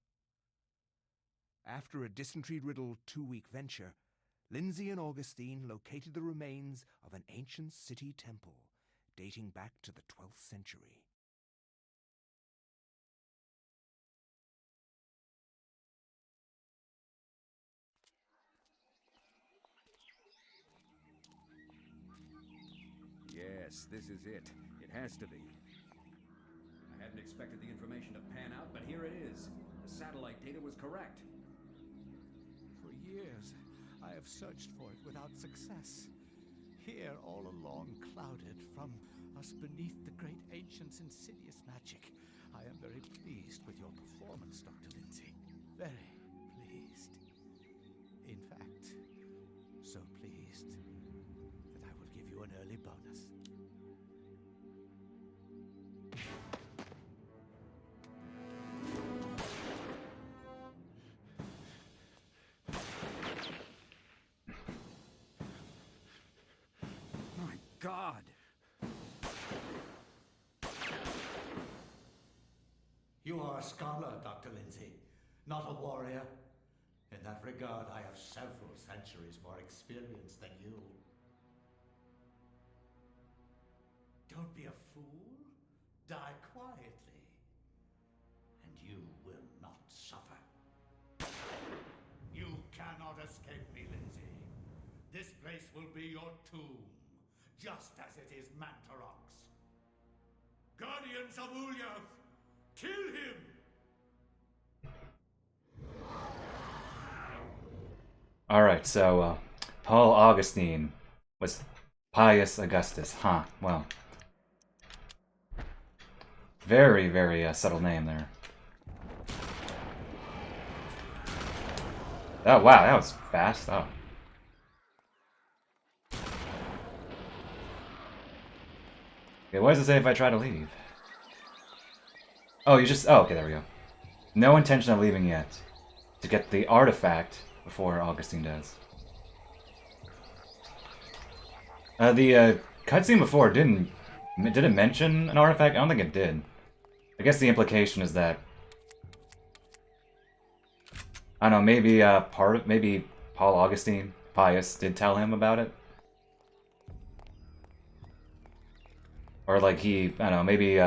Speaker 3: After a dysentery-riddled 2-week venture, Lindsay and Augustine located the remains of an ancient city temple dating back to the 12th century.
Speaker 10: Yes, this is it. It has to be. I hadn't expected the information to pan out, but here it is. The satellite data was correct.
Speaker 6: For years, I have searched for it without success. Here, all along, clouded from us beneath the great ancient's insidious magic. I am very pleased with your performance, Dr. Lindsay. Very pleased. In fact, so pleased that I will give you an early bonus.
Speaker 10: God!
Speaker 6: You are a scholar, Dr. Lindsay, not a warrior. In that regard, I have several centuries more experience than you. Don't be a fool. Die quietly. And you will not suffer. You cannot escape me, Lindsay. This place will be your tomb. Just as it is Mantarok's. Guardians of Ulyav, kill him!
Speaker 2: Alright, so, Paul Augustine was Pius Augustus. Huh, well. Very, very subtle name there. Oh, wow, that was fast. Oh. Okay, what does it say if I try to leave? Oh, you just... Oh, okay, there we go. No intention of leaving yet. To get the artifact before Augustine does. The cutscene before did it mention an artifact? I don't think it did. I guess the implication is that... I don't know, maybe maybe Paul Augustine, Pius, did tell him about it. Or like he, I don't know, maybe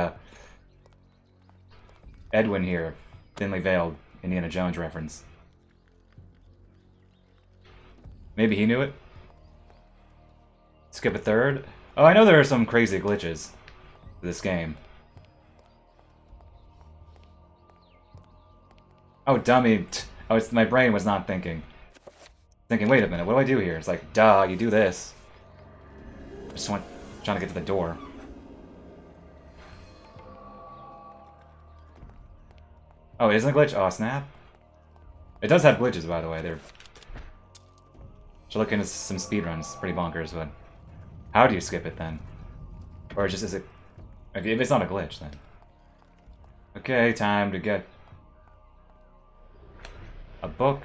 Speaker 2: Edwin here, thinly veiled Indiana Jones reference. Maybe he knew it? Skip a third? Oh, I know there are some crazy glitches to this game. Oh, dummy. My brain was not thinking. Thinking, wait a minute, what do I do here? It's like, duh, you do this. Just trying to get to the door. Oh, it isn't a glitch? Oh, snap. It does have glitches, by the way. Should look into some speedruns. Pretty bonkers, but... How do you skip it, then? Or just is it... If it's not a glitch, then... Okay, time to get... a book.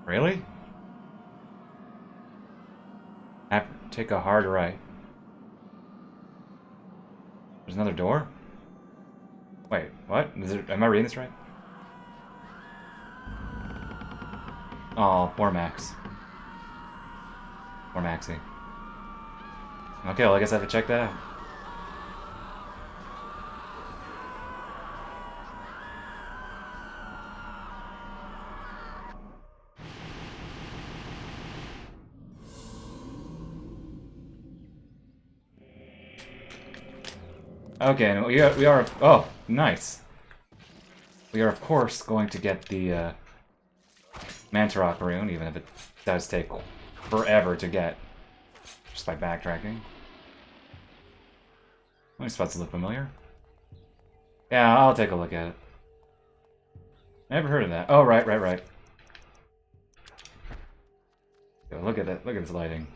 Speaker 2: Really? Have to take a hard right. There's another door? Wait, what? Am I reading this right? Oh, more Max. More Maxie. Okay, well I guess I have to check that out. Okay, we are... Oh, nice. We are, of course, going to get the Mantarok rune, even if it does take forever to get, just by backtracking. These spots look familiar. Yeah, I'll take a look at it. Never heard of that. Oh, right. Yo, look at that. Look at this lighting.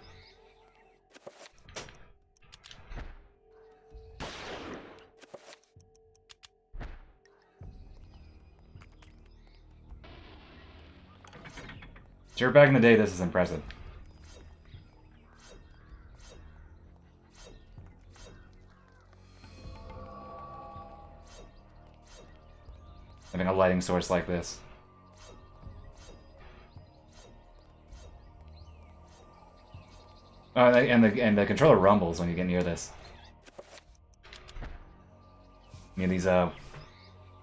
Speaker 2: Sure, back in the day, this is impressive. having a lighting source like this. And the controller rumbles when you get near this. I mean, these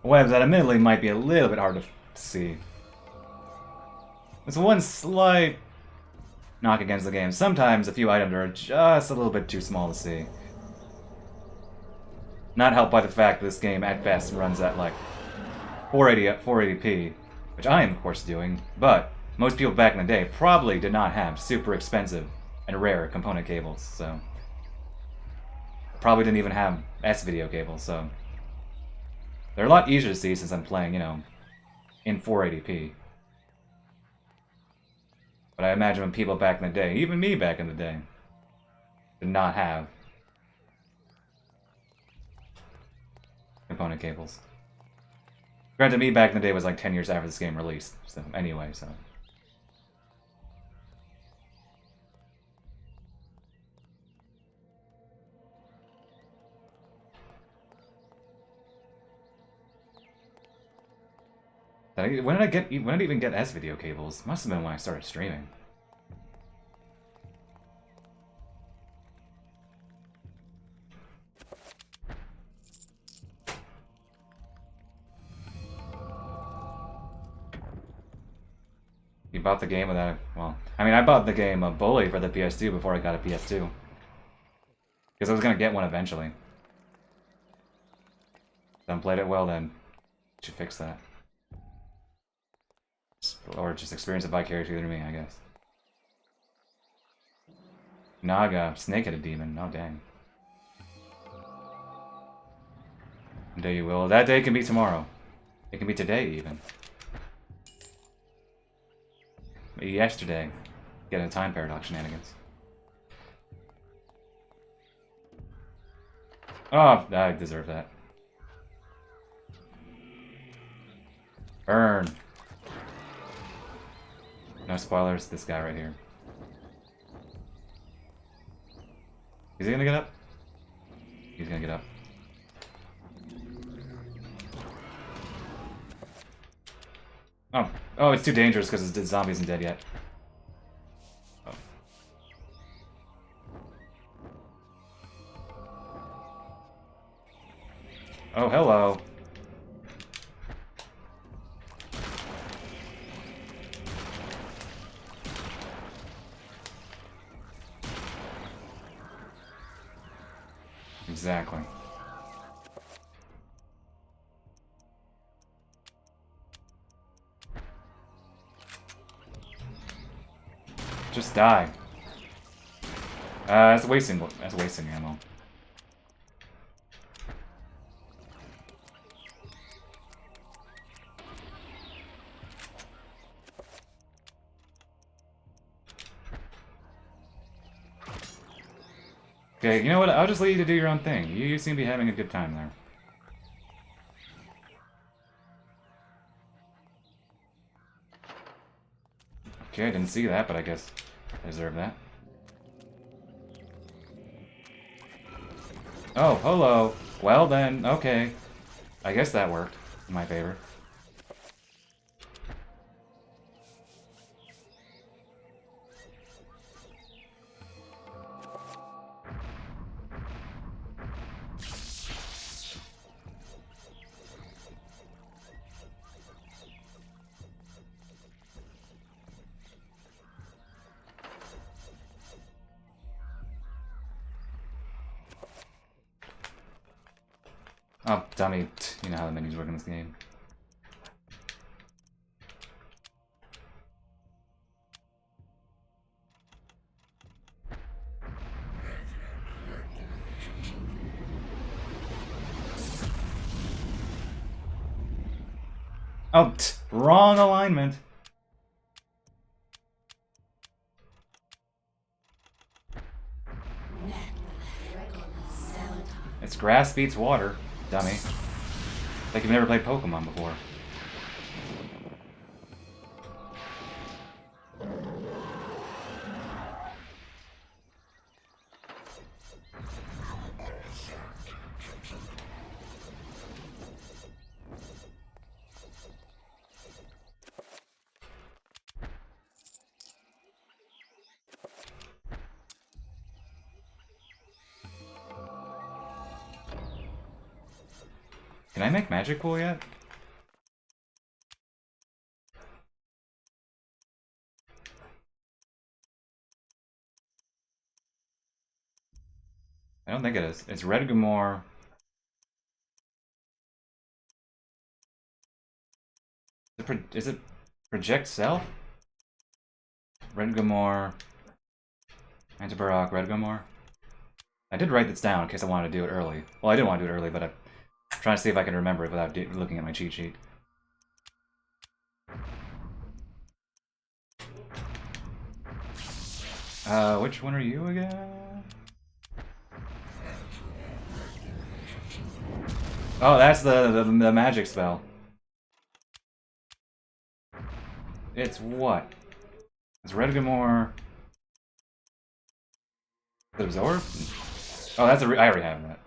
Speaker 2: webs that admittedly might be a little bit hard to see. There's one slight knock against the game. Sometimes a few items are just a little bit too small to see. Not helped by the fact that this game at best runs at like 480p, which I am of course doing, but most people back in the day probably did not have super expensive and rare component cables, so probably didn't even have S-video cables, so they're a lot easier to see since I'm playing, you know, in 480p. But I imagine when people back in the day, even me back in the day, did not have component cables. Granted, me back in the day was like 10 years after this game released, so anyway, so. When did I even get S-video cables? Must have been when I started streaming. You bought the game without, well, I mean, I bought the game Bully for the PS2 before I got a PS2. Because I was gonna get one eventually. Done played it well then. Should fix that. Or just experience it vicariously through me, I guess. Naga, snake-headed demon. Oh, dang. One day you will. That day can be tomorrow. It can be today, even. Maybe yesterday. Getting time paradox shenanigans. Oh, I deserve that. Burn. No spoilers, this guy right here. Is he gonna get up? He's gonna get up. Oh, oh, it's too dangerous because the zombie isn't dead yet. Oh. Oh, hello. Exactly. Just die. That's wasting ammo. Okay, you know what? I'll just leave you to do your own thing. You seem to be having a good time there. Okay, I didn't see that, but I guess I deserve that. Oh, hello. Well then, okay. I guess that worked in my favor. Oh, dummy. You know how the menus work in this game. Oh, wrong alignment. It's grass beats water. Dummy. Like you've never played Pokemon before. Can I make magic pool yet? I don't think it is. It's Red Gamor. Is it Project Self? Red Gamor. Antibarak, Red Gamor. I did write this down in case I wanted to do it early. Well, I didn't want to do it early, but I'm trying to see if I can remember it without looking at my cheat sheet. Which one are you again? Oh, that's the magic spell. It's what? It's Red Gamor. The Absorb? Oh, that's I already have that.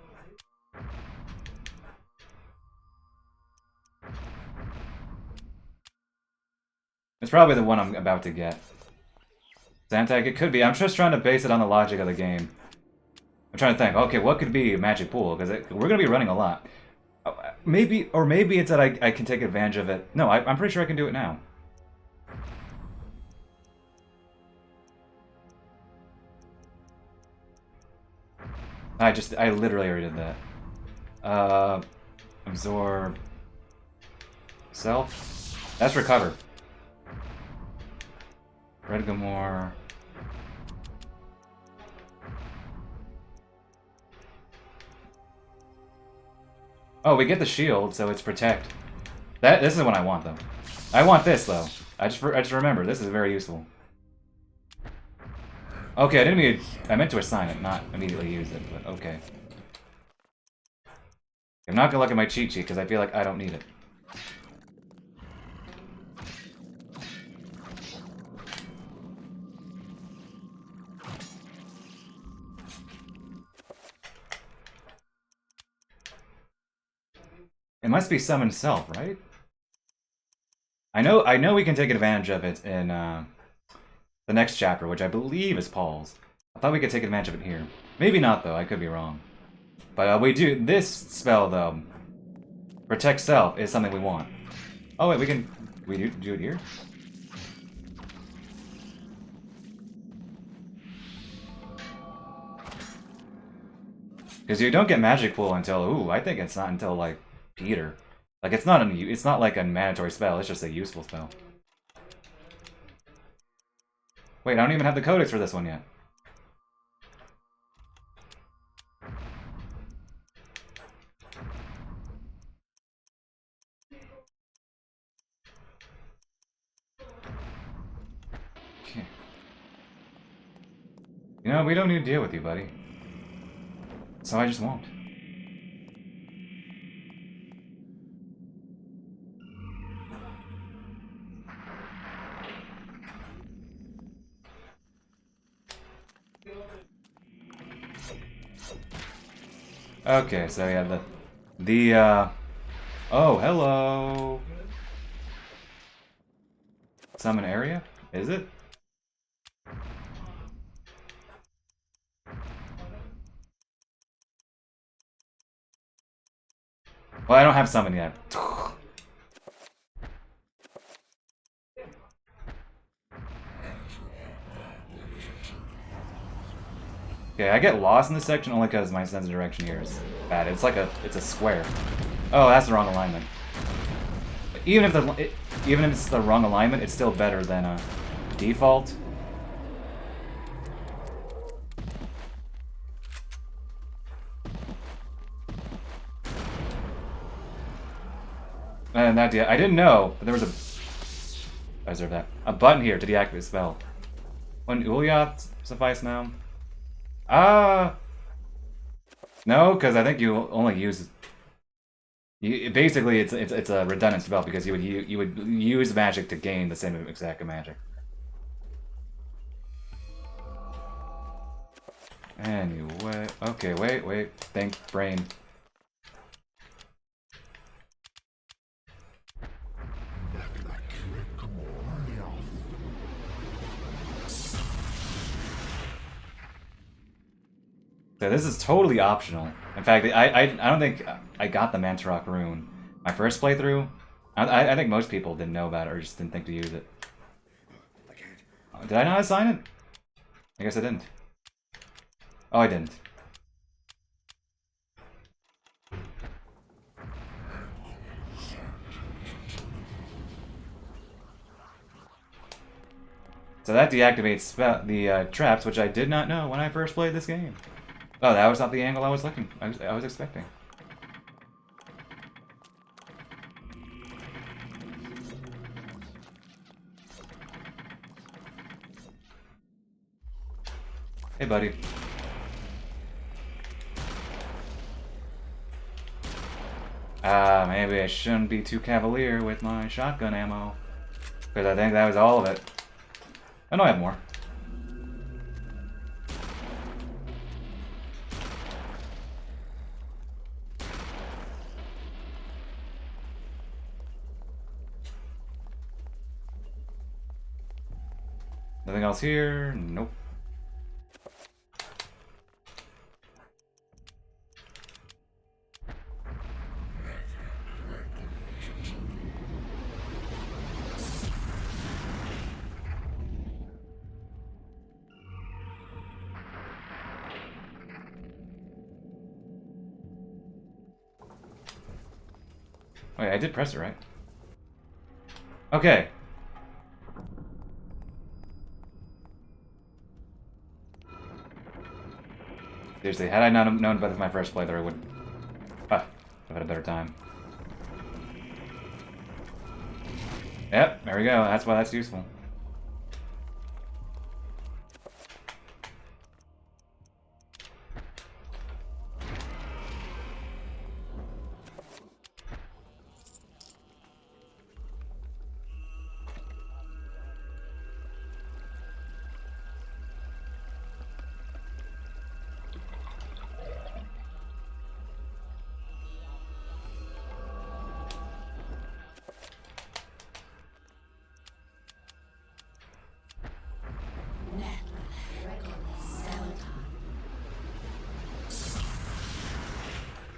Speaker 2: It's probably the one I'm about to get. Zantac, it could be. I'm just trying to base it on the logic of the game. I'm trying to think, okay, what could be a magic pool? Because we're going to be running a lot. Maybe it's that I can take advantage of it. No, I'm pretty sure I can do it now. I literally already did that. Absorb. Self. That's recover. Red Gamor. Oh, we get the shield, so it's protect. This is the one I want, though. I want this, though. I just remember this is very useful. Okay, I meant to assign it, not immediately use it, but okay. I'm not gonna look at my cheat sheet because I feel like I don't need it. It must be summon self, right? I know we can take advantage of it in the next chapter, which I believe is Paul's. I thought we could take advantage of it here. Maybe not, though. I could be wrong. But we do this spell, though. Protect self is something we want. Oh wait, we do it here? Because you don't get magic pool until I think it's not until like Peter. Like it's not like a mandatory spell. It's just a useful spell. Wait, I don't even have the codex for this one yet. Okay. You know, we don't need to deal with you, buddy. So I just won't. Okay, so yeah, oh, hello. Summon area? Is it? Well, I don't have summon yet. Okay, I get lost in this section only because my sense of direction here is bad. It's a square. Oh, that's the wrong alignment. Even if it's the wrong alignment, it's still better than default. And that I didn't know, but there was I deserve that. A button here to deactivate the spell. Wouldn't Ulyath suffice now? No, because I think you only use. Basically, it's a redundant spell because you would use magic to gain the same exact magic. Anyway, okay, wait, think, brain. So this is totally optional. In fact, I don't think I got the Mantarok rune. My first playthrough, I think most people didn't know about it or just didn't think to use it. Did I not assign it? I guess I didn't. Oh, I didn't. So that deactivates the traps, which I did not know when I first played this game. Oh, that was not the angle I was expecting. Hey, buddy. Maybe I shouldn't be too cavalier with my shotgun ammo. Because I think that was all of it. I know I have more. Nothing else here? Nope. Wait, I did press it, right? Okay. Seriously, had I not known about this my first playthrough, I would have had a better time. Yep, there we go. That's why that's useful.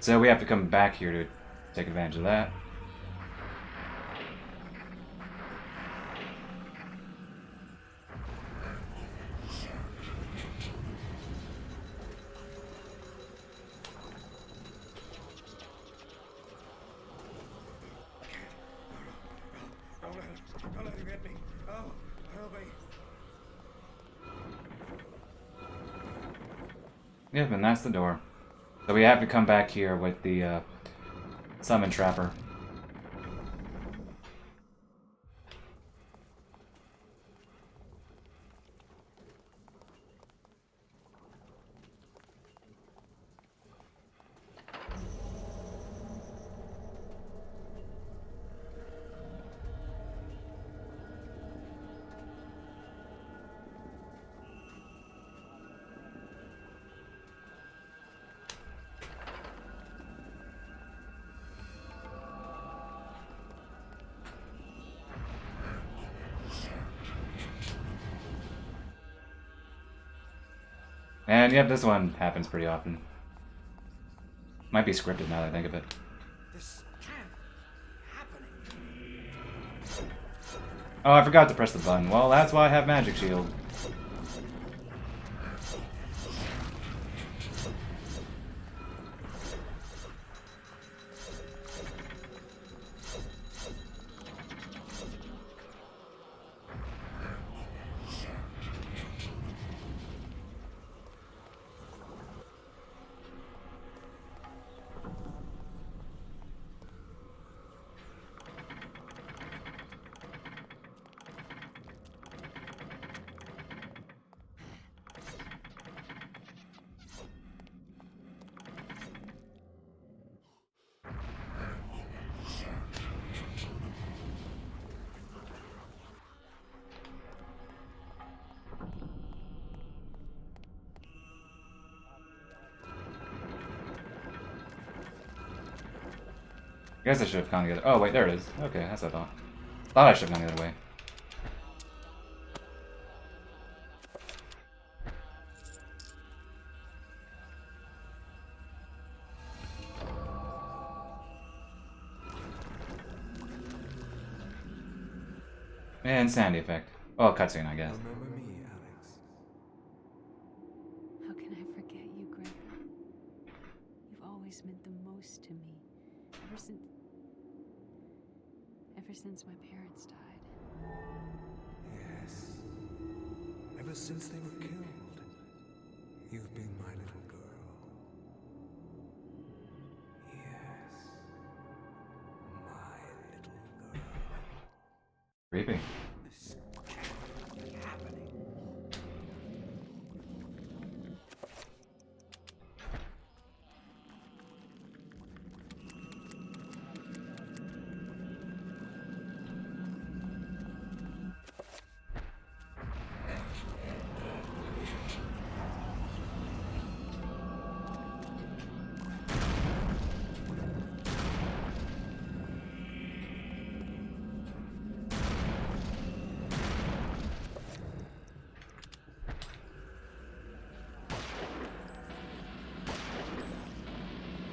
Speaker 2: So we have to come back here to take advantage of that.
Speaker 17: Don't let him get me. Oh, help me.
Speaker 2: Yep, and that's the door. So we have to come back here with the summon trapper. And yep, this one happens pretty often. Might be scripted now that I think of it.
Speaker 17: This can't happen.
Speaker 2: Oh, I forgot to press the button. Well, that's why I have Magic Shield. I guess I should have gone the other. Oh wait, there it is. Okay, that's what I thought. Thought I should have gone the other way. And sandy effect. Well, cutscene, I guess.
Speaker 3: Remember me, Alex.
Speaker 4: How can I forget you, Grandpa? You've always meant the most to me. Ever since my parents died.
Speaker 3: Yes. Ever since they were killed, you've been my little girl. Yes. My little girl.
Speaker 2: Creepy.
Speaker 11: This can't be happening.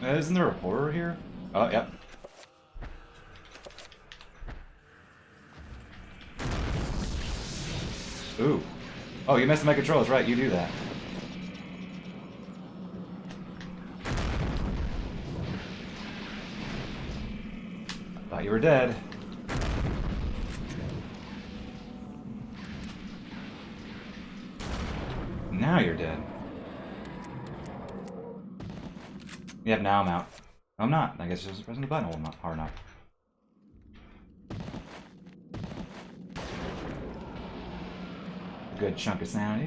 Speaker 2: Isn't there a horror here? Oh, yep. Ooh. Oh, you messed with my controls, right? You do that. Thought you were dead. Now you're dead. Yep, now I'm out. No, I'm not. I guess just pressing the button hard enough. Good chunk of sound.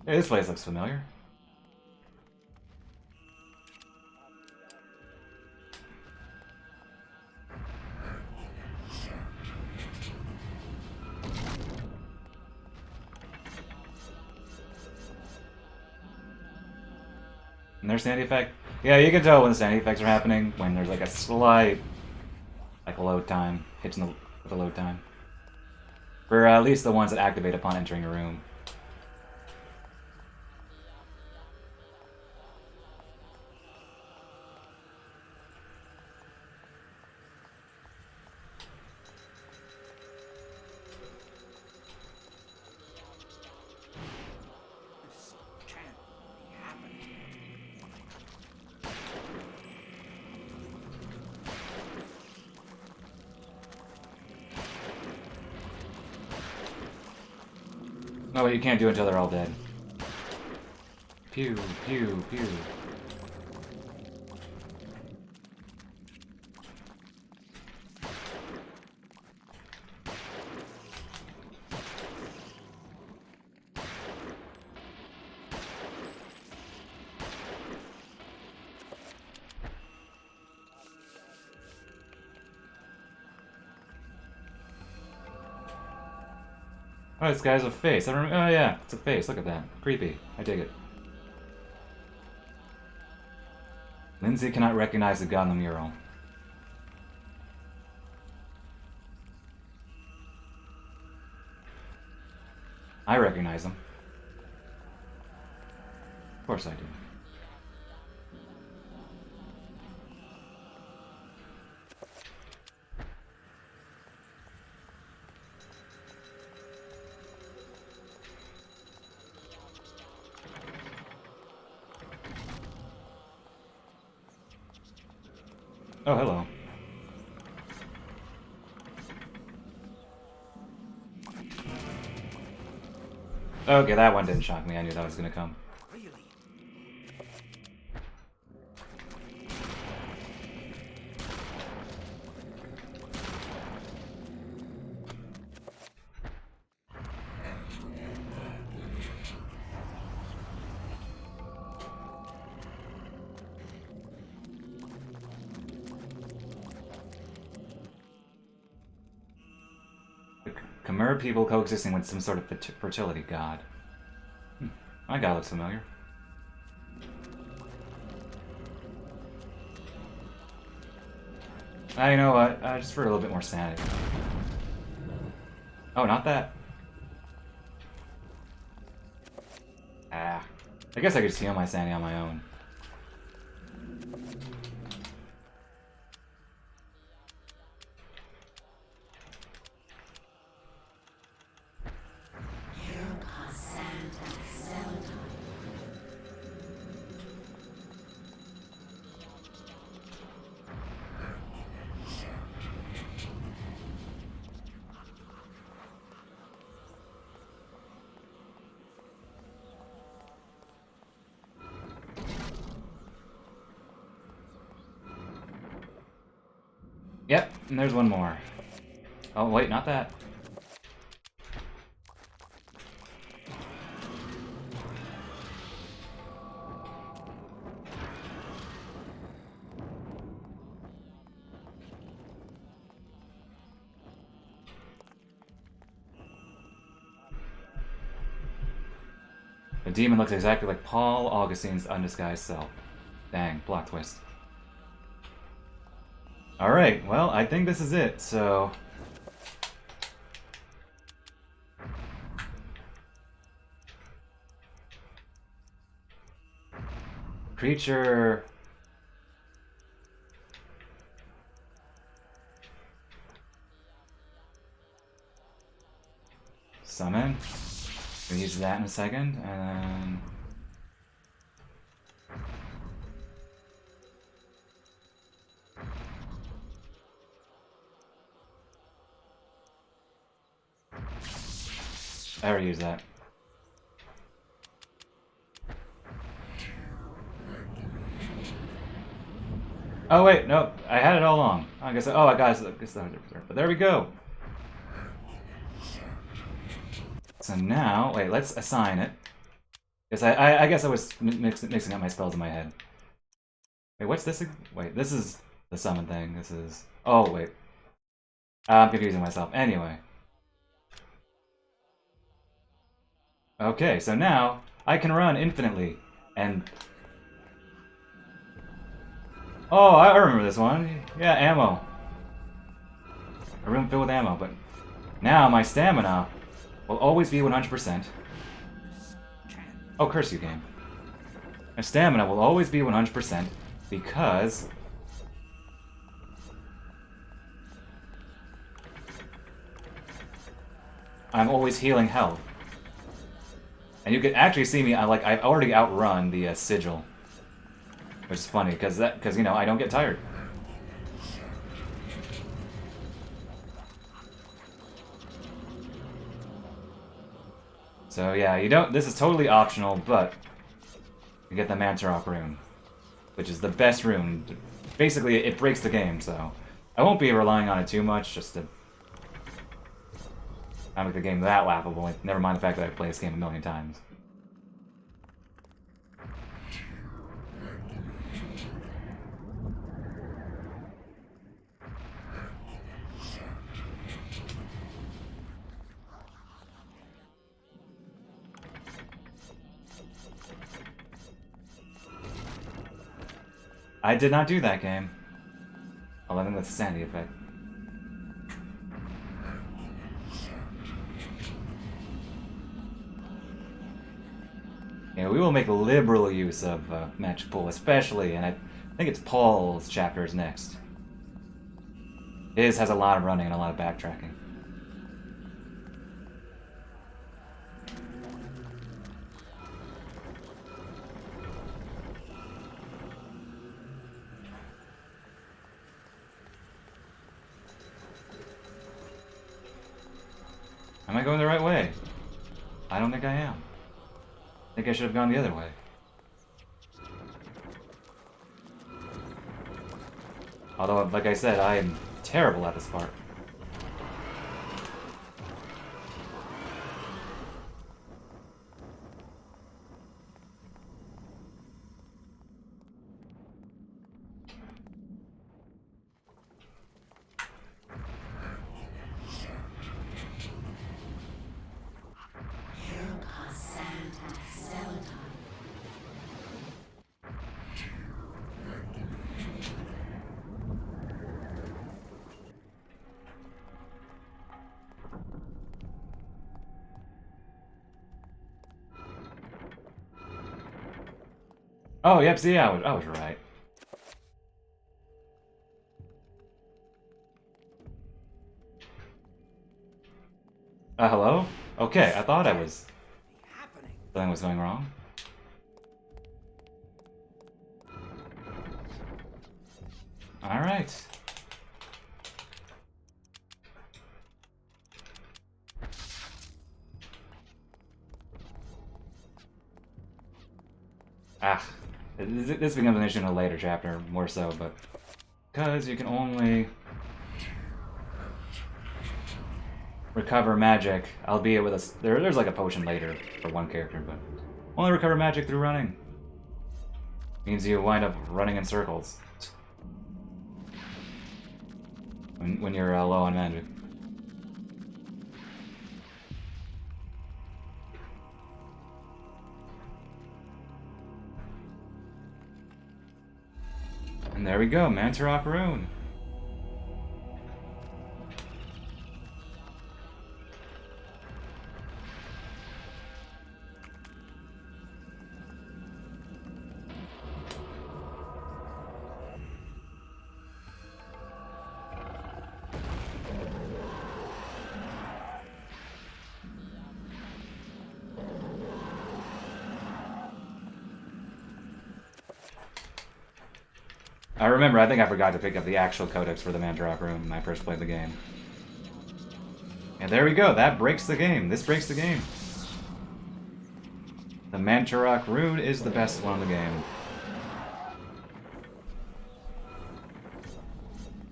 Speaker 2: Hey, this place looks familiar. And there's sandy effect. Yeah, you can tell when the sandy effects are happening when there's like a slight, like load time, hitting the load time. For at least the ones that activate upon entering a room. No, but you can't do it until they're all dead. Pew, pew, pew. Oh, this guy's a face. Oh yeah, it's a face. Look at that. Creepy. I dig it. Lindsay cannot recognize the god in the mural. I recognize him. Of course I do. Oh, hello. Okay, that one didn't shock me. I knew that was gonna come. Khmer people coexisting with some sort of fertility god. My god looks familiar. You know what? Just for a little bit more sanity. Oh, not that. I guess I could just heal my sanity on my own. And there's one more. Oh, wait, not that. The demon looks exactly like Paul Augustine's undisguised self. Dang, plot twist. Alright, well, I think this is it, so... Creature... Summon. We'll use that in a second, and then... I already used that. Oh wait, no, I had it all along. I guess. Oh, I got it. But there we go. So now, wait, let's assign it. Because I guess I was mixing up my spells in my head. Wait, what's this? Wait, this is the summon thing. This is. Oh wait, I'm confusing myself. Anyway. Okay, so now I can run infinitely, and... Oh, I remember this one. Yeah, ammo. A room filled with ammo, but now my stamina will always be 100%. Oh, curse you, game. My stamina will always be 100% because... I'm always healing health. And you can actually see me, I've already outrun the sigil. Which is funny, because you know, I don't get tired. So yeah, you don't, this is totally optional, but you get the Mantarok rune, which is the best rune. Basically, it breaks the game, so I won't be relying on it too much, just to not make the game that laughable. Never mind the fact that I've played this game a million times. I did not do that game. Although I think that's the Sandy effect. Yeah, we will make liberal use of Magic Pool, especially, and I think it's Paul's chapter is next. His has a lot of running and a lot of backtracking. Am I going the right way? I don't think I am. I think I should have gone the other way. Although, like I said, I am terrible at this part. Oh, yep, see, I was right. Hello? Okay, I thought something was going wrong. Alright. This becomes an issue in a later chapter, more so, but because you can only recover magic, albeit with a... There's like a potion later for one character, but only recover magic through running. Means you wind up running in circles when you're low on magic. And there we go, Mantarok Rune. I remember, I think I forgot to pick up the actual codex for the Mantarok Rune when I first played the game. And there we go, that breaks the game. This breaks the game. The Mantarok Rune is the best one in the game.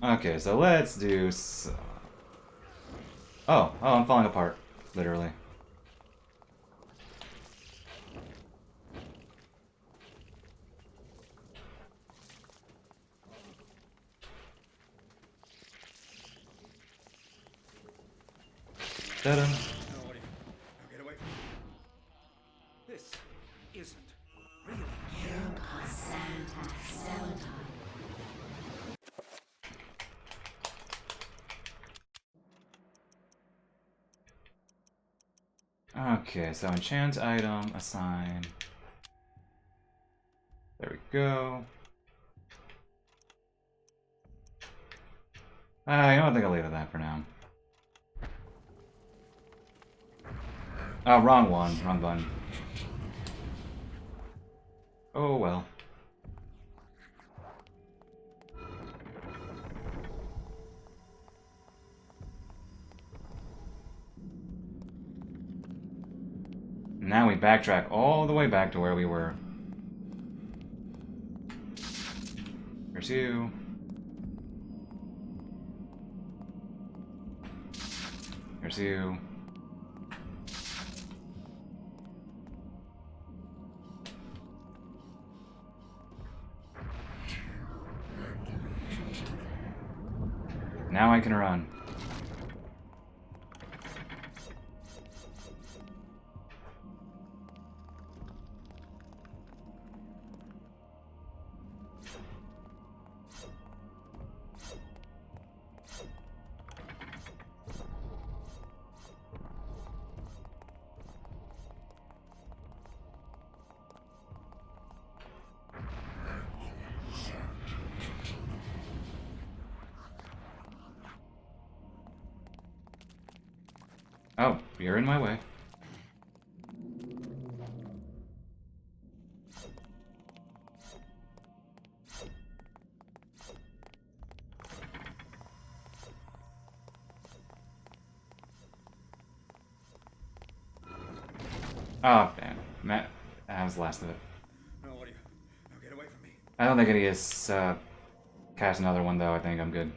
Speaker 2: Okay, so let's do... Oh, I'm falling apart, literally.
Speaker 10: No, Woody. Now get away from me. This isn't really.
Speaker 2: Okay, so enchant item, assign. There we go. You know, I think I'll leave it at that for now. Oh, wrong one. Wrong button. Oh, well. Now we backtrack all the way back to where we were. Here's you. Here's you. Now I can run. Oh, you're in my way. Oh, damn. Matt, that was the last of it.
Speaker 10: No, Woody. Now get away from me.
Speaker 2: I don't think any is cast another one, though. I think I'm good.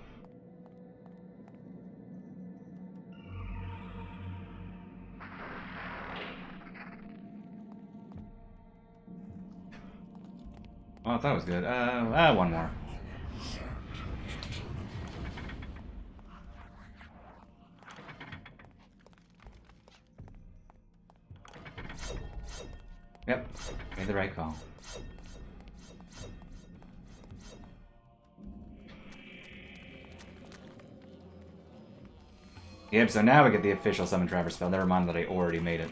Speaker 2: Oh, I thought it was good. One more. Yep, made the right call. Yep, so now we get the official Summon Traveler spell. Never mind that I already made it.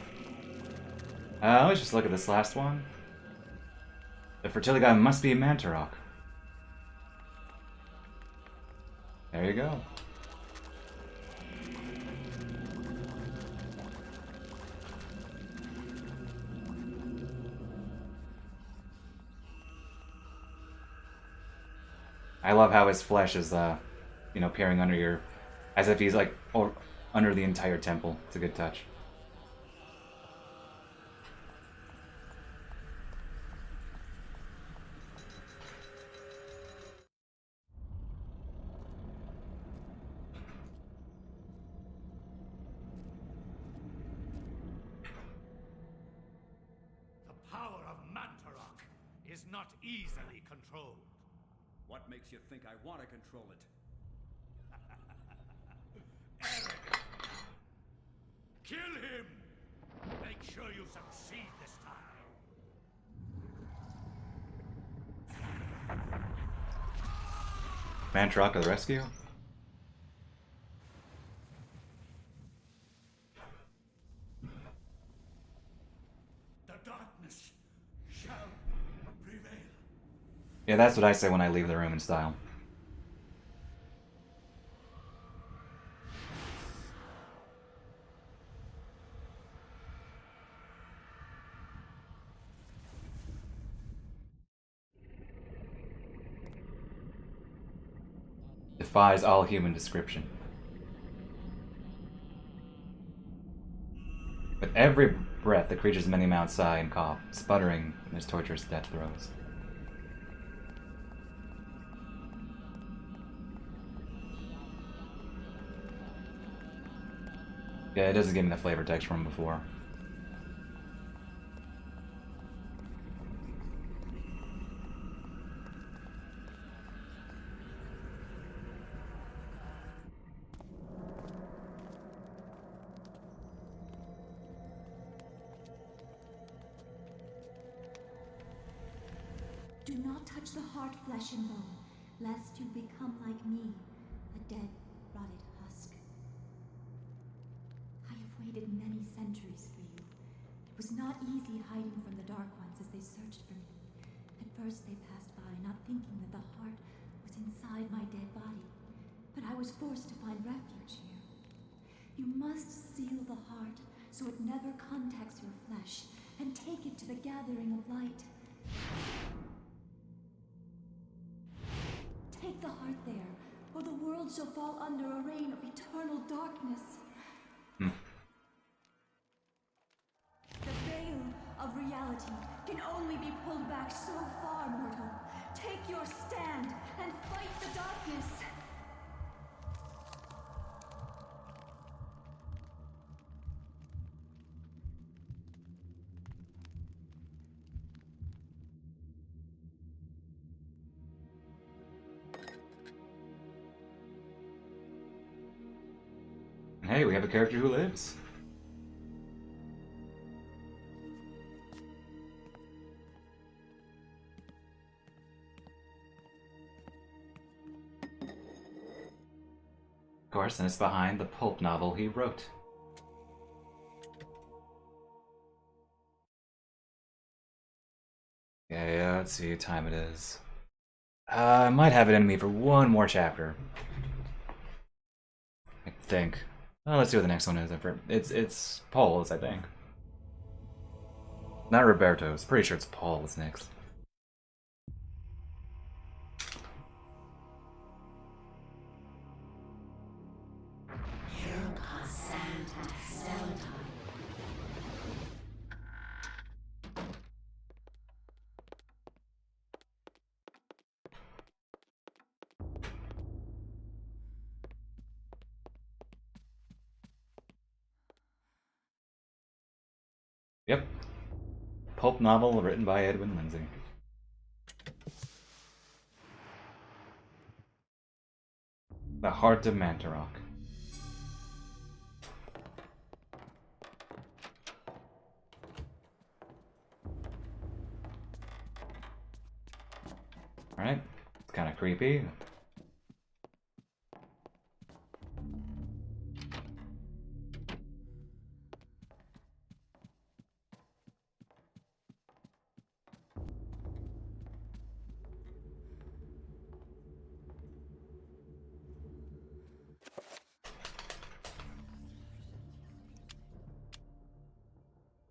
Speaker 2: Let's just look at this last one. The fertility guy must be a Mantarok. There you go. I love how his flesh is, you know, peering under your... As if he's, like, under the entire temple. It's a good touch.
Speaker 6: not easily controlled.
Speaker 10: What makes you think I want to control it?
Speaker 6: Kill him! Make sure you succeed this time.
Speaker 2: Mantrock to the rescue?
Speaker 6: The darkness shall prevail.
Speaker 2: Yeah, that's what I say when I leave the room in style. Defies all human description. With every breath, the creature's many mouths sigh and cough, sputtering in his torturous death throes. Yeah, it doesn't give me the flavor text from before.
Speaker 8: Do not touch the heart, flesh and bone, lest you become like me, a dead, rotted husk. I have waited many centuries for you. It was not easy hiding from the Dark Ones as they searched for me. At first they passed by, not thinking that the heart was inside my dead body. But I was forced to find refuge here. You must seal the heart so it never contacts your flesh, and take it to the gathering of light. Take the heart there, or the world shall fall under a reign of eternal darkness. The veil of reality can only be pulled back so far, mortal. Take your stand and fight the darkness.
Speaker 2: Hey, we have a character who lives. Of course, and it's behind the pulp novel he wrote. Yeah, let's see what time it is. I might have it in me for one more chapter. I think. Well, let's see what the next one is. It's Paul's, I think. Not Roberto's. Pretty sure it's Paul's next. Yep. Pulp novel written by Edwin Lindsay. The Heart of Mantarok. Alright, it's kind of creepy.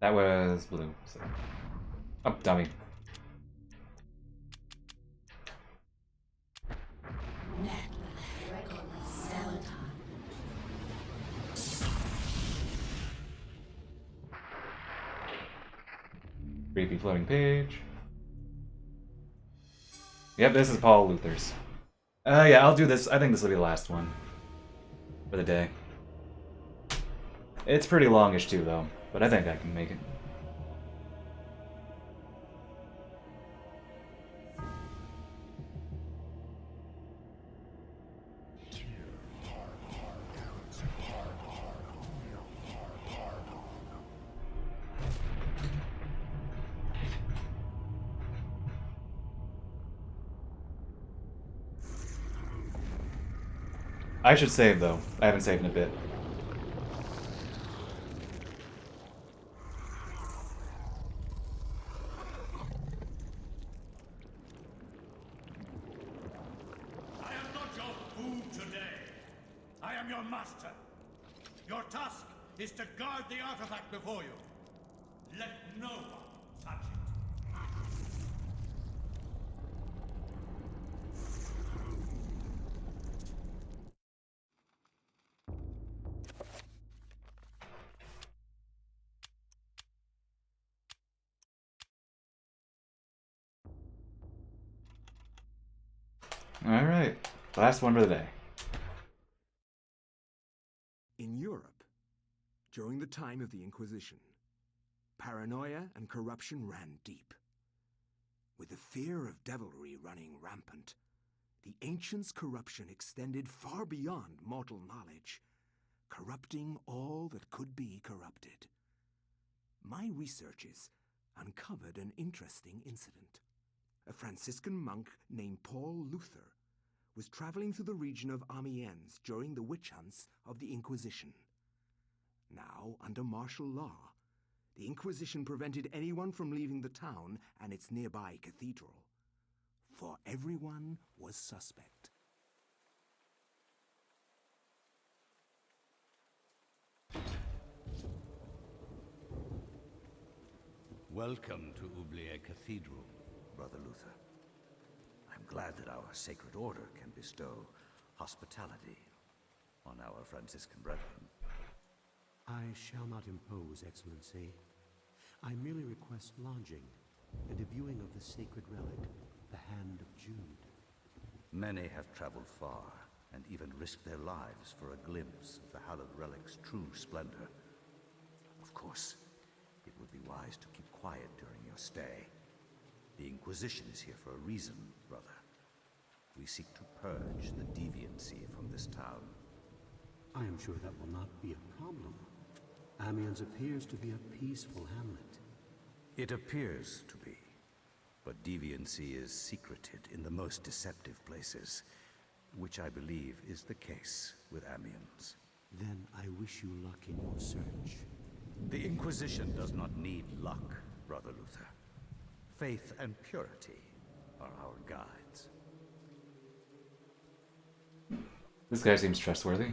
Speaker 2: That was blue, so. Oh, dummy. Creepy floating page. Yep, this is Paul Luther's. Yeah, I'll do this. I think this will be the last one for the day. It's pretty longish too, though, but I think I can make it. I should save, though. I haven't saved in a bit.
Speaker 6: I am not your food today. I am your master. Your task is to guard the artifact before you. Let no one touch it.
Speaker 2: Alright, last one for the day.
Speaker 3: In Europe, during the time of the Inquisition, paranoia and corruption ran deep. With the fear of devilry running rampant, the ancients' corruption extended far beyond mortal knowledge, corrupting all that could be corrupted. My researches uncovered an interesting incident. A Franciscan monk named Paul Luther was traveling through the region of Amiens during the witch hunts of the Inquisition. Now, under martial law, the Inquisition prevented anyone from leaving the town and its nearby cathedral, for everyone was suspect.
Speaker 6: Welcome to Oubliette Cathedral, Brother Luther. I'm glad that our sacred order can bestow hospitality on our Franciscan brethren.
Speaker 18: I shall not impose, Excellency. I merely request lodging and a viewing of the sacred relic, the Hand of Jude.
Speaker 6: Many have traveled far and even risked their lives for a glimpse of the hallowed relic's true splendor. Of course, it would be wise to keep quiet during your stay. The Inquisition is here for a reason, brother. We seek to purge the deviancy from this town.
Speaker 18: I am sure that will not be a problem. Amiens appears to be a peaceful hamlet.
Speaker 6: It appears to be, but deviancy is secreted in the most deceptive places, which I believe is the case with Amiens.
Speaker 18: Then I wish you luck in your search.
Speaker 6: The Inquisition does not need luck, Brother Luther. Faith and purity are our guides.
Speaker 2: This guy seems trustworthy.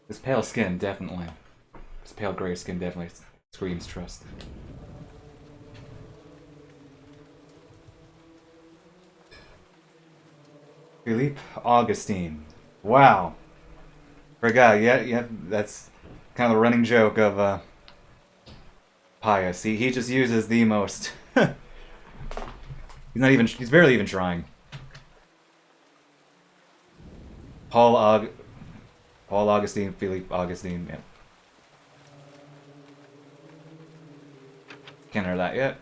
Speaker 2: His pale skin, definitely. His pale gray skin definitely screams trust. Philippe Augustine. Wow. Forgot, yeah, that's kind of the running joke of Pius. He just uses the most. He's barely even trying. Paul Augustine, Philippe Augustine, yeah. Can't hear that yet.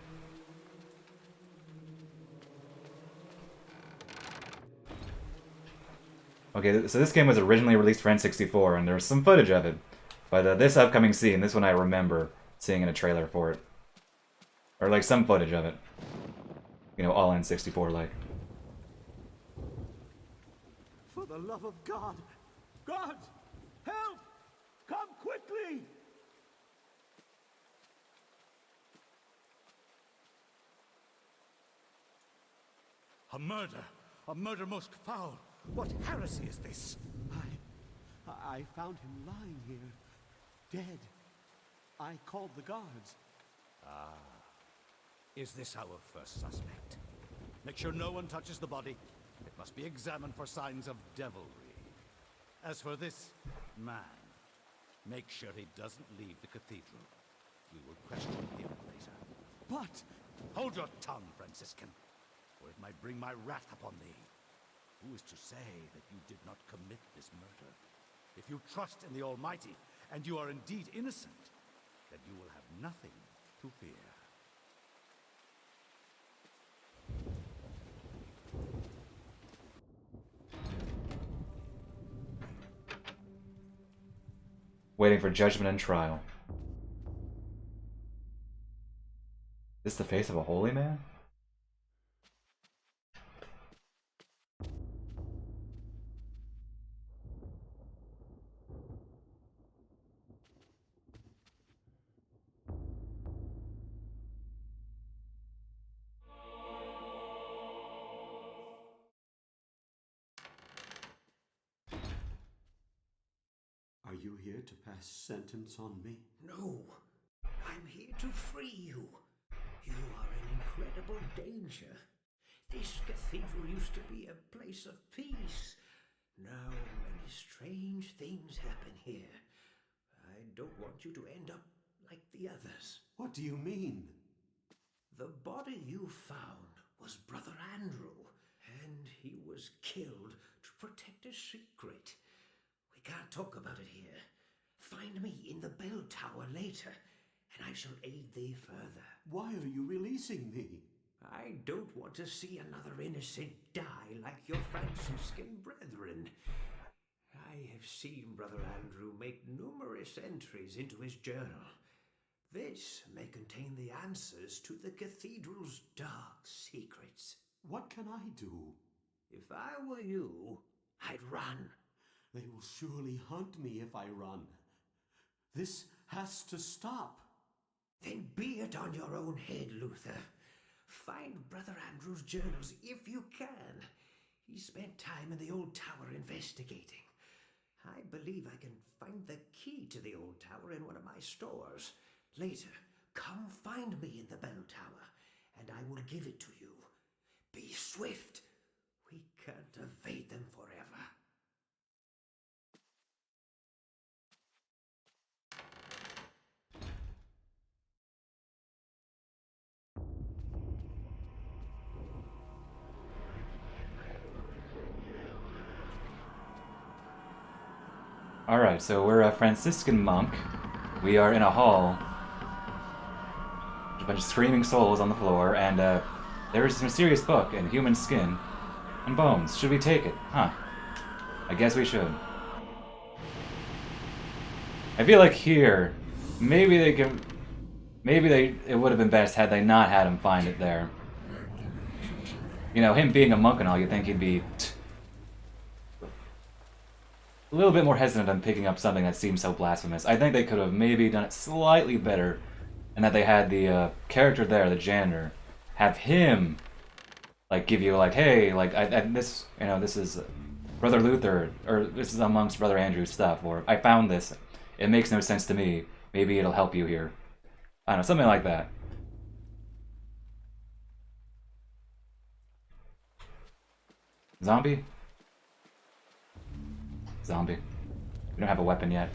Speaker 2: Okay, so this game was originally released for N64, and there's some footage of it. But this upcoming scene, this one I remember seeing in a trailer for it. Or like some footage of it. You know, all N64 like.
Speaker 19: For the love of God! God! Help! Come quickly!
Speaker 6: A murder! A murder most foul! What heresy is this?
Speaker 18: I found him lying here, dead. I called the guards.
Speaker 6: Ah. Is this our first suspect? Make sure no one touches the body. It must be examined for signs of devilry. As for this man, make sure he doesn't leave the cathedral. We will question him later.
Speaker 18: But...
Speaker 6: Hold your tongue, Franciscan, or it might bring my wrath upon thee. Who is to say that you did not commit this murder? If you trust in the Almighty, and you are indeed innocent, then you will have nothing to fear.
Speaker 2: Waiting for judgment and trial. Is this the face of a holy man?
Speaker 18: here to pass sentence on me?
Speaker 20: No. I'm here to free you. You are in incredible danger. This cathedral used to be a place of peace. Now many strange things happen here. I don't want you to end up like the others.
Speaker 18: What do you mean?
Speaker 20: The body you found was Brother Andrew, and he was killed to protect a secret. We can't talk about it here. Find me in the bell tower later, and I shall aid thee further.
Speaker 18: Why are you releasing me?
Speaker 20: I don't want to see another innocent die like your Franciscan brethren. I have seen Brother Andrew make numerous entries into his journal. This may contain the answers to the cathedral's dark secrets.
Speaker 18: What can I do?
Speaker 20: If I were you, I'd run.
Speaker 18: They will surely hunt me if I run. This has to stop.
Speaker 20: Then be it on your own head, Luther. Find Brother Andrew's journals if you can. He spent time in the old tower investigating. I believe I can find the key to the old tower in one of my stores. Later, come find me in the bell tower, and I will give it to you. Be swift. We can't evade them forever.
Speaker 2: Alright, so we're a Franciscan monk. We are in a hall. There's a bunch of screaming souls on the floor, and there is a mysterious book in human skin and bones. Should we take it? Huh. I guess we should. I feel like here, maybe they can... it would have been best had they not had him find it there. You know, him being a monk and all, you'd think he'd be... a little bit more hesitant on picking up something that seems so blasphemous. I think they could have maybe done it slightly better, and that they had the character there, the janitor, have him like give you like, hey, like this, you know, this is Brother Luther, or this is amongst Brother Andrew's stuff, or I found this. It makes no sense to me. Maybe it'll help you here. I don't know, something like that. Zombie? Zombie. We don't have a weapon yet.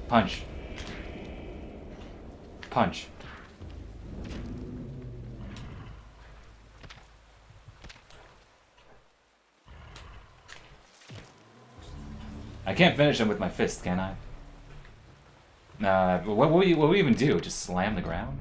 Speaker 2: Punch. Punch. I can't finish him with my fist, can I? What will we even do? Just slam the ground?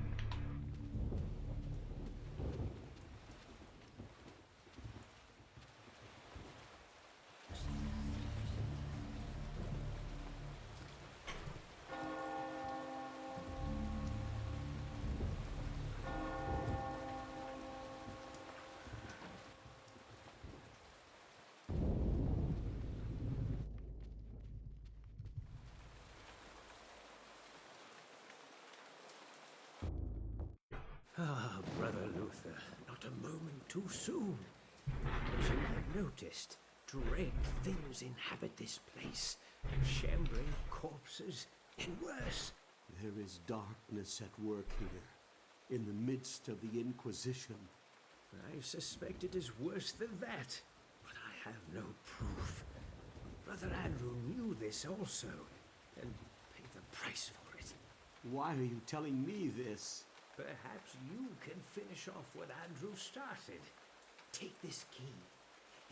Speaker 20: Ah, Brother Luther, not a moment too soon. As you have noticed, dread things inhabit this place. Shambling corpses, and worse.
Speaker 18: There is darkness at work here, in the midst of the Inquisition.
Speaker 20: I suspect it is worse than that, but I have no proof. Brother Andrew knew this also, and paid the price for it.
Speaker 18: Why are you telling me this?
Speaker 20: Perhaps you can finish off what Andrew started. Take this key.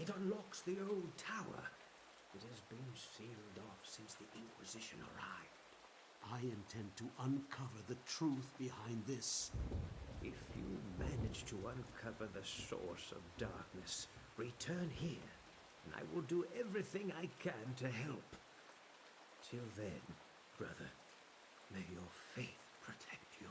Speaker 20: It unlocks the old tower. It has been sealed off since the Inquisition arrived.
Speaker 18: I intend to uncover the truth behind this.
Speaker 20: If you manage to uncover the source of darkness, return here, and I will do everything I can to help. Till then, brother, may your faith protect you.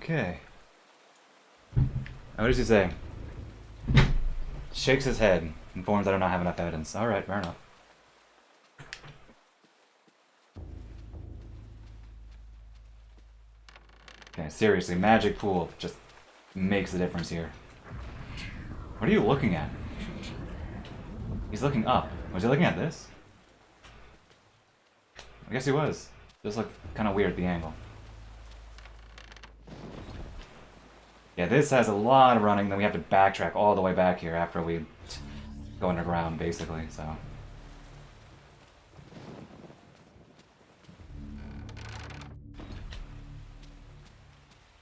Speaker 2: Okay. What does he say? Shakes his head, informs I do not have enough evidence. Alright, fair enough. Okay, seriously, magic pool just makes a difference here. What are you looking at? He's looking up. Was he looking at this? I guess he was. Just looked kind of weird at the angle. Yeah, this has a lot of running, then we have to backtrack all the way back here after we go underground, basically, so...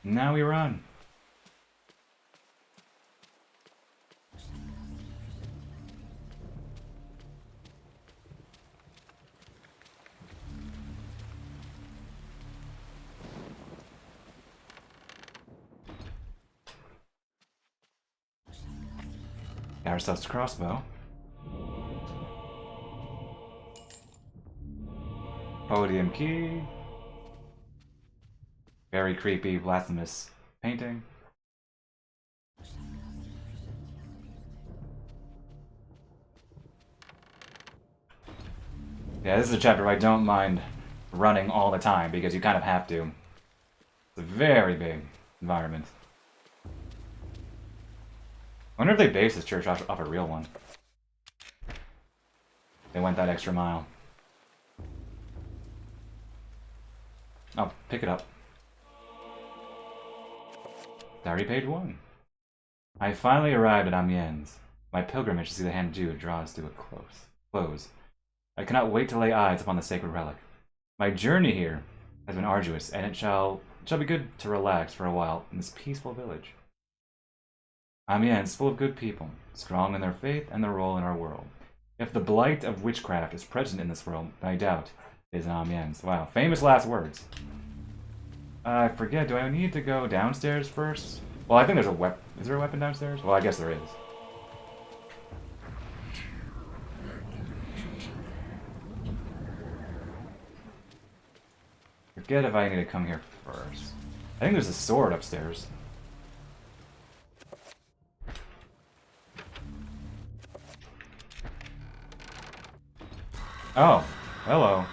Speaker 2: Now we run. Got ourselves a crossbow. Podium key. Very creepy, blasphemous painting. Yeah, this is a chapter where I don't mind running all the time, because you kind of have to. It's a very big environment. I wonder if they based this church off a real one. They went that extra mile. Oh, pick it up. Diary page 1. I finally arrived at Amiens. My pilgrimage to see the Hand of Jude draws to a close. I cannot wait to lay eyes upon the sacred relic. My journey here has been arduous, and it shall be good to relax for a while in this peaceful village. Amiens is full of good people, strong in their faith and their role in our world. If the blight of witchcraft is present in this world, then I doubt it is in Amiens. Wow, famous last words. I forget, do I need to go downstairs first? Well, I think there's a weapon. Is there a weapon downstairs? Well, I guess there is. Forget if I need to come here first. I think there's a sword upstairs. Oh, hello.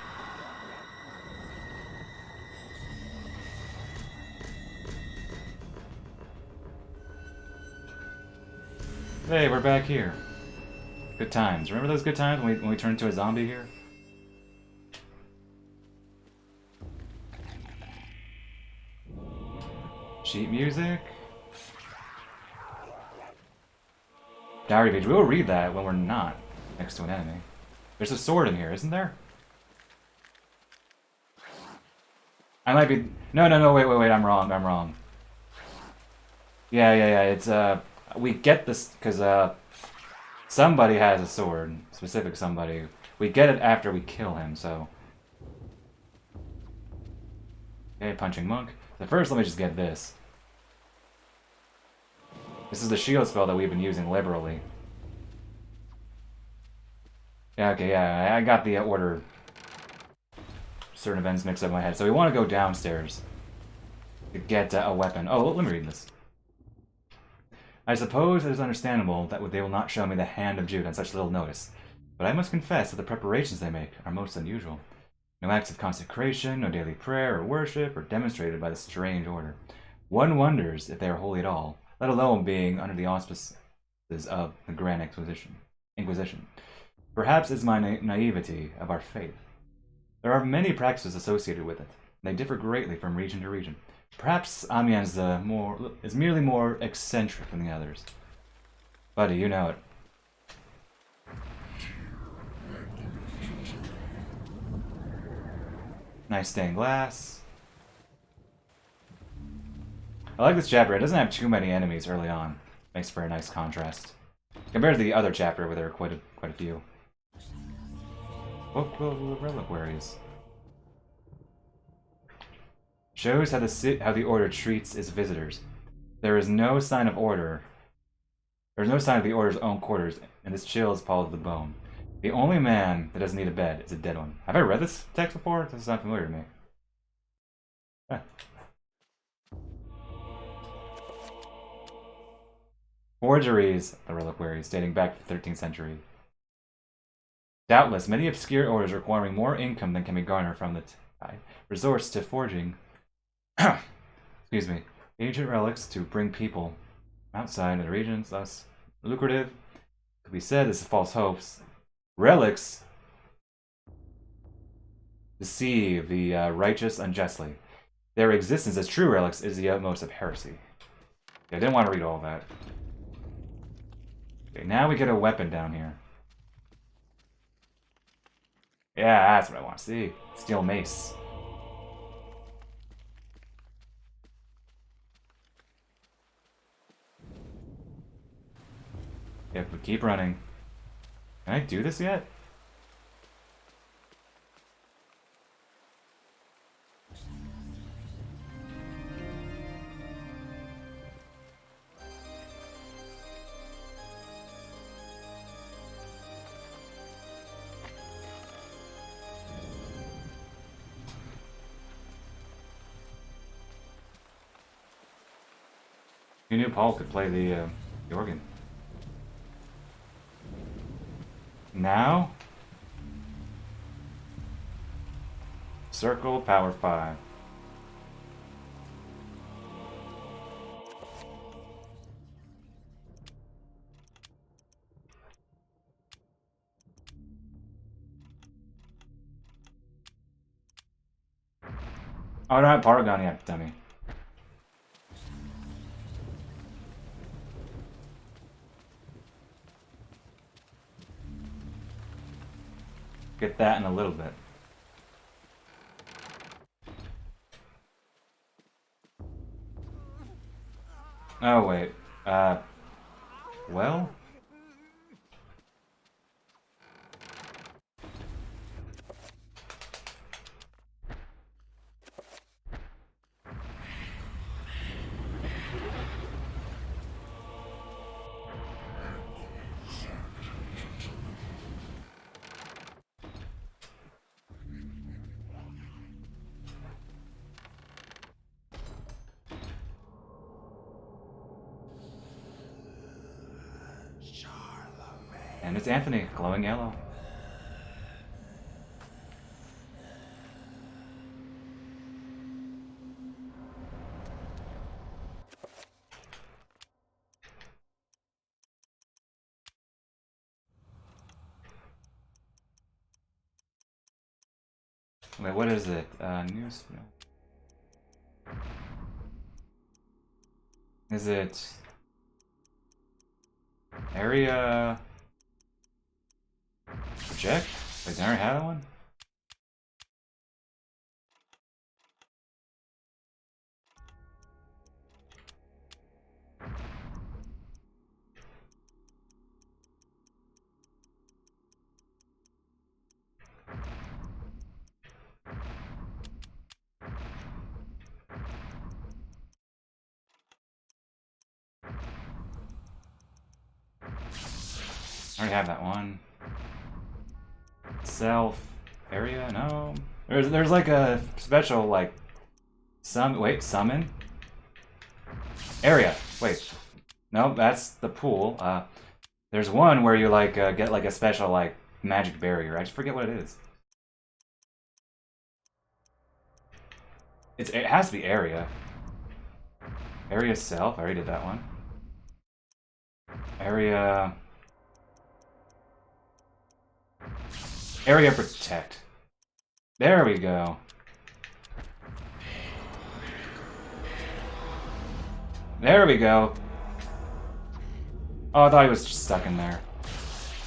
Speaker 2: Hey, we're back here. Good times. Remember those good times when we turned into a zombie here? Sheet music. Diary page. We'll read that when we're not next to an enemy. There's a sword in here, isn't there? I might be... No, wait, I'm wrong. Yeah, it's, we get this, because, somebody has a sword. Specific somebody. We get it after we kill him, so... Okay, punching monk. So first, let me just get this. This is the shield spell that we've been using liberally. Yeah, okay, yeah, I got the order. Certain events mixed up in my head. So we want to go downstairs to get a weapon. Oh, let me read this. I suppose it is understandable that they will not show me the Hand of Jude on such little notice, but I must confess that the preparations they make are most unusual. No acts of consecration, no daily prayer or worship are demonstrated by the strange order. One wonders if they are holy at all, let alone being under the auspices of the Grand Inquisition. Perhaps it's my naivety of our faith. There are many practices associated with it, and they differ greatly from region to region. Perhaps Amiens is merely more eccentric than the others. Buddy, you know it. Nice stained glass. I like this chapter. It doesn't have too many enemies early on. Makes for a nice contrast. Compared to the other chapter where there are quite a few. Book of Reliquaries. Shows how the Order treats its visitors. There is no sign of order. There is no sign of the Order's own quarters, and this chills Paul to the bone. The only man that doesn't need a bed is a dead one. Have I read this text before? This is not familiar to me. Forgeries, the reliquaries, dating back to the 13th century. Doubtless, many obscure orders requiring more income than can be garnered from the resorts to forging excuse me, ancient relics to bring people outside of the regions thus lucrative. Could be said this is false hopes. Relics deceive the righteous unjustly. Their existence as true relics is the utmost of heresy. Okay, I didn't want to read all that. Okay, now we get a weapon down here. Yeah, that's what I want to see. Steel mace. Yep, but keep running. Can I do this yet? Who knew Paul could play the organ? Now? Circle, power 5. Oh, I don't have power gun yet, dummy. Get that in a little bit. Oh, wait. Well? And it's Anthony, glowing yellow. Wait, what is it? News? No. Is it area project? Wait, did I already have that one? I already have that one. Self area? No. There's like a special like summon area. Wait. No, that's the pool. There's one where you like get like a special like magic barrier. I just forget what it is. It has to be area. Area self. I already did that one. Area protect. There we go. There we go. Oh, I thought he was just stuck in there.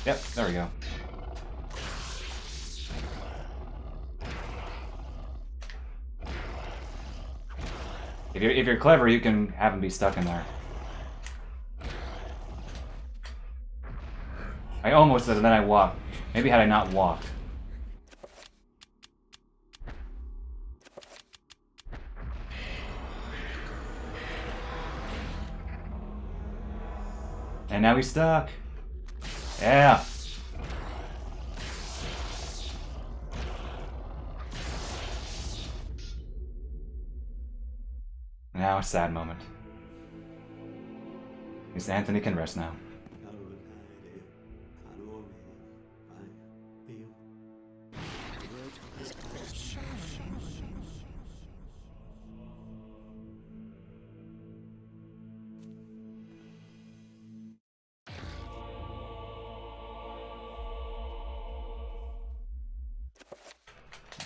Speaker 2: Yep, there we go. If you're clever, you can have him be stuck in there. I almost did, and then I walked. Maybe had I not walked. And now he's stuck. Yeah. Now a sad moment. At least Anthony can rest now.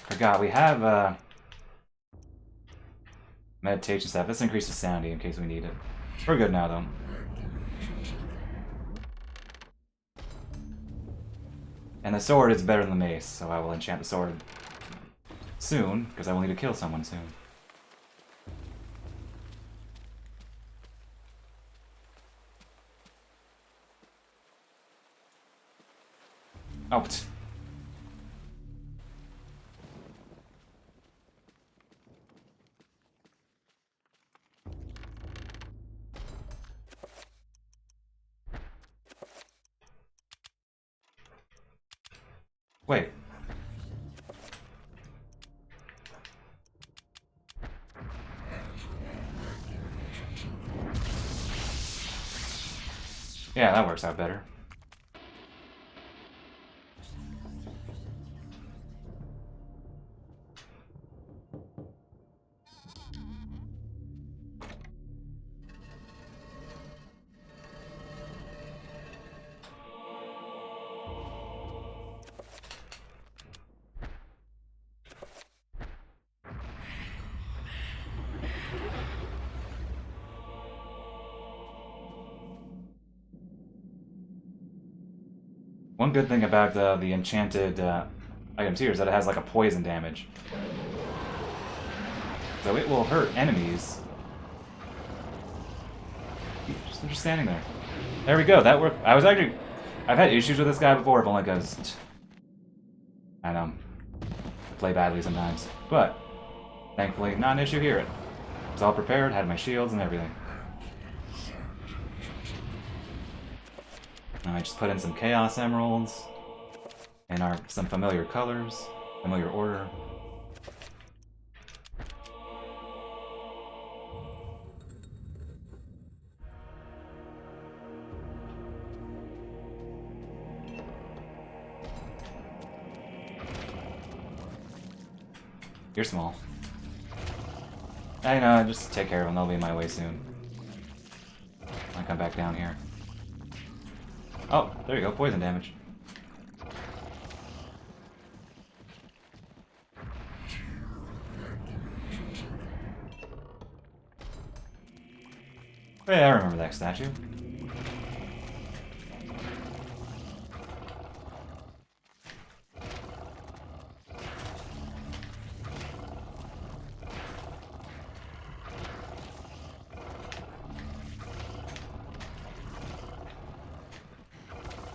Speaker 2: Forgot, we have meditation stuff. This increases sanity in case we need it. We're good now, though. And the sword is better than the mace, so I will enchant the sword soon, because I will need to kill someone soon. Oh, wait. Yeah, that works out better. One good thing about the enchanted items here is that it has like a poison damage. So it will hurt enemies. They're just standing there. There we go, that worked. I've had issues with this guy before, but only because I know, I play badly sometimes. But thankfully, not an issue here. It was all prepared, had my shields and everything. I just put in some Chaos Emeralds and some familiar colors, familiar order. You're small. I know, just take care of them, they'll be my way soon. I'll come back down here. Oh, there you go, poison damage. Yeah, I remember that statue.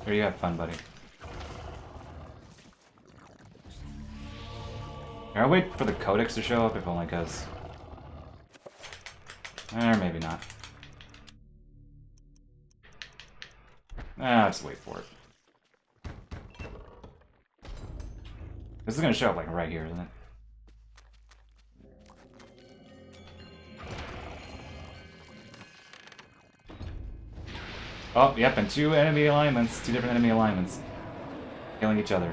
Speaker 2: Here you have fun, buddy. Here, I'll wait for the Codex to show up, if only because... Or maybe not. Let's wait for it. This is gonna show up like right here, isn't it? Oh, yep, and two different enemy alignments. Killing each other.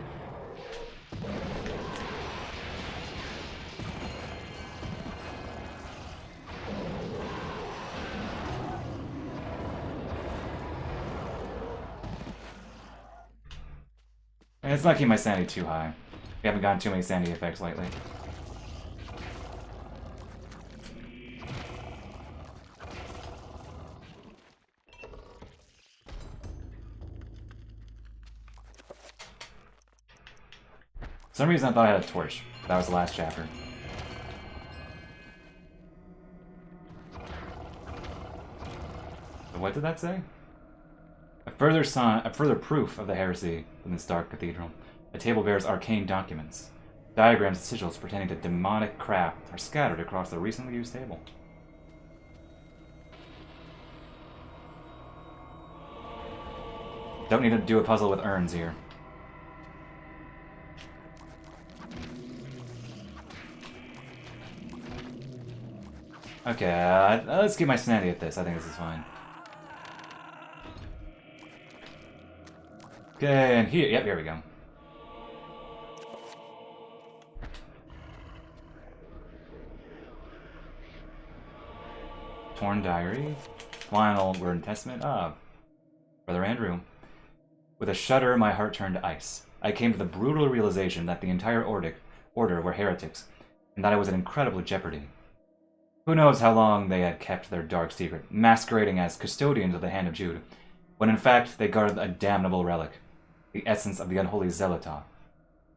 Speaker 2: And it's not keeping my sanity too high. We haven't gotten too many sanity effects lately. For some reason I thought I had a torch. That was the last chapter. So what did that say? A further proof of the heresy in this dark cathedral. A table bears arcane documents. Diagrams and sigils pertaining to demonic craft are scattered across the recently used table. Don't need to do a puzzle with urns here. Okay, let's keep my sanity at this. I think this is fine. Okay, and here, yep, here we go. Torn Diary, Final Word and Testament. Brother Andrew. With a shudder, my heart turned to ice. I came to the brutal realization that the entire order Order were heretics, and that I was in incredible jeopardy. Who knows how long they had kept their dark secret, masquerading as custodians of the Hand of Jude, when in fact they guarded a damnable relic, the essence of the unholy Zealotah,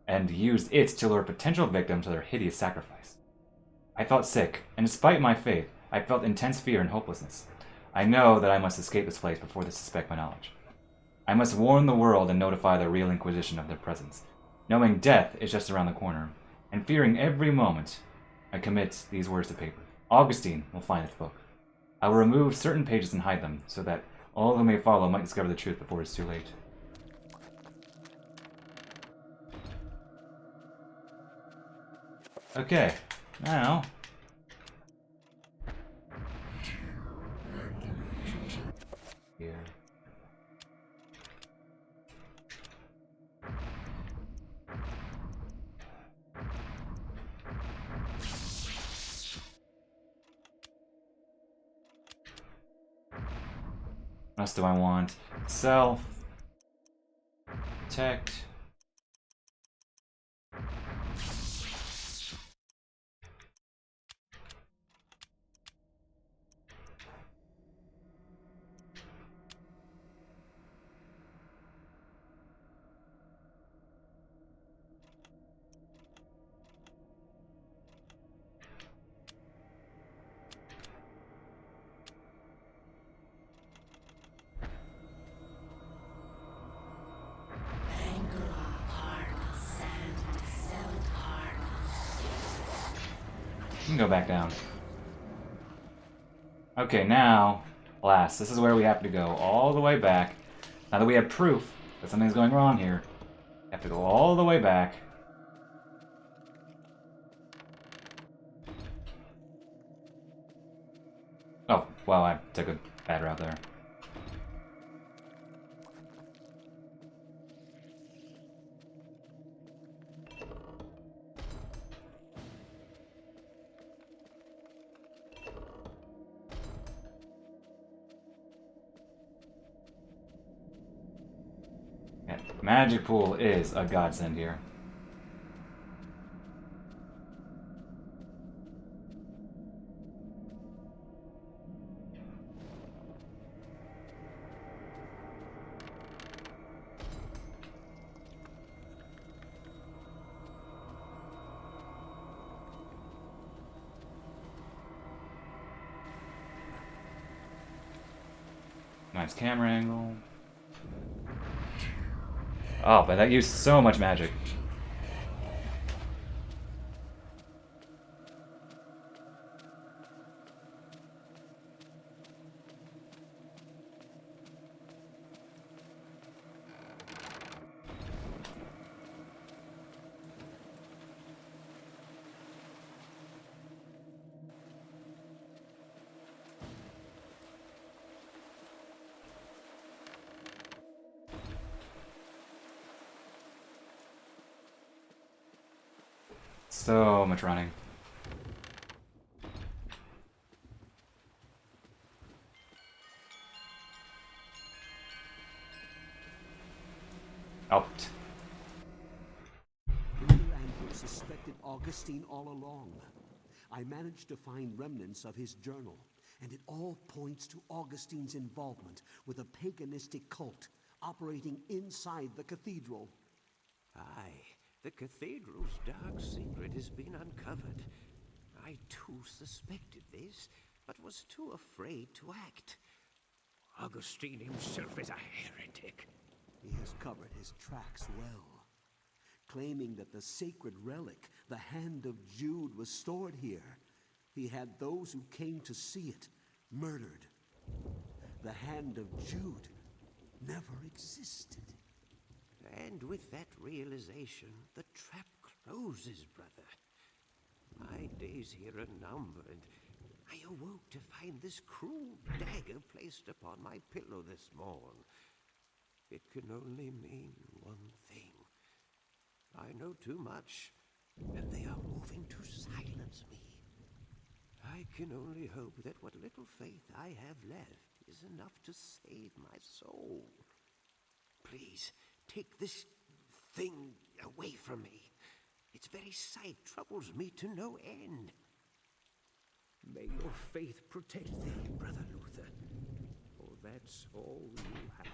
Speaker 2: and used it to lure potential victims to their hideous sacrifice. I felt sick, and despite my faith, I felt intense fear and hopelessness. I know that I must escape this place before they suspect my knowledge. I must warn the world and notify the real Inquisition of their presence, knowing death is just around the corner, and fearing every moment. I commit these words to paper. Augustine will find this book. I will remove certain pages and hide them, so that all who may follow might discover the truth before it's too late. Okay, now... Here. What else do I want? Self. Protect. You can go back down. Okay, now, last, this is where we have to go all the way back. Now that we have proof that something's going wrong here, we have to go all the way back. Oh, wow, I took a bad route there. Magic pool is a godsend here. Nice camera angle. Oh, but that used so much magic. So much running. Out.
Speaker 18: Andrew suspected Augustine all along. I managed to find remnants of his journal, and it all points to Augustine's involvement with a paganistic cult operating inside the cathedral.
Speaker 20: Aye. The cathedral's dark secret has been uncovered. I too suspected this, but was too afraid to act. Augustine himself is a heretic.
Speaker 18: He has covered his tracks well, claiming that the sacred relic, the Hand of Jude, was stored here. He had those who came to see it murdered. The Hand of Jude never existed.
Speaker 20: And with that realization, the trap closes, brother. My days here are numbered. I awoke to find this cruel dagger placed upon my pillow this morn. It can only mean one thing. I know too much, and they are moving to silence me. I can only hope that what little faith I have left is enough to save my soul. Please, take this thing away from me. Its very sight troubles me to no end. May your faith protect thee, Brother Luther, for that's all you have.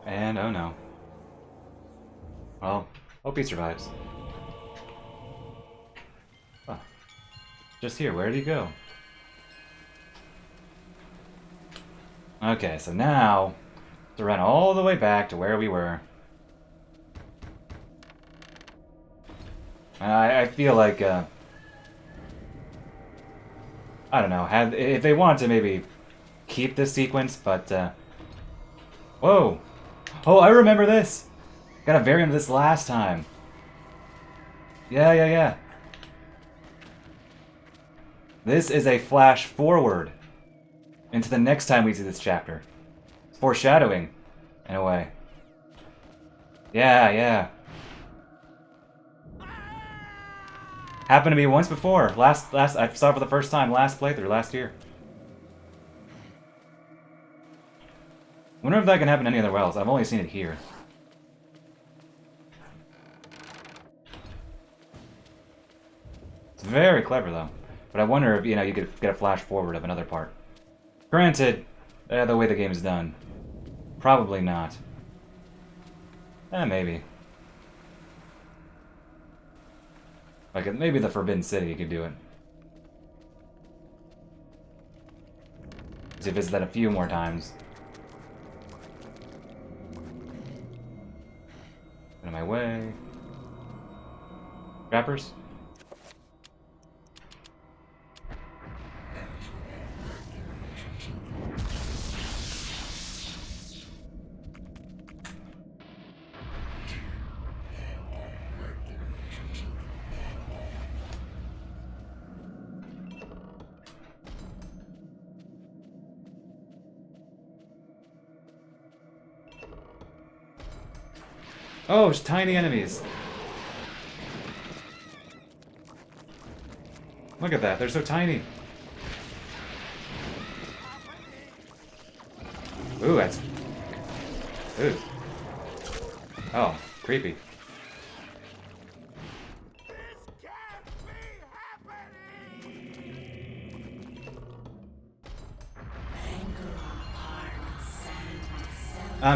Speaker 2: And oh no. Well, hope he survives. Oh. Just here, where did he go? Okay, so now to run all the way back to where we were. I feel like I don't know, if they wanted to maybe keep this sequence, but whoa! Oh, I remember this! Got a variant of this last time. Yeah. This is a flash forward into the next time we see this chapter. It's foreshadowing, in a way. Yeah. Happened to me once before. Last I saw it for the first time last playthrough, last year. Wonder if that can happen anywhere else. I've only seen it here. It's very clever, though. But I wonder if, you could get a flash forward of another part. Granted, the way the game is done. Probably not. Maybe. Like, maybe the Forbidden City could do it. Because you visit that a few more times. Out of my way. Trappers? Oh, it's tiny enemies. Look at that, they're so tiny. Ooh, that's... Ooh. Oh, creepy.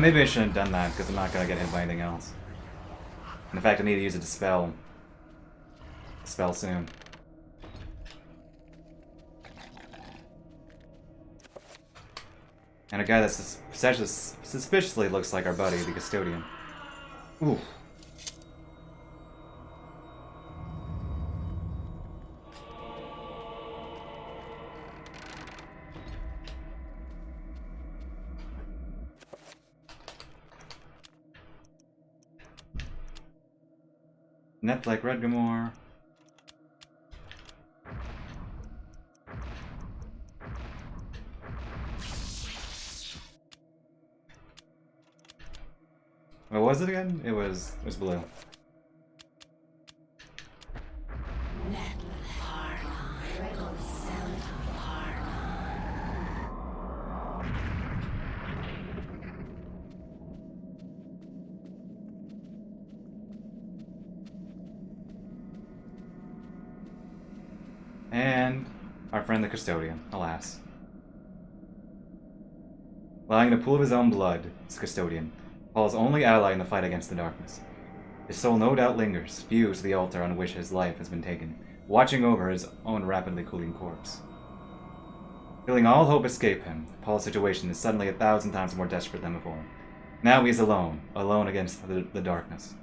Speaker 2: Maybe I shouldn't have done that, because I'm not going to get hit by anything else. And in fact, I need to use a Dispel. Spell soon. And a guy that suspiciously looks like our buddy, the Custodian. Ooh. Net like Redgamore. What was it again? It was blue. And our friend the Custodian, alas. Lying in a pool of his own blood, this Custodian, Paul's only ally in the fight against the darkness. His soul no doubt lingers, fused to the altar on which his life has been taken, watching over his own rapidly cooling corpse. Feeling all hope escape him, Paul's situation is suddenly 1,000 times more desperate than before. Now he is alone against the darkness.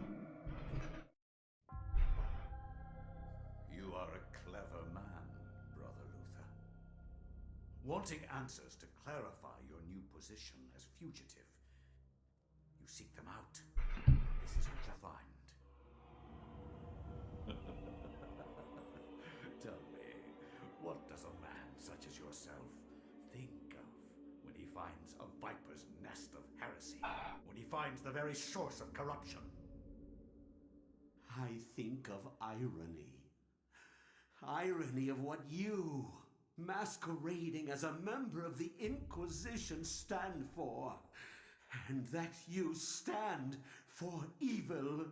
Speaker 6: You are a clever man, Brother Luther. Wanting answers to clarify your new position as fugitive, you seek them out. This is what you find. Tell me, what does a man such as yourself think of when he finds a viper's nest of heresy? When he finds the very source of corruption?
Speaker 18: I think of irony. Irony of what you, masquerading as a member of the Inquisition, stand for. And that you stand for evil.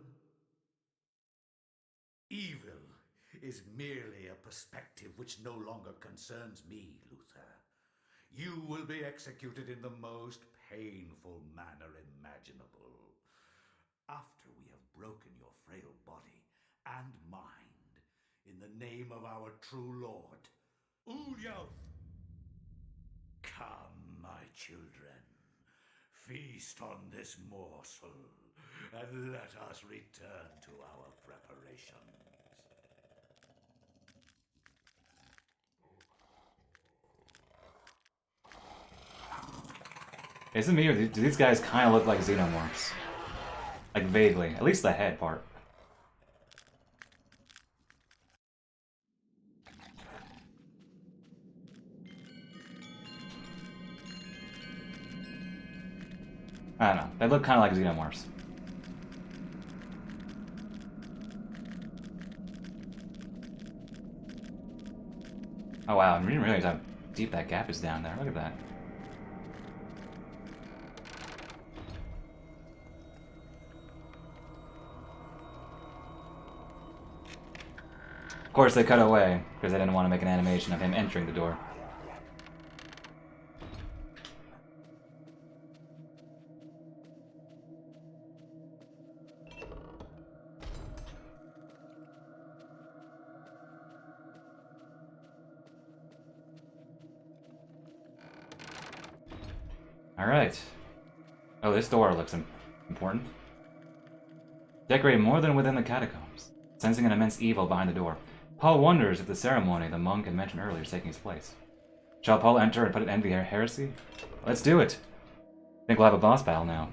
Speaker 6: Evil is merely a perspective which no longer concerns me, Luther. You will be executed in the most painful manner imaginable. After we have broken your frail body and mind in the name of our true Lord, Ulyoth. Come, my children, feast on this morsel, and let us return to our preparations.
Speaker 2: Is it me, or do these guys kind of look like xenomorphs? Like, vaguely. At least the head part. I don't know. They look kind of like xenomorphs. Oh wow, I didn't realize how deep that gap is down there. Look at that. Of course, they cut away because they didn't want to make an animation of him entering the door. Alright. Oh, this door looks important. Decorated more than within the catacombs, sensing an immense evil behind the door. Paul wonders if the ceremony the monk had mentioned earlier is taking its place. Shall Paul enter and put an end to the heresy? Let's do it! I think we'll have a boss battle now.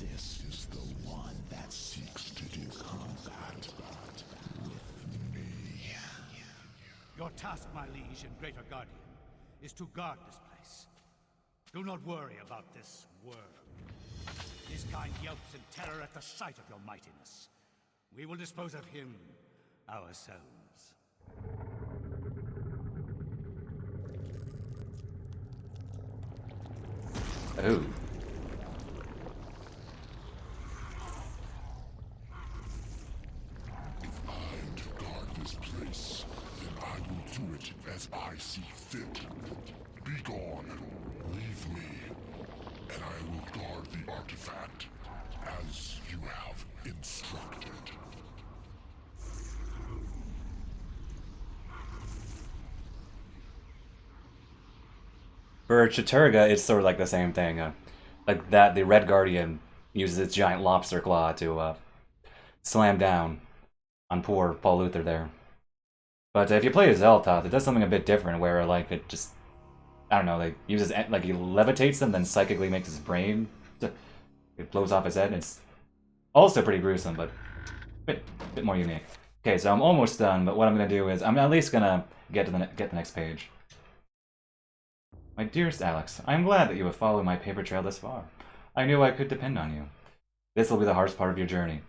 Speaker 9: This is the one that seeks to do combat with me.
Speaker 6: Your task, my liege and greater guardian, is to guard this place. Do not worry about this worm. His kind yelps in terror at the sight of your mightiness. We will dispose of him ourselves.
Speaker 2: Oh.
Speaker 9: As I see fit. Be gone. Leave me, and I will guard the artifact as you have instructed.
Speaker 2: For Chattur'gha, it's sort of like the same thing. Like that, the Red Guardian uses its giant lobster claw to slam down on poor Paul Luther there. But if you play as Xel'Toth, it does something a bit different, where like it just, I don't know, like uses like he levitates them, then psychically makes his brain, it blows off his head. And it's also pretty gruesome, but a bit more unique. Okay, so I'm almost done, but what I'm gonna do is I'm at least gonna get the next page. My dearest Alex, I am glad that you have followed my paper trail this far. I knew I could depend on you. This will be the hardest part of your journey.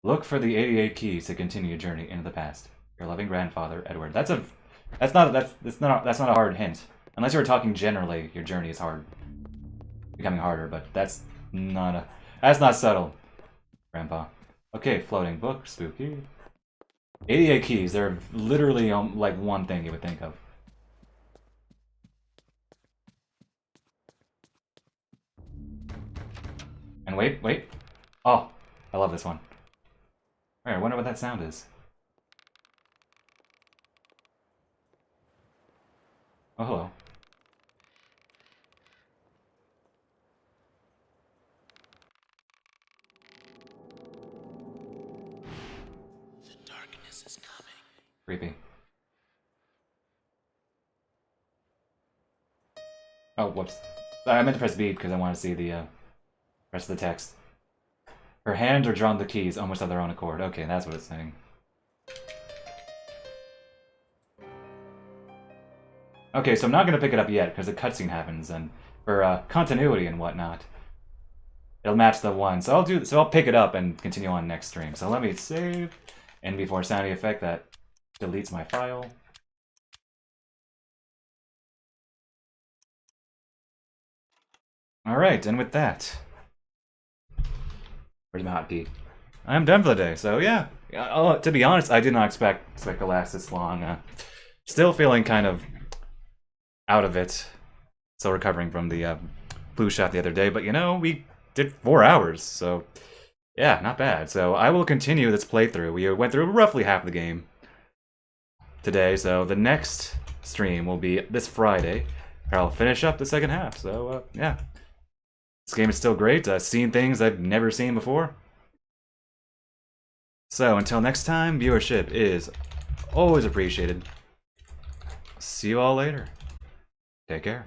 Speaker 2: Look for the 88 keys to continue your journey into the past. Your loving grandfather, Edward. That's not a hard hint. Unless you were talking generally, your journey is becoming harder, but that's not subtle, Grandpa. Okay, floating book, spooky. 88 keys. They're literally like one thing you would think of. And wait. Oh, I love this one. Alright, I wonder what that sound is. Oh, hello.
Speaker 14: The darkness is coming.
Speaker 2: Creepy. Oh, whoops. I meant to press B because I want to see the rest of the text. Her hands are drawn to the keys almost of their own accord. Okay, that's what it's saying. Okay, so I'm not going to pick it up yet because the cutscene happens, and for continuity and whatnot, it'll match the one. So I'll pick it up and continue on next stream. So let me save, and before sound effect that deletes my file. Alright, and with that, where's my hot pea? I'm done for the day, so yeah. To be honest, I did not expect to last this long. Still feeling kind of out of it. Still recovering from the flu shot the other day, but you know, we did 4 hours, so yeah, not bad. So I will continue this playthrough. We went through roughly half the game today, so the next stream will be this Friday, where I'll finish up the second half. So yeah, this game is still great. Seeing things I've never seen before. So until next time, viewership is always appreciated. See you all later. Take care.